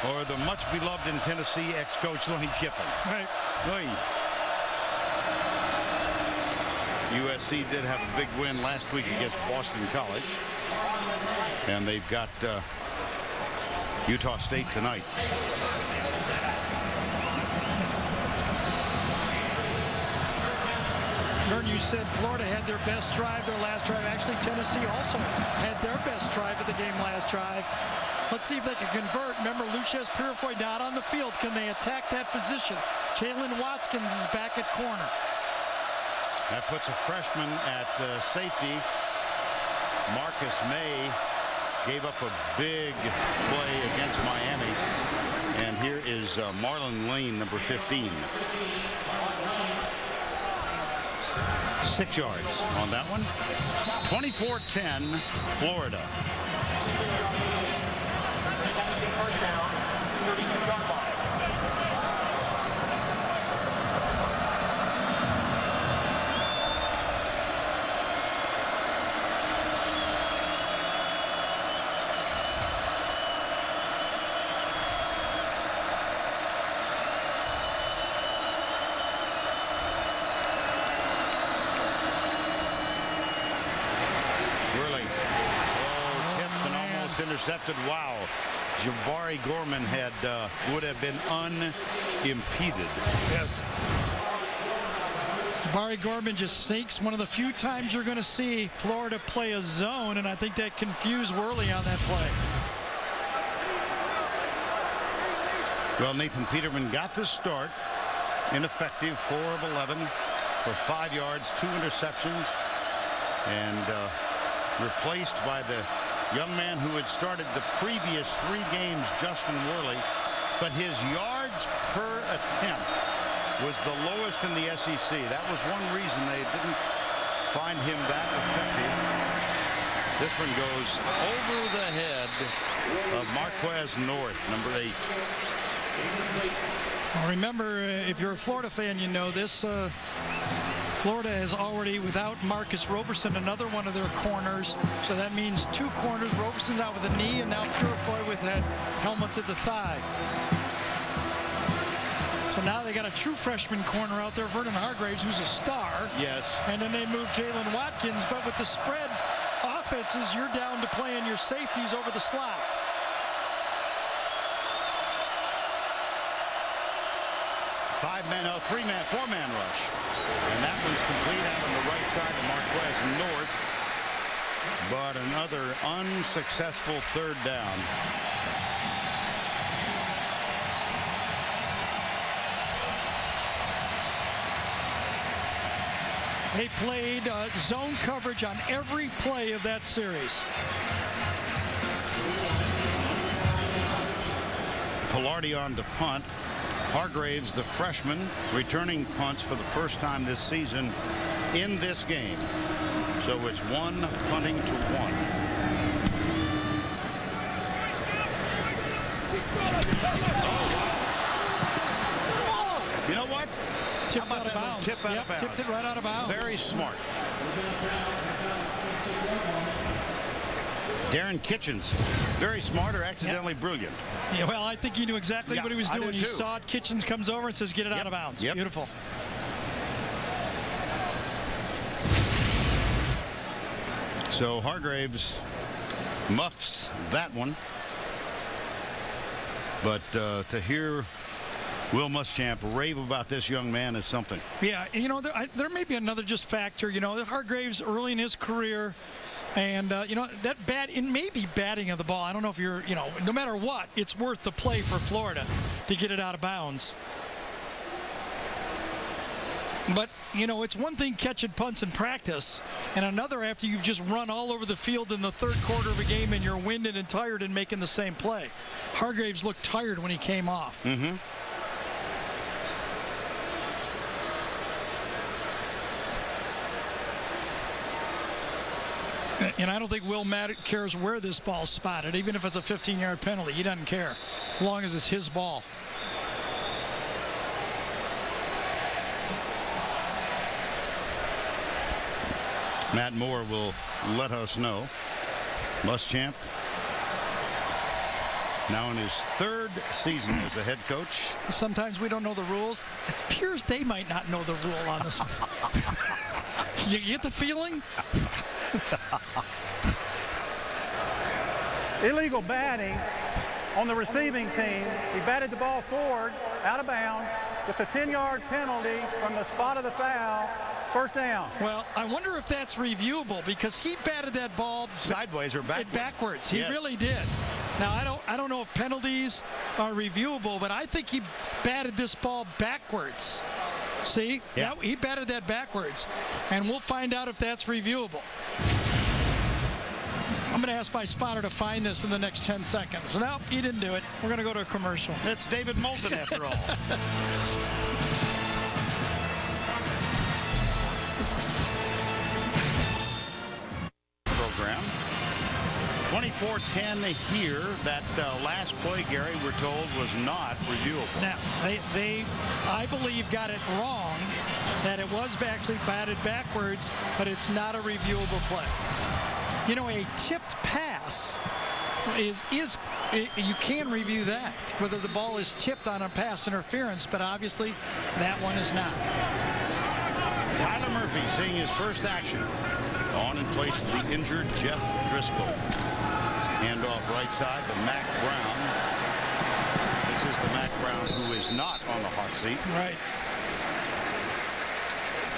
or the much beloved in Tennessee ex-coach Lane Kiffin? Right. Oy. USC did have a big win last week against Boston College. And they've got Utah State tonight. Vern, you said Florida had their best drive, their last drive. Actually, Tennessee also had their best drive of the game last drive. Let's see if they can convert. Remember, Luches Purifoy not on the field. Can they attack that position? Jalen Watkins is back at corner. That puts a freshman at safety. Marcus May gave up a big play against Miami. And here is Marlon Lane, number 15. 6 yards on that one. 24-10, Florida. Intercepted. Wow. Jabari Gorman would have been unimpeded. Yes. Jabari Gorman just sneaks. One of the few times you're going to see Florida play a zone, and I think that confused Worley on that play. Well, Nathan Peterman got the start. Ineffective, 4 of 11 for 5 yards, 2 interceptions, and replaced by the young man who had started the previous 3 games, Justin Worley, but his yards per attempt was the lowest in the SEC. That was one reason they didn't find him that effective. This one goes over the head of Marquez North, number 8. Well, remember, if you're a Florida fan, you know this. Florida is already without Marcus Roberson, another one of their corners. So that means 2 corners. Roberson's out with a knee, and now Purifoy with that helmet to the thigh. So now they got a true freshman corner out there, Vernon Hargraves, who's a star. Yes. And then they move Jalen Watkins. But with the spread offenses, you're down to playing your safeties over the slots. Three-man, 4-man rush. And that one's complete out on the right side of Marquez North. But another unsuccessful 3rd down. They played zone coverage on every play of that series. Pilardi on to punt. Hargraves, the freshman, returning punts for the first time this season in this game. So it's 1 punting to 1. You know what? Tipped out of bounds. Tip out of bounds. Tipped it right out of bounds. Very smart. Darren Kitchens, very smart or accidentally brilliant. Yeah, well, I think he knew exactly what he was doing. He saw it. Kitchens comes over and says, get it out of bounds. Beautiful. So Hargraves muffs that one. But to hear Will Muschamp rave about this young man is something. Yeah, and, you know, there may be another just factor. You know, Hargraves early in his career, and, you know, it may be batting of the ball. I don't know if you're, you know, no matter what, it's worth the play for Florida to get it out of bounds. But, you know, it's one thing catching punts in practice, and another after you've just run all over the field in the 3rd quarter of a game and you're winded and tired and making the same play. Hargraves looked tired when he came off. Mm-hmm. And I don't think Will cares where this ball's spotted, even if it's a 15-yard penalty. He doesn't care, as long as it's his ball. Matt Moore will let us know. Muschamp now in his 3rd season as a head coach. Sometimes we don't know the rules. It appears they might not know the rule on this one. You get the feeling? Illegal batting on the receiving team. He batted the ball forward, out of bounds. It's a 10-yard penalty from the spot of the foul. First down. Well, I wonder if that's reviewable, because he batted that ball sideways or backwards. Backwards. He really did. Now, I don't know if penalties are reviewable, but I think he batted this ball backwards. See? Yeah. He batted that backwards. And we'll find out if that's reviewable. I'm going to ask my spotter to find this in the next 10 seconds. Nope, he didn't do it. We're going to go to a commercial. It's David Moulton after all. Program. 24-10 here. That last play, Gary, we're told, was not reviewable. Now, they I believe, got it wrong, that it was actually batted backwards, but it's not a reviewable play. You know, a tipped pass you can review that, whether the ball is tipped on a pass interference, but obviously that one is not. Tyler Murphy seeing his first action. On in place the injured Jeff Driscoll. Handoff right side to Mac Brown. This is the Mac Brown who is not on the hot seat. Right.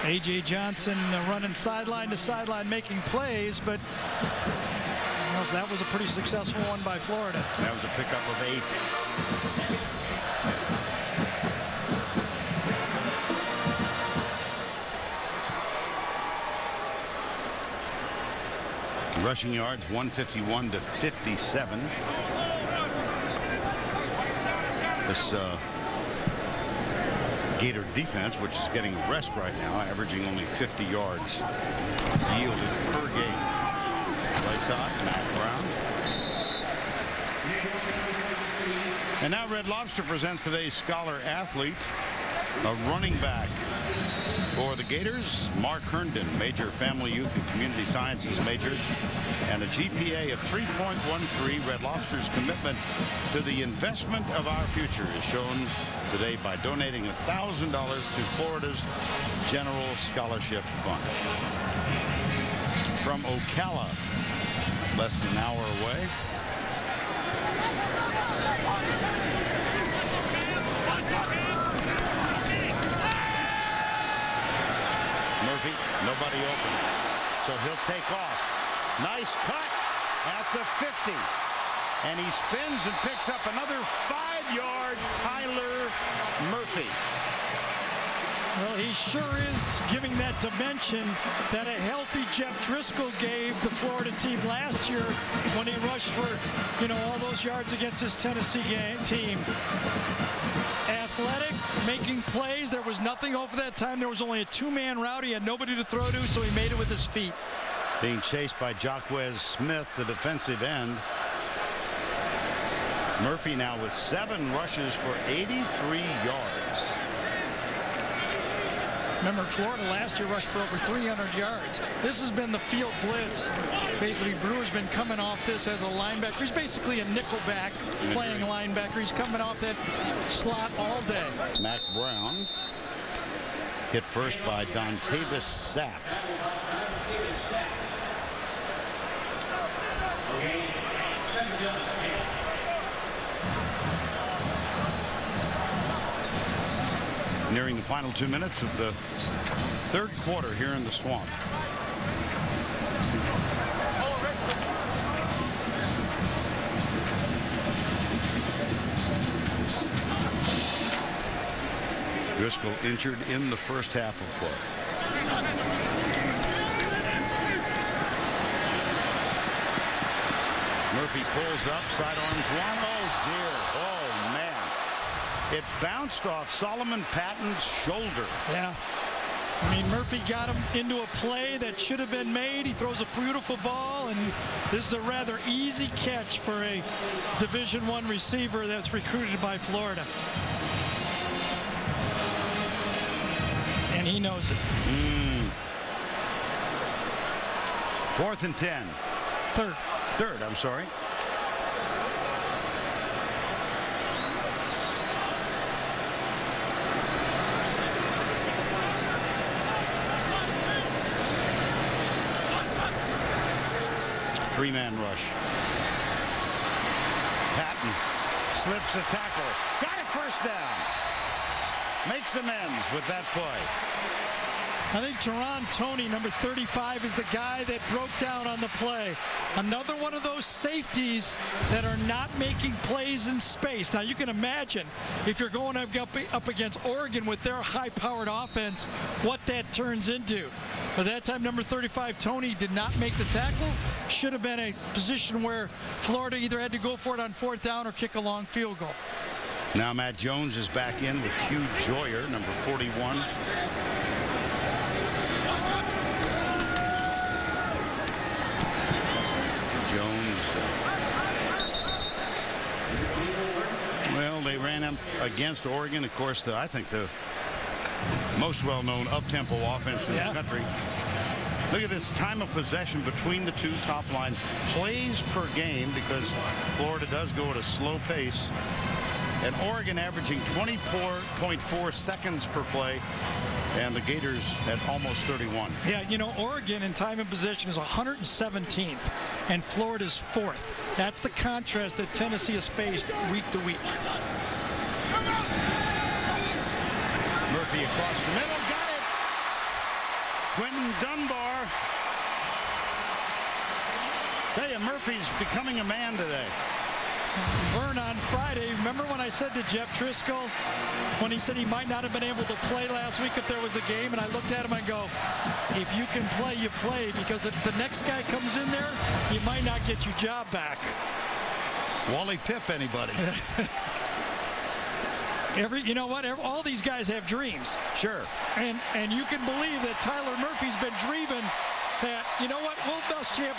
A.J. Johnson running sideline to sideline making plays, but well, that was a pretty successful one by Florida. That was a pickup of 8. Rushing yards 151 to 57. This Gator defense, which is getting rest right now, averaging only 50 yards yielded per game. Right side, Matt Brown. And now Red Lobster presents today's Scholar Athlete, a running back for the Gators, Mark Herndon, major family, youth, and community sciences major, and a GPA of 3.13. Red Lobster's commitment to the investment of our future is shown today by donating $1,000 to Florida's General Scholarship Fund. From Ocala, less than an hour away. Murphy, nobody open, so he'll take off. Nice cut at the 50, and he spins and picks up another 5 yards. Tyler Murphy. Well, he sure is giving that dimension that a healthy Jeff Driscoll gave the Florida team last year when he rushed for, all those yards against his Tennessee team. Athletic, making plays. There was nothing over that time. There was only a two-man route. He had nobody to throw to, so he made it with his feet. Being chased by Jacquez Smith, the defensive end. Murphy now with 7 rushes for 83 yards. Remember, Florida last year rushed for over 300 yards. This has been the field blitz. Basically, Brewer's been coming off this as a linebacker. He's basically a nickelback playing linebacker. He's coming off that slot all day. Mac Brown hit first by Dontavis Sapp. Nearing the final 2 minutes of the third quarter here in the Swamp. Driscoll injured in the first half of play. Murphy pulls up, sidearms one. Oh dear, oh man. It bounced off Solomon Patton's shoulder. Yeah. I mean, Murphy got him into a play that should have been made. He throws a beautiful ball, and this is a rather easy catch for a Division I receiver that's recruited by Florida. And he knows it. 4th and 10. Third, I'm sorry. Three-man rush. Patton slips a tackle. Got it, first down. Makes amends with that play. I think Teron Toney, number 35, is the guy that broke down on the play. Another one of those safeties that are not making plays in space. Now, you can imagine if you're going up against Oregon with their high-powered offense, what that turns into. But that time, number 35, Toney, did not make the tackle. Should have been a position where Florida either had to go for it on 4th down or kick a long field goal. Now Matt Jones is back in with Hugh Joyer, number 41. Jones. Well, they ran him against Oregon. Of course, I think the most well-known up-tempo offense in the country. Look at this time of possession between the two top line plays per game, because Florida does go at a slow pace. And Oregon averaging 24.4 seconds per play, and the Gators at almost 31. Yeah, you know, Oregon in time and possession is 117th, and Florida's 4th. That's the contrast that Tennessee has faced week to week. Murphy across the middle, got it. Quentin Dunbar. Hey, Murphy's becoming a man today. Vern, on Friday, remember when I said to Jeff Driscoll, when he said he might not have been able to play last week if there was a game, and I looked at him and go, if you can play, you play, because if the next guy comes in there, you might not get your job back. Wally Pipp, anybody? You know what? All these guys have dreams. Sure. And you can believe that Tyler Murphy's been dreaming that, you know what, Will Muschamp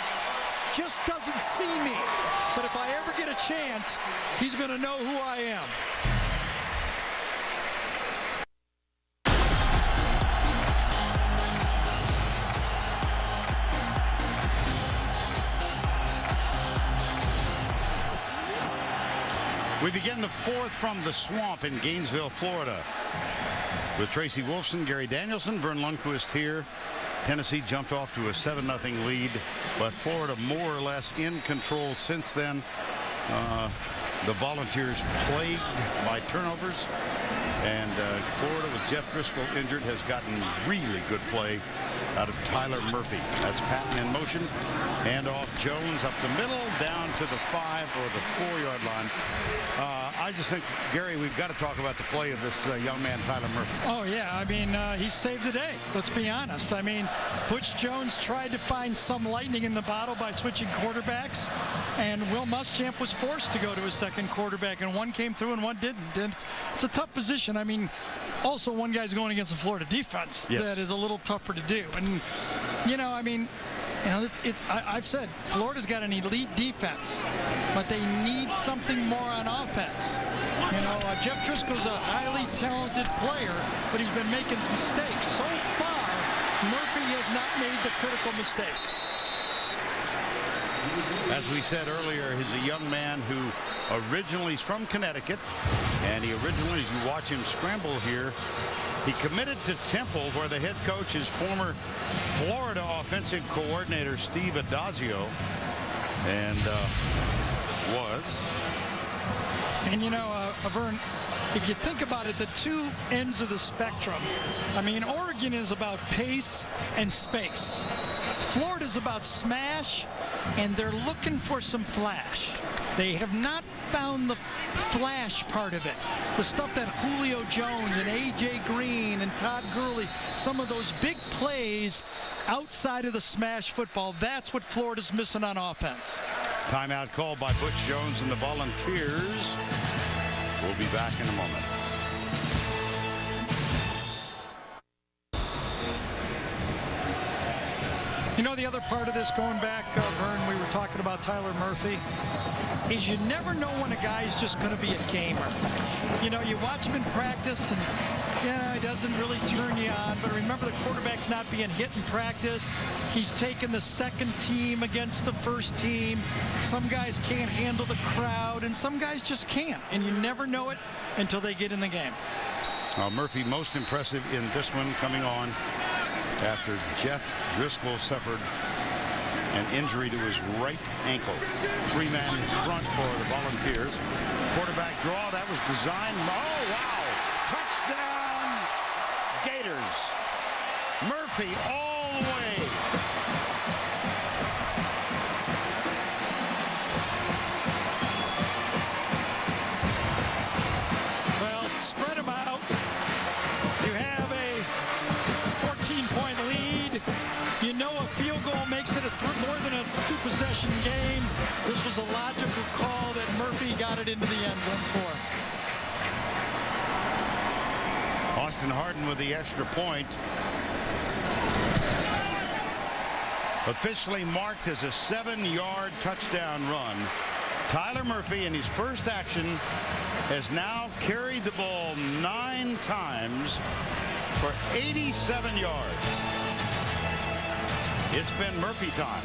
just doesn't see me. But if I ever get a chance, he's going to know who I am. We begin the 4th from the Swamp in Gainesville, Florida, with Tracy Wolfson, Gary Danielson, Vern Lundquist here. Tennessee jumped off to a 7-0 lead, but Florida more or less in control since then. The Volunteers plagued by turnovers, and Florida, with Jeff Driscoll injured, has gotten really good play out of Tyler Murphy. That's Patton in motion. Hand off Jones up the middle, down to the 5 or the 4-yard line. I just think, Gary, we've got to talk about the play of this young man, Tyler Murphy. Oh, yeah. I mean, he saved the day. Let's be honest. I mean, Butch Jones tried to find some lightning in the bottle by switching quarterbacks, and Will Muschamp was forced to go to his second quarterback, and one came through and one didn't. And it's a tough position. I mean, also one guy's going against the Florida defense. Yes. That is a little tougher to do. And, you know, I mean, you know, I've said Florida's got an elite defense, but they need something more on offense. You know, Jeff Driscoll's a highly talented player, but he's been making mistakes. So far, Murphy has not made the critical mistake. As we said earlier, he's a young man who originally is from Connecticut, and he originally, as you watch him scramble here, he committed to Temple, where the head coach is former Florida offensive coordinator Steve Adazio, and was. And, you know, Vern, if you think about it, the two ends of the spectrum, I mean, Oregon is about pace and space. Florida's about smash, and they're looking for some flash. They have not found the flash part of it. The stuff that Julio Jones and A.J. Green and Todd Gurley, some of those big plays outside of the smash football, that's what Florida's missing on offense. Timeout called by Butch Jones and the Volunteers. We'll be back in a moment. You know, the other part of this, going back, Vern, we were talking about Tyler Murphy, is you never know when a guy is just going to be a gamer. You know, you watch him in practice, and, you know, he doesn't really turn you on. But remember, the quarterback's not being hit in practice. He's taking the second team against the first team. Some guys can't handle the crowd, and some guys just can't. And you never know it until they get in the game. Murphy most impressive in this one, coming on after Jeff Driscoll suffered an injury to his right ankle. 3-man front for the Volunteers. Quarterback draw, that was designed. Oh, wow. Touchdown, Gators. Murphy all the way. Well, spread them out. You have a 14-point lead. You know a field goal makes it more than a two-possession game. This was a logical call that Murphy got it into the end zone for. Austin Hardin with the extra point. Officially marked as a 7-yard touchdown run. Tyler Murphy, in his first action, has now carried the ball 9 times for 87 yards. It's been Murphy time.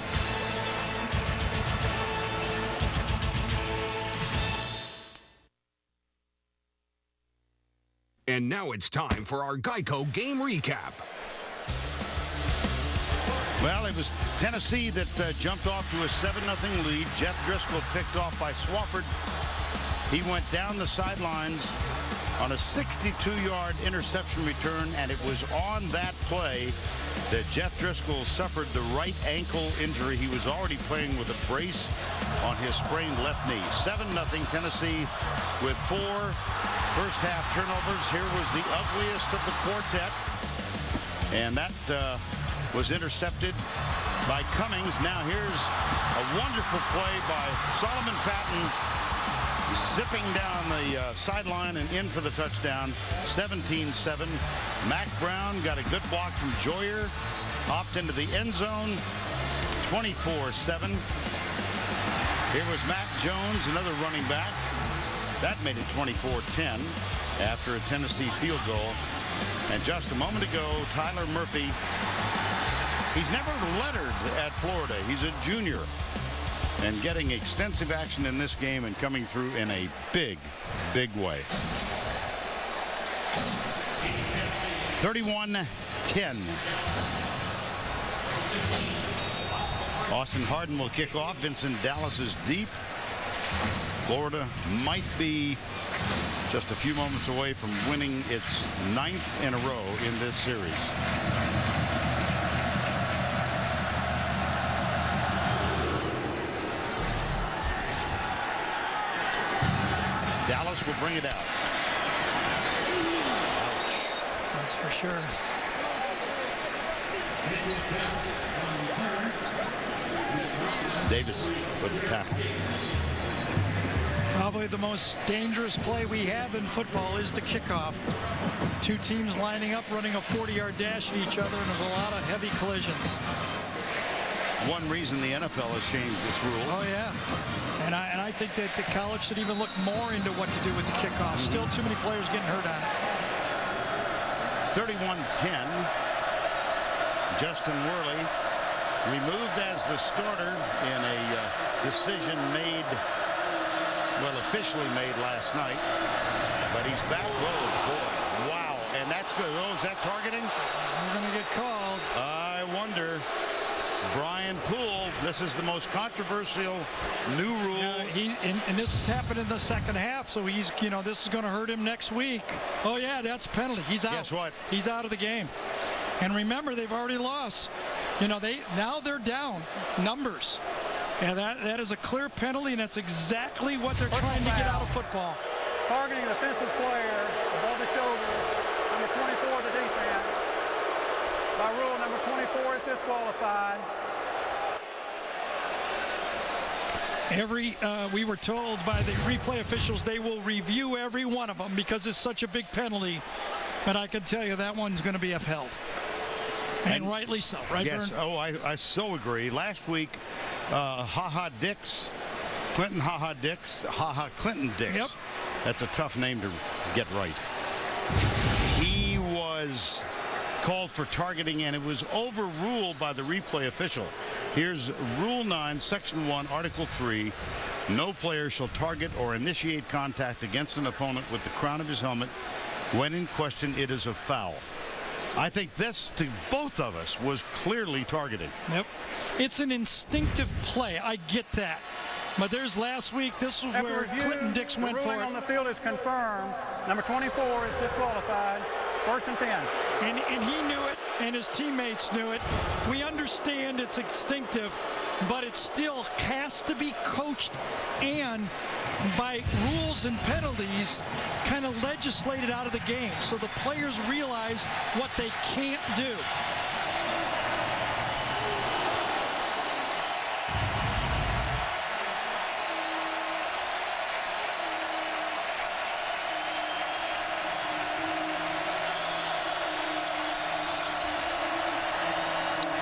And now it's time for our Geico game recap. Well, it was Tennessee that jumped off to a 7-0 lead. Jeff Driscoll picked off by Swafford. He went down the sidelines on a 62-yard interception return, and it was on that play that Jeff Driscoll suffered the right ankle injury. He was already playing with a brace on his sprained left knee. 7-0 Tennessee with 4 first-half turnovers. Here was the ugliest of the quartet, and that was intercepted by Cummings. Now here's a wonderful play by Solomon Patton, zipping down the sideline and in for the touchdown. 17-7. Mac Brown got a good block from Joyer, hopped into the end zone. 24-7. Here was Matt Jones, another running back. That made it 24-10 after a Tennessee field goal. And just a moment ago, Tyler Murphy, he's never lettered at Florida. He's a junior and getting extensive action in this game and coming through in a big, big way. 31-10. Austin Hardin will kick off. Vincent Dallas is deep. Florida might be just a few moments away from winning its 9th in a row in this series. Dallas will bring it out. That's for sure. Davis with the tackle. Probably the most dangerous play we have in football is the kickoff. 2 teams lining up, running a 40-yard dash at each other, and there's a lot of heavy collisions. One reason the NFL has changed this rule. Oh, yeah. And I think that the college should even look more into what to do with the kickoff. Still too many players getting hurt on it. 31-10. Justin Worley removed as the starter in a decision made, well, officially made last night. But he's back low. Boy, wow. And that's good. Oh, is that targeting? We're going to get called. I wonder. Brian Poole, this is the most controversial new rule. And this happened in the second half, so he's, this is going to hurt him next week. Oh, yeah, that's penalty. He's out. Guess what? He's out of the game. And remember, they've already lost. Now they're down numbers. And that is a clear penalty, and that's exactly what they're trying to get out of football. Targeting an offensive player above the shoulder, number 24 of the defense. By rule, number 24 is disqualified. We were told by the replay officials they will review every one of them because it's such a big penalty. But I can tell you that one's going to be upheld. And rightly so, right, Yes, Vern? oh, I so agree. Last week, Clinton Dix. Yep. That's a tough name to get right. He was called for targeting, and it was overruled by the replay official. Here's Rule 9, Section 1, Article 3. No player shall target or initiate contact against an opponent with the crown of his helmet. When in question, it is a foul. I think this, to both of us, was clearly targeting. Yep. It's an instinctive play. I get that. But there's last week, this was where Clinton Dix went for it. The ruling on the field is confirmed. Number 24 is disqualified. 1st and 10. And he knew it. and his teammates knew it. We understand it's instinctive, but it still has to be coached and by rules and penalties kind of legislated out of the game so the players realize what they can't do.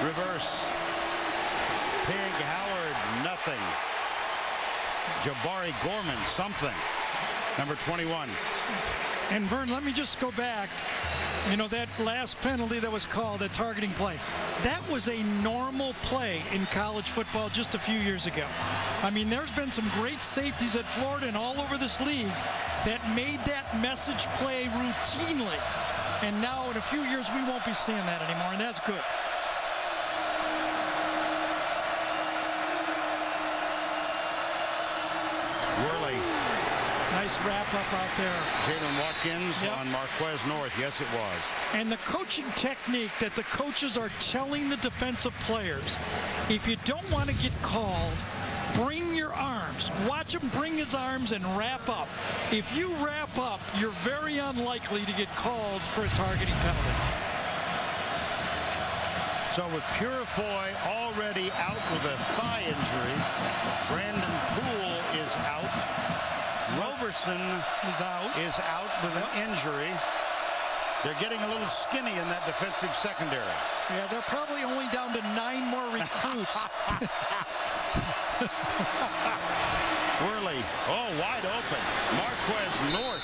Reverse. Pig Howard, nothing. Jabari Gorman, something. Number 21. And Vern, let me just go back. You know, that last penalty that was called, that targeting play, that was a normal play in college football just a few years ago. I mean, there's been some great safeties at Florida and all over this league that made that message play routinely. And now in a few years, we won't be seeing that anymore, and that's good. Worley. Nice wrap-up out there. Jalen Watkins on Marquez North. Yes, it was. And the coaching technique that the coaches are telling the defensive players, if you don't want to get called, bring your arms. Watch him bring his arms and wrap up. If you wrap up, you're very unlikely to get called for a targeting penalty. So with Purifoy already out with a thigh injury, Brandon Poole is out. Roberson is out with an injury. They're getting a little skinny in that defensive secondary. Yeah, they're probably only down to 9 more recruits. Worley, wide open. Marquez North.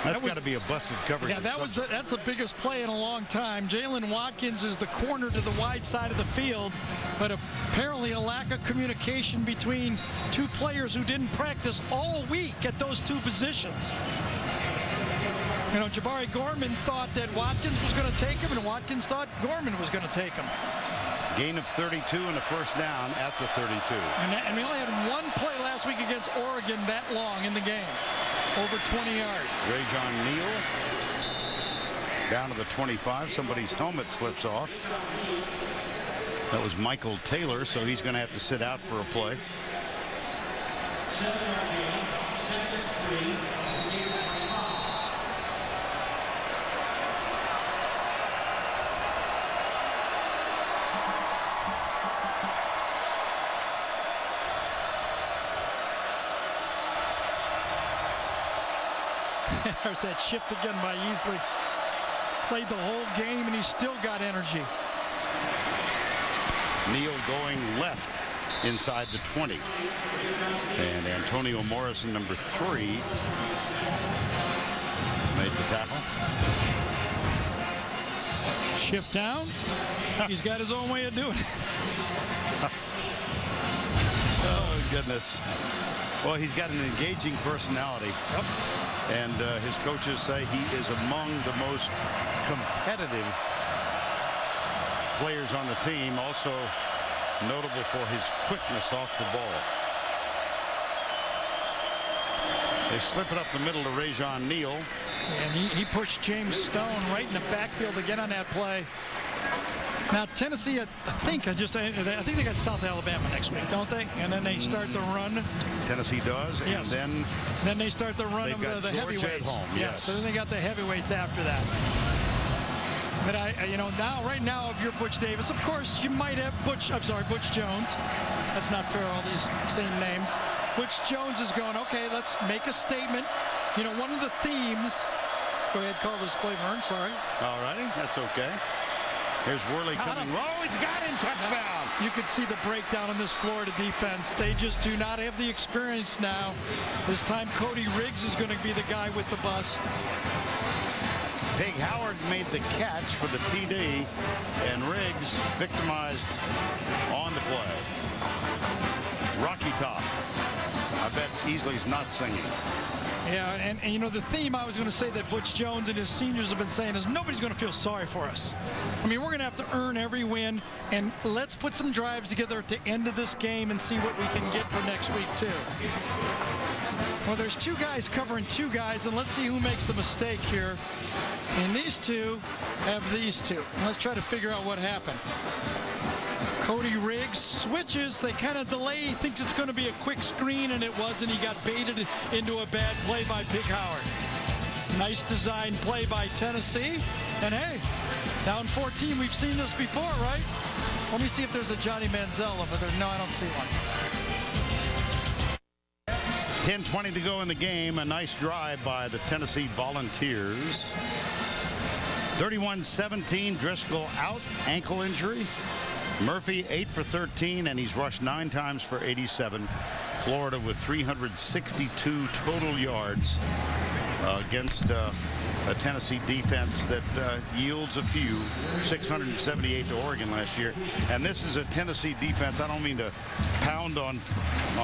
That's got to be a busted coverage. Yeah, that's the biggest play in a long time. Jalen Watkins is the corner to the wide side of the field, but apparently a lack of communication between two players who didn't practice all week at those two positions. You know, Jabari Gorman thought that Watkins was going to take him, and Watkins thought Gorman was going to take him. Gain of 32 and a first down at the 32. And we only had one play last week against Oregon that long in the game. Over 20 yards. Rajon Neal down to the 25. Somebody's helmet slips off. That was Michael Taylor, so he's going to have to sit out for a play. There's that shift again by Easley. Played the whole game, and he still got energy. Neal going left inside the 20. And Antonio Morrison, number 3, made the tackle. Shift down. He's got his own way of doing it. Oh, goodness. Well, he's got an engaging personality. Yep. And his coaches say he is among the most competitive players on the team. Also notable for his quickness off the ball. They slip it up the middle to Rajon Neal. And he pushed James Stone right in the backfield again on that play. Now Tennessee, I think they got South Alabama next week, don't they? And then they start the run. Tennessee does, and yes. then they start the run of the heavyweights. Home, yes. So then they got the heavyweights after that. But right now, if you're Butch Davis, of course you might have Butch Jones. That's not fair. All these same names. Butch Jones is going, okay, let's make a statement. You know, one of the themes. Go ahead, call this play, Vern. Sorry. All righty, that's okay. Here's Worley coming. Oh, he's got him. Touchdown. You could see the breakdown in this Florida defense. They just do not have the experience now. This time, Cody Riggs is going to be the guy with the bust. Pig Howard made the catch for the TD, and Riggs victimized on the play. Rocky Top. I bet Easley's not singing. Yeah, and you know, the theme I was going to say that Butch Jones and his seniors have been saying is nobody's going to feel sorry for us. I mean, we're going to have to earn every win, and let's put some drives together at the end of this game and see what we can get for next week, too. Well, there's two guys covering two guys, and let's see who makes the mistake here. And these two have these two. Let's try to figure out what happened. Cody Riggs switches. They kind of delay. He thinks it's going to be a quick screen, and it wasn't. He got baited into a bad play by Big Howard. Nice design play by Tennessee. And hey, down 14. We've seen this before, right? Let me see if there's a Johnny Manziel over there. No, I don't see one. 10:20 to go in the game. A nice drive by the Tennessee Volunteers. 31-17. Driscoll out. Ankle injury. Murphy 8 for 13, and he's rushed 9 times for 87. Florida with 362 total yards against a Tennessee defense that yields a few. 678 to Oregon last year. And this is a Tennessee defense. I don't mean to pound on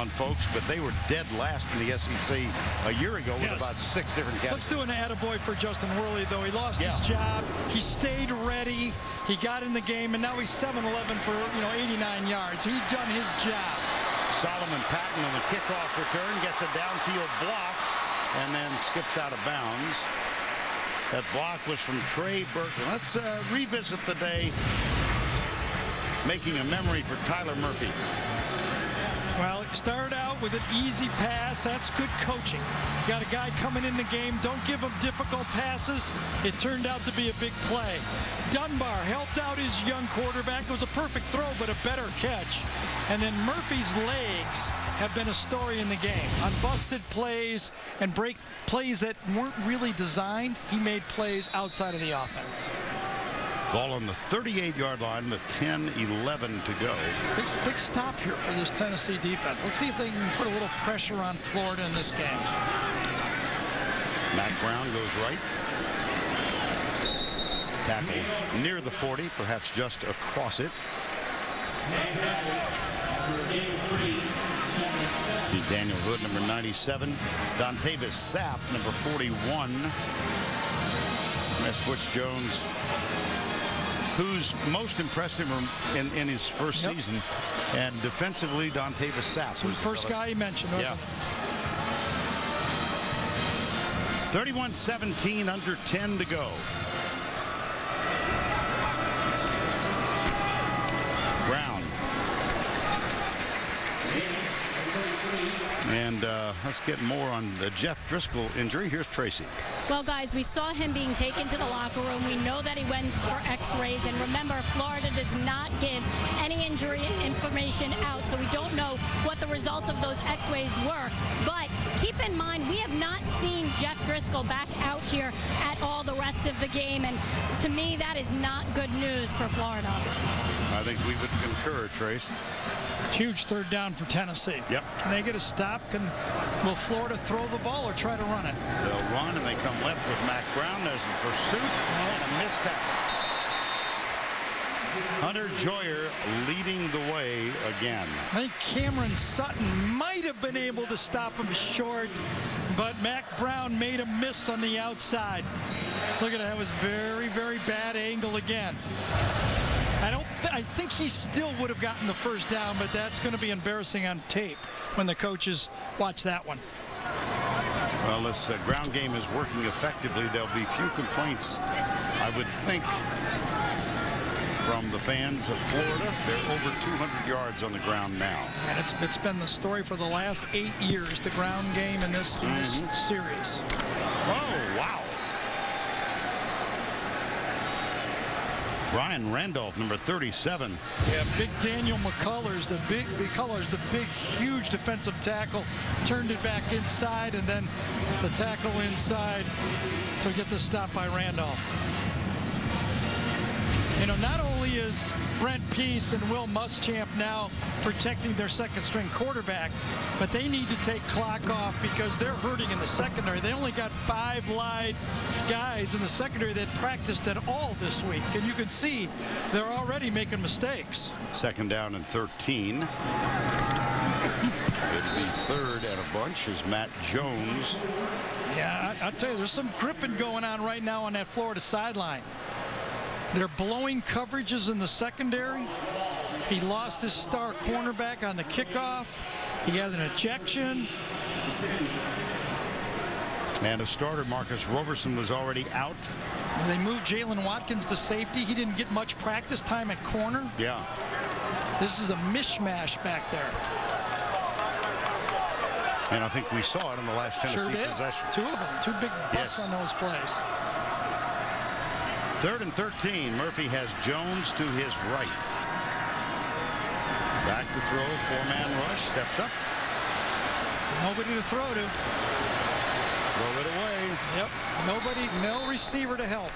folks, but they were dead last in the SEC a year ago with about 6 different categories. Let's do an attaboy for Justin Worley, though. He lost his job. He stayed ready. He got in the game, and now he's 7-11 for 89 yards. He's done his job. Solomon Patton on the kickoff return gets a downfield block and then skips out of bounds. That block was from Trey Burton. Let's revisit the day making a memory for Tyler Murphy. Well, it started out with an easy pass. That's good coaching. Got a guy coming in the game. Don't give him difficult passes. It turned out to be a big play. Dunbar helped out his young quarterback. It was a perfect throw, but a better catch. And then Murphy's legs have been a story in the game. On busted plays and break plays that weren't really designed, he made plays outside of the offense. Ball on the 38-yard line with 10:11 to go. Big stop here for this Tennessee defense. Let's see if they can put a little pressure on Florida in this game. Matt Brown goes right. Tackle near the 40, perhaps just across it. Daniel Hood, number 97. Dontavis Sapp, number 41. That's Butch Jones, who's most impressed him in his first season. And defensively, Dontavis Sapp was the first guy he mentioned, wasn't he? 31-17, under 10 to go. Brown. And let's get more on the Jeff Driscoll injury. Here's Tracy. Well, guys, we saw him being taken to the locker room. We know that he went for x-rays. And remember, Florida does not give any injury information out, so we don't know what the result of those x-rays were. But keep in mind, we have not seen Jeff Driscoll back out here at all the rest of the game. And to me, that is not good news for Florida. I think we would concur, Trace. Huge third down for Tennessee. Yep. Can they get a stop? Will Florida throw the ball or try to run it? They'll run, and they come left with Mac Brown. There's a pursuit and a missed tackle. Hunter Joyer leading the way again. I think Cameron Sutton might have been able to stop him short, but Mac Brown made a miss on the outside. Look at that. It was very, very bad angle again. I think he still would have gotten the first down, but that's going to be embarrassing on tape when the coaches watch that one. Well, this ground game is working effectively. There'll be few complaints, I would think, from the fans of Florida. They're over 200 yards on the ground now. And it's been the story for the last 8 years, the ground game in this series. Oh, wow. Brian Randolph, number 37. Yeah, big Daniel McCullers, the big, huge defensive tackle, turned it back inside, and then the tackle inside to get the stop by Randolph. You know, not only is Brent Peace and Will Muschamp now protecting their second-string quarterback, but they need to take clock off because they're hurting in the secondary. They only got 5 live guys in the secondary that practiced at all this week, and you can see they're already making mistakes. Second down and 13. It'll be third and a bunch as Matt Jones. Yeah, I'll tell you, there's some gripping going on right now on that Florida sideline. They're blowing coverages in the secondary. He lost his star cornerback on the kickoff. He has an ejection. And a starter, Marcus Roberson, was already out. They moved Jalen Watkins to safety. He didn't get much practice time at corner. Yeah. This is a mishmash back there. And I think we saw it in the last Tennessee possession. 2 of them. 2 big busts on those plays. 3rd and 13. Murphy has Jones to his right. Back to throw. 4-man rush. Steps up. Nobody to throw to. Throw it away. Yep. Nobody. No receiver to help.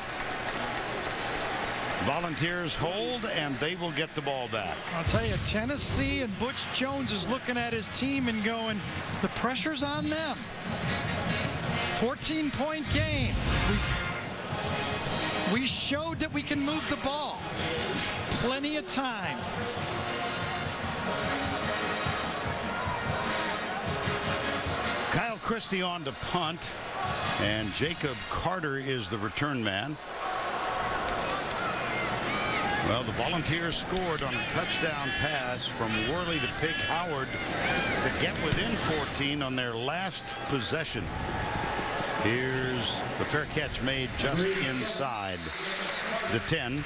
Volunteers hold, and they will get the ball back. I'll tell you, Tennessee and Butch Jones is looking at his team and going, the pressure's on them. 14-point game. We showed that we can move the ball. Plenty of time. Kyle Christie on to punt, and Jacob Carter is the return man. Well, the Volunteers scored on a touchdown pass from Worley to Pig Howard to get within 14 on their last possession. Here's the fair catch made just inside the 10.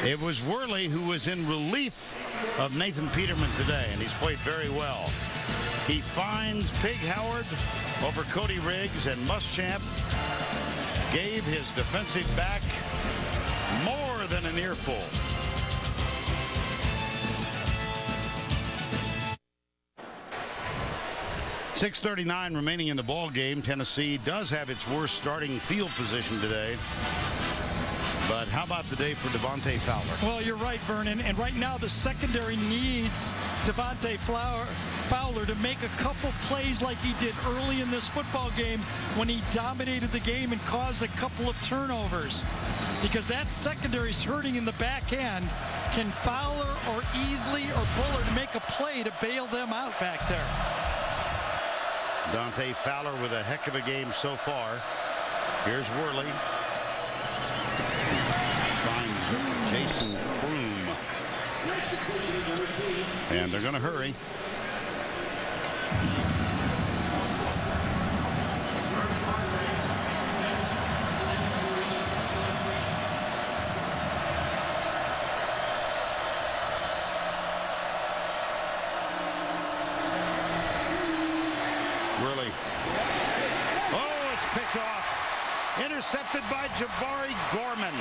It was Worley who was in relief of Nathan Peterman today, and he's played very well. He finds Pig Howard over Cody Riggs, and Muschamp gave his defensive back more than an earful. .6:39 remaining in the ball game. Tennessee does have its worst starting field position today. But how about the day for Devontae Fowler? Well, you're right, Vernon. And right now the secondary needs Devontae Fowler to make a couple plays like he did early in this football game when he dominated the game and caused a couple of turnovers. Because that secondary's hurting in the back end. Can Fowler or Easley or Bullard make a play to bail them out back there? Dante Fowler with a heck of a game so far. Here's Worley. Finds Jason Kroom. And they're going to hurry. Picked off. Intercepted by Jabari Gorman.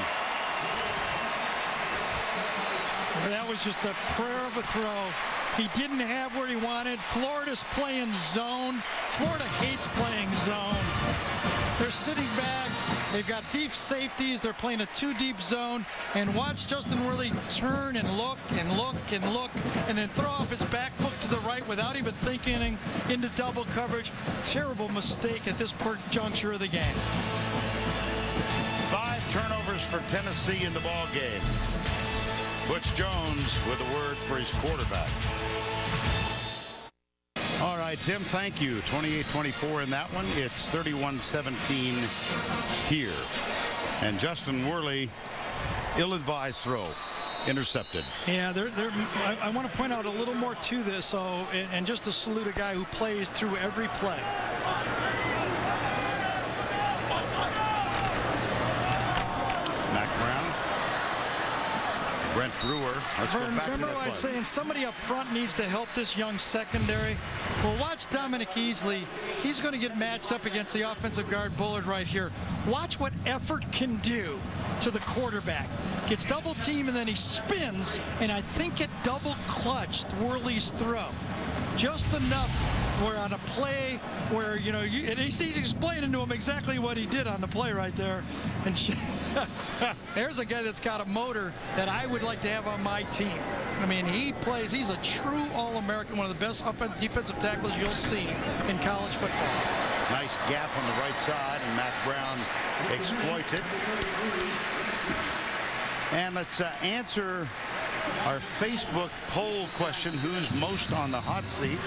That was just a prayer of a throw. He didn't have what he wanted. Florida's playing zone. Florida hates playing zone. They're sitting back. They've got deep safeties. They're playing a 2-deep zone. And watch Justin Worley turn and look and look and look and then throw off his back foot to the right without even thinking into double coverage. Terrible mistake at this juncture of the game. 5 turnovers for Tennessee in the ball game. Butch Jones with a word for his quarterback. All right, Tim, thank you. 28-24 in that one. It's 31-17 here. And Justin Worley, ill-advised throw, intercepted. Yeah, I want to point out a little more to this, and just to salute a guy who plays through every play. Mac Brown. Brent Brewer. Let's go back to Remember that what I was play. saying, somebody up front needs to help this young secondary. Well, watch Dominic Easley. He's going to get matched up against the offensive guard Bullard right here. Watch what effort can do to the quarterback. Gets double teamed and then he spins, and I think it double clutched Worley's throw. Just enough where on a play where, you know, and he's explaining to him exactly what he did on the play right there. And there's a guy that's got a motor that I would like to have on my team. I mean, he's a true All-American, one of the best defensive tackles you'll see in college football. Nice gap on the right side, and Mac Brown exploits it. And let's answer our Facebook poll question, who's most on the hot seat?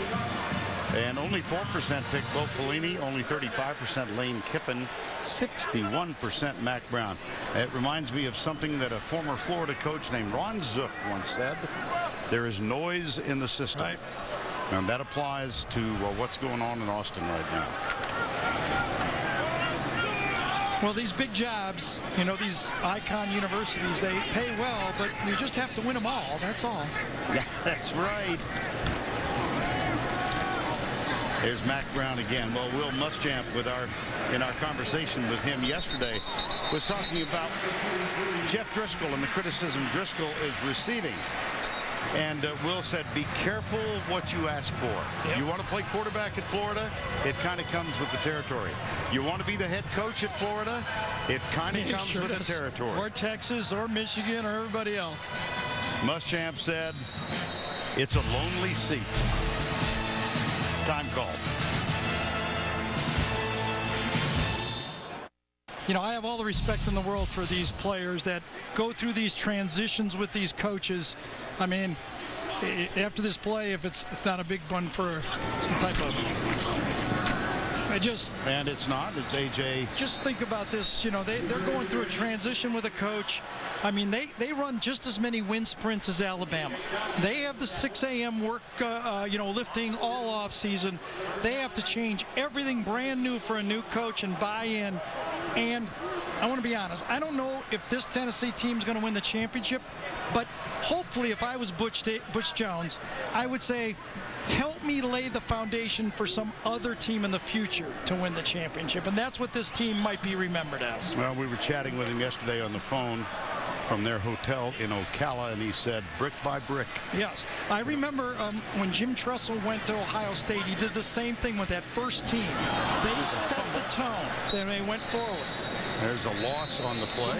And only 4% picked Bo Pelini, only 35% Lane Kiffin, 61% Mac Brown. It reminds me of something that a former Florida coach named Ron Zook once said: there is noise in the system. Right. And that applies to what's going on in Austin right now. Well, these big jobs, you know, these icon universities, they pay well, but you just have to win them all. That's all. Yeah, that's right. There's Mac Brown again. Well, Will Muschamp, in our conversation with him yesterday, was talking about Jeff Driscoll and the criticism Driscoll is receiving. And Will said, be careful what you ask for. Yep. You want to play quarterback at Florida? It kind of comes with the territory. You want to be the head coach at Florida? It kind of comes with the territory. Or Texas or Michigan or everybody else. Muschamp said, it's a lonely seat. Time call. You know, I have all the respect in the world for these players that go through these transitions with these coaches. I mean, after this play, if it's not a big one for some type of... And it's not. It's AJ. Just think about this. You know, they're going through a transition with a coach. I mean, they run just as many wind sprints as Alabama. They have the 6 a.m. work, lifting all off season. They have to change everything brand new for a new coach and buy in. And I want to be honest, I don't know if this Tennessee team's going to win the championship, but hopefully if I was Butch Jones, I would say, help me lay the foundation for some other team in the future to win the championship. And that's what this team might be remembered as. Well, we were chatting with him yesterday on the phone from their hotel in Ocala, and he said brick by brick. Yes. I remember when Jim Tressel went to Ohio State, he did the same thing with that first team. They set the tone, then they went forward. There's a loss on the play.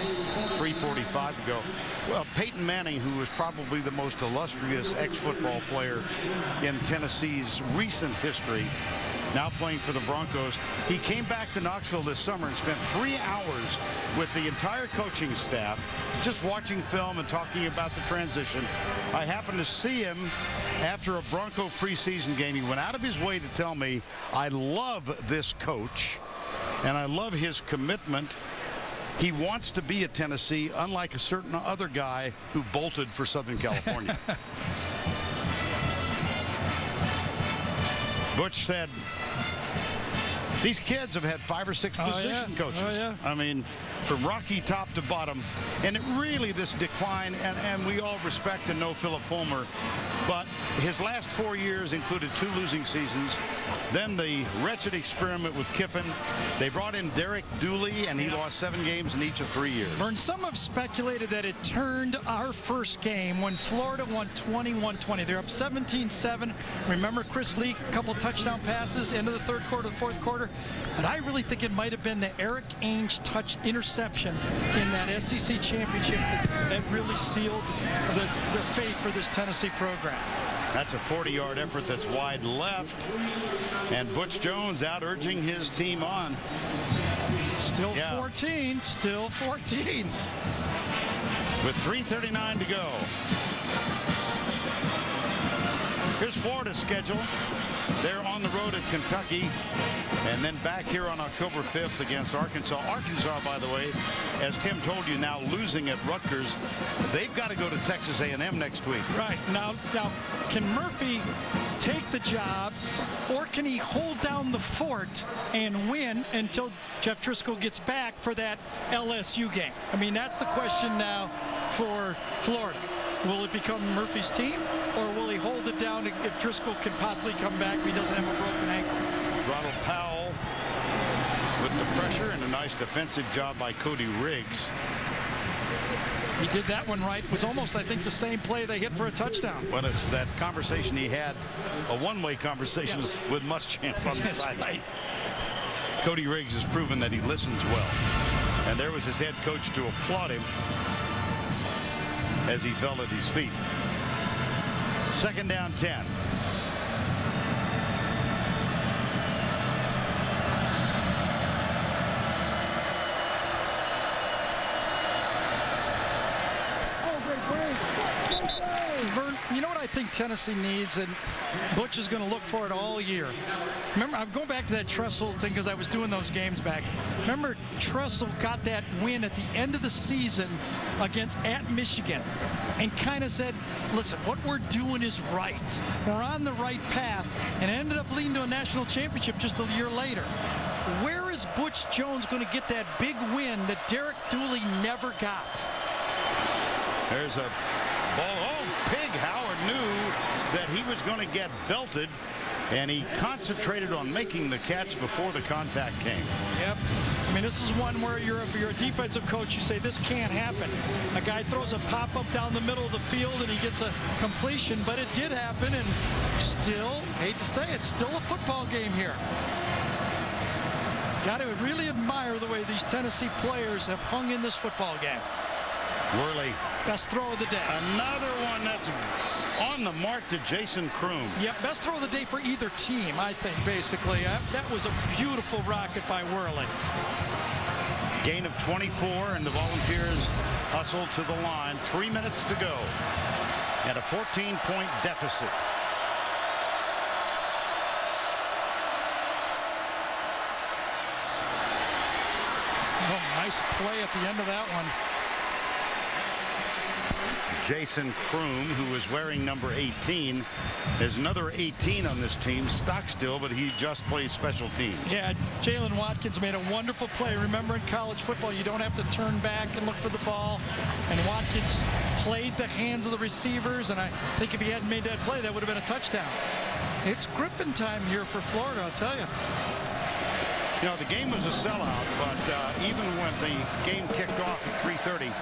3:45 to go. Well, Peyton Manning, who was probably the most illustrious ex-football player in Tennessee's recent history, now playing for the Broncos. He came back to Knoxville this summer and spent 3 hours with the entire coaching staff just watching film and talking about the transition. I happened to see him after a Bronco preseason game. He went out of his way to tell me, I love this coach and I love his commitment. He wants to be at Tennessee, unlike a certain other guy who bolted for Southern California. Butch said, these kids have had 5 or 6 position coaches. I mean, from rocky top to bottom. And this decline, and we all respect and know Philip Fulmer, but his last 4 years included 2 losing seasons. Then the wretched experiment with Kiffin. They brought in Derek Dooley, and he lost 7 games in each of 3 years. Vern, some have speculated that it turned our first game when Florida won 21-20. They're up 17-7. Remember Chris Lee, a couple touchdown passes, end of the third quarter, the fourth quarter. But I really think it might have been the Eric Ainge touch interception in that SEC championship that really sealed the fate for this Tennessee program. That's a 40-yard effort that's wide left. And Butch Jones out urging his team on. Still 14. Still 14. With 3:39 to go. Here's Florida's schedule. They're on the road at Kentucky, and then back here on October 5th against Arkansas. Arkansas, by the way, as Tim told you, now losing at Rutgers. They've got to go to Texas A&M next week. Right. Now, can Murphy take the job, or can he hold down the fort and win until Jeff Driscoll gets back for that LSU game? I mean, that's the question now for Florida. Will it become Murphy's team, or will he hold it down if Driscoll can possibly come back if he doesn't have a broken ankle? Ronald Powell with the pressure, and a nice defensive job by Cody Riggs. He did that one right. It was almost, I think, the same play they hit for a touchdown. Well, it's that conversation he had, a one-way conversation with Muschamp on the sideline. Cody Riggs has proven that he listens well. And there was his head coach to applaud him as he fell at his feet. 2nd down 10. think Tennessee needs, and Butch is going to look for it all year. Remember, I'm going back to that Tressel thing because I was doing those games back. Remember, Tressel got that win at the end of the season at Michigan and kind of said, listen, what we're doing is right. We're on the right path, and ended up leading to a national championship just a year later. Where is Butch Jones going to get that big win that Derek Dooley never got? There's a ball. Oh, Pig Howard knew that he was going to get belted, and he concentrated on making the catch before the contact came. Yep. I mean, this is one where if you're a defensive coach, you say this can't happen. A guy throws a pop-up down the middle of the field and he gets a completion, but it did happen, and still, hate to say it, still a football game here. Got to really admire the way these Tennessee players have hung in this football game. Worley. Best throw of the day. Another one that's on the mark to Jason Kroom. Yep, best throw of the day for either team, I think, basically. That was a beautiful rocket by Worley. Gain of 24, and the Volunteers hustle to the line. 3 minutes to go, and a 14-point deficit. Oh, nice play at the end of that one. Jason Kroom, who is wearing number 18. There's another 18 on this team, Stockstill, but he just plays special teams. Yeah, Jalen Watkins made a wonderful play. Remember, in college football, you don't have to turn back and look for the ball. And Watkins played the hands of the receivers, and I think if he hadn't made that play, that would have been a touchdown. It's gripping time here for Florida, I'll tell you. You know, the game was a sellout, but even when the game kicked off at 3:30,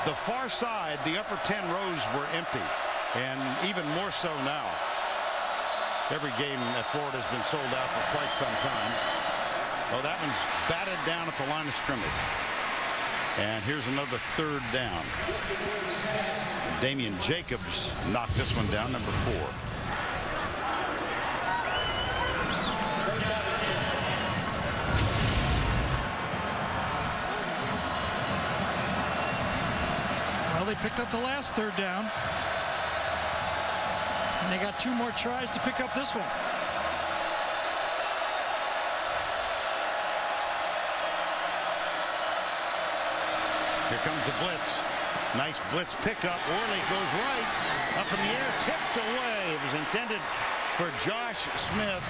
the far side, the upper 10 rows were empty, and even more so now. Every game at Florida has been sold out for quite some time. Oh, that one's batted down at the line of scrimmage. And here's another third down. Damian Jacobs knocked this one down, number 4. They picked up the last third down, and they got 2 more tries to pick up this one. Here comes the blitz. Nice blitz pickup. Worley goes right up in the air, tipped away. It was intended for Josh Smith,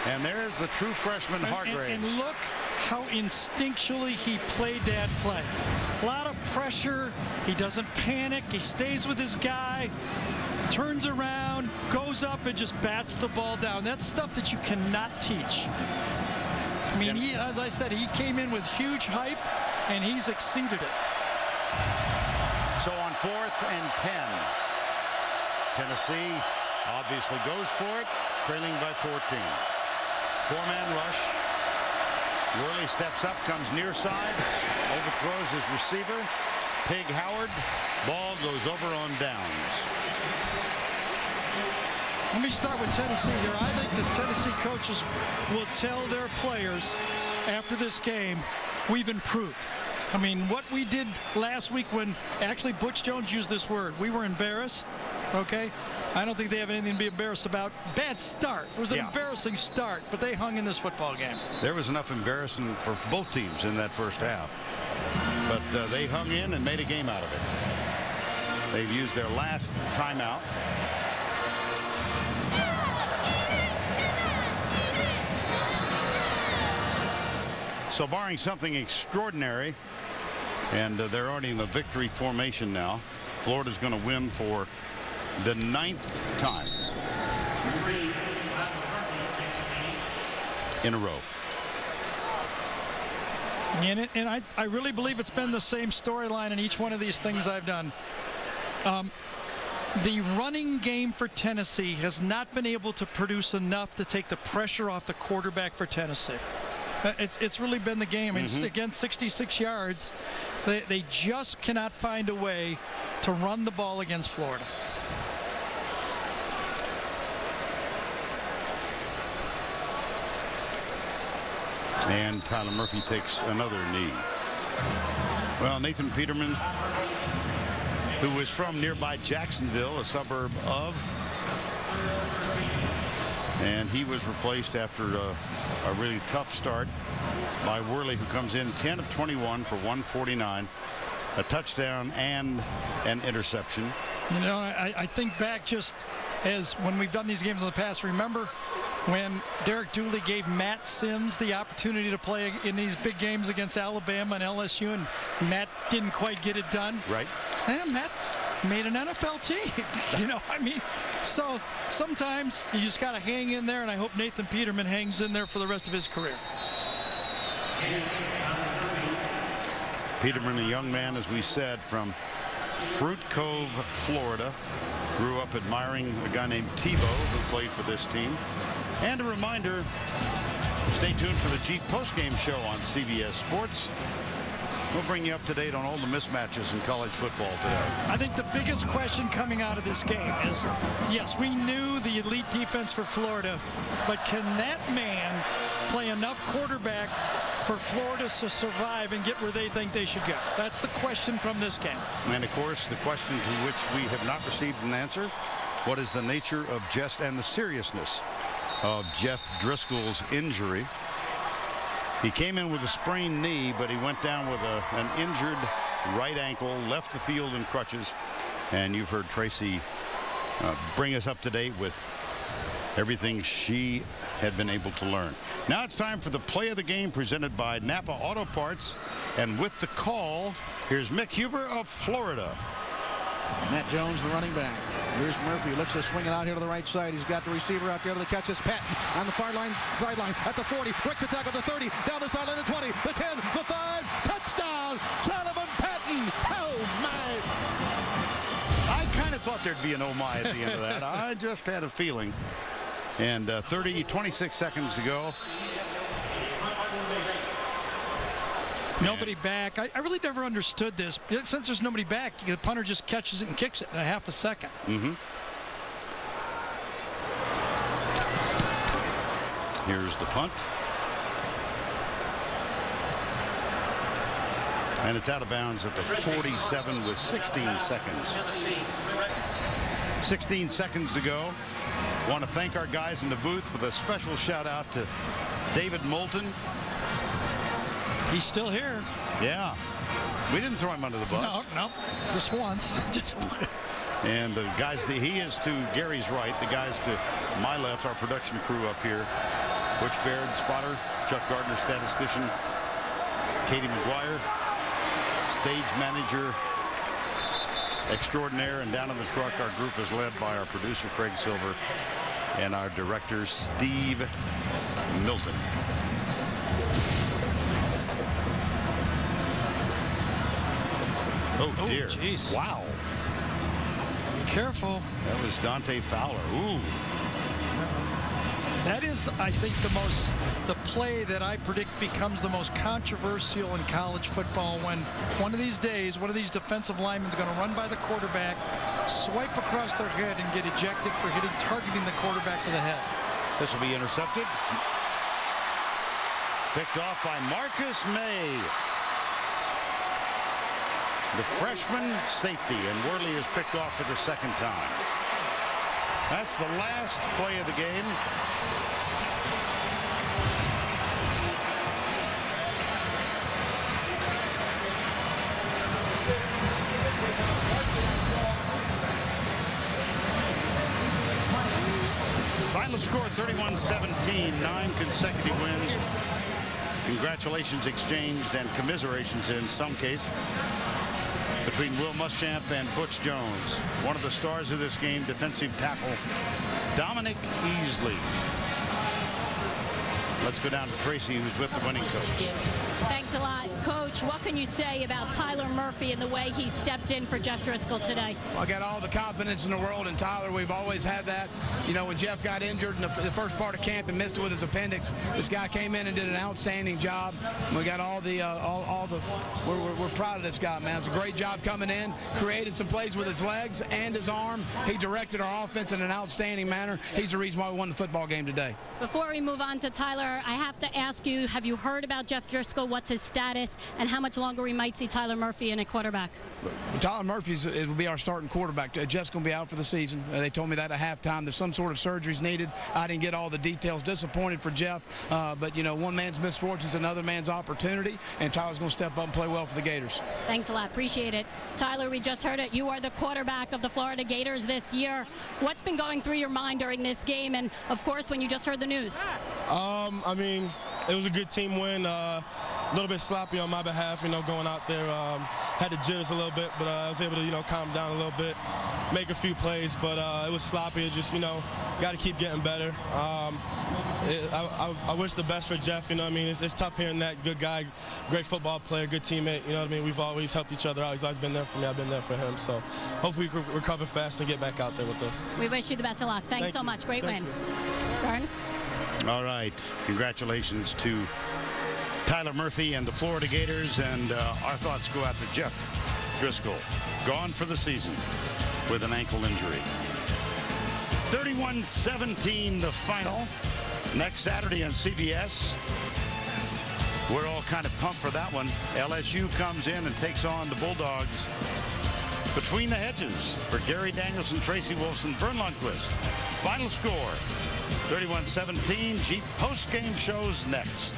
and there's the true freshman Hargraves. And look how instinctually he played that play. A lot of pressure. He doesn't panic. He stays with his guy, turns around, goes up, and just bats the ball down. That's stuff that you cannot teach. I mean, as I said, he came in with huge hype, and he's exceeded it. So on 4th and 10, Tennessee obviously goes for it, trailing by 14. 4-man rush. Worley steps up, comes near side, overthrows his receiver. Pig Howard, ball goes over on downs. Let me start with Tennessee here. I think the Tennessee coaches will tell their players after this game, we've improved. I mean, what we did last week when actually Butch Jones used this word, we were embarrassed, okay? I don't think they have anything to be embarrassed about. Bad start. It was an embarrassing start, but they hung in this football game. There was enough embarrassing for both teams in that first half. But they hung in and made a game out of it. They've used their last timeout. So barring something extraordinary, and they're already in the victory formation now, Florida's going to win for the 9th time in a row. And I really believe it's been the same storyline in each one of these things I've done. The running game for Tennessee has not been able to produce enough to take the pressure off the quarterback for Tennessee. It's really been the game. And again, 66 yards. They just cannot find a way to run the ball against Florida. And Tyler Murphy takes another knee. Well, Nathan Peterman who was from nearby Jacksonville, a suburb of. And he was replaced after a really tough start by Worley, who comes in 10 of 21 for 149, a touchdown and an interception. You know, I think back just as when we've done these games in the past, remember when Derek Dooley gave Matt Sims the opportunity to play in these big games against Alabama and LSU, and Matt didn't quite get it done? Right. And Matt's made an NFL team. You know, I mean, so sometimes you just got to hang in there, and I hope Nathan Peterman hangs in there for the rest of his career. Peterman, a young man, as we said, from Fruit Cove, Florida, grew up admiring a guy named Tebow who played for this team. And a reminder, stay tuned for the Jeep postgame show on CBS Sports. We'll bring you up to date on all the mismatches in college football today. I think the biggest question coming out of this game is, yes, we knew the elite defense for Florida, but can that man play enough quarterback for Florida to survive and get where they think they should go? That's the question from this game. And of course, the question to which we have not received an answer: what is the nature of and the seriousness of Jeff Driscoll's injury? He came in with a sprained knee, but he went down with an injured right ankle, left the field in crutches. And you've heard Tracy bring us up to date with everything she had been able to learn. Now it's time for the play of the game presented by Napa Auto Parts. And with the call, here's Mick Huber of Florida. Matt Jones, the running back. Here's Murphy, looks to swing it out here to the right side. He's got the receiver out there to the catch. It's Patton on the far line, sideline at the 40. Breaks the tackle, the 30, down the sideline, the 20, the 10, the 5. Touchdown, Solomon Patton. Oh, my. I kind of thought there'd be an oh my at the end of that. I just had a feeling. And 26 seconds to go. Nobody back. I really never understood this. Since there's nobody back, the punter just catches it and kicks it in a half a second. Here's the punt. And it's out of bounds at the 47 with 16 seconds. 16 seconds to go. Want to thank our guys in the booth with a special shout out to David Moulton. He's still here. Yeah. We didn't throw him under the bus. No, just once. And the guys, he is to Gary's right. The guys to my left, our production crew up here. Butch Baird, spotter. Chuck Gardner, statistician. Katie McGuire, stage manager extraordinaire. And down in the truck, our group is led by our producer, Craig Silver, and our director, Steve Milton. Oh, dear. Geez. Wow. Be careful. That was Dante Fowler. Ooh. That is, I think, the play that I predict becomes the most controversial in college football, when one of these days, one of these defensive linemen is going to run by the quarterback, swipe across their head, and get ejected for targeting the quarterback to the head. This will be intercepted. Picked off by Marcus May, the freshman safety, and Worley is picked off for the second time. That's the last play of the game. Final score 31-17, 9 consecutive wins. Congratulations exchanged and commiserations in some case between Will Muschamp and Butch Jones. One of the stars of this game, defensive tackle Dominic Easley. Let's go down to Tracy, who's with the winning coach. Thanks a lot, Coach. What can you say about Tyler Murphy and the way he stepped in for Jeff Driscoll today? Well, I got all the confidence in the world in Tyler. We've always had that. You know, when Jeff got injured in the first part of camp and missed it with his appendix, this guy came in and did an outstanding job. We got we're proud of this guy, man. It's a great job coming in, created some plays with his legs and his arm. He directed our offense in an outstanding manner. He's the reason why we won the football game today. Before we move on to Tyler, I have to ask you, have you heard about Jeff Driscoll what's his status, and how much longer we might see Tyler Murphy in a quarterback? Tyler Murphy will be our starting quarterback. Jeff's going to be out for the season. They told me that at halftime. There's some sort of surgery's needed. I didn't get all the details. Disappointed for Jeff, but you know, one man's misfortune's another man's opportunity, and Tyler's going to step up and play well for the Gators. Thanks a lot. Appreciate it. Tyler, we just heard it. You are the quarterback of the Florida Gators this year. What's been going through your mind during this game, and of course when you just heard the news? I mean, it was a good team win. A little bit sloppy on my behalf, you know, going out there. Had the jitters a little bit, but I was able to, you know, calm down a little bit, make a few plays, but it was sloppy. It just, you know, got to keep getting better. I wish the best for Jeff, you know what I mean? It's tough hearing that. Good guy, great football player, good teammate, you know what I mean? We've always helped each other out. He's always been there for me. I've been there for him. So hopefully we can recover fast and get back out there with us. We wish you the best of luck. Thanks so much. Great win. Vern? All right. Congratulations to Tyler Murphy and the Florida Gators, and our thoughts go out to Jeff Driscoll, gone for the season with an ankle injury. 31-17 the final. Next Saturday on CBS. We're all kind of pumped for that one. LSU comes in and takes on the Bulldogs. Between the Hedges for Gary Danielson, Tracy Wolfson, Vern Lundquist. Final score 31-17. Jeep post-game shows next.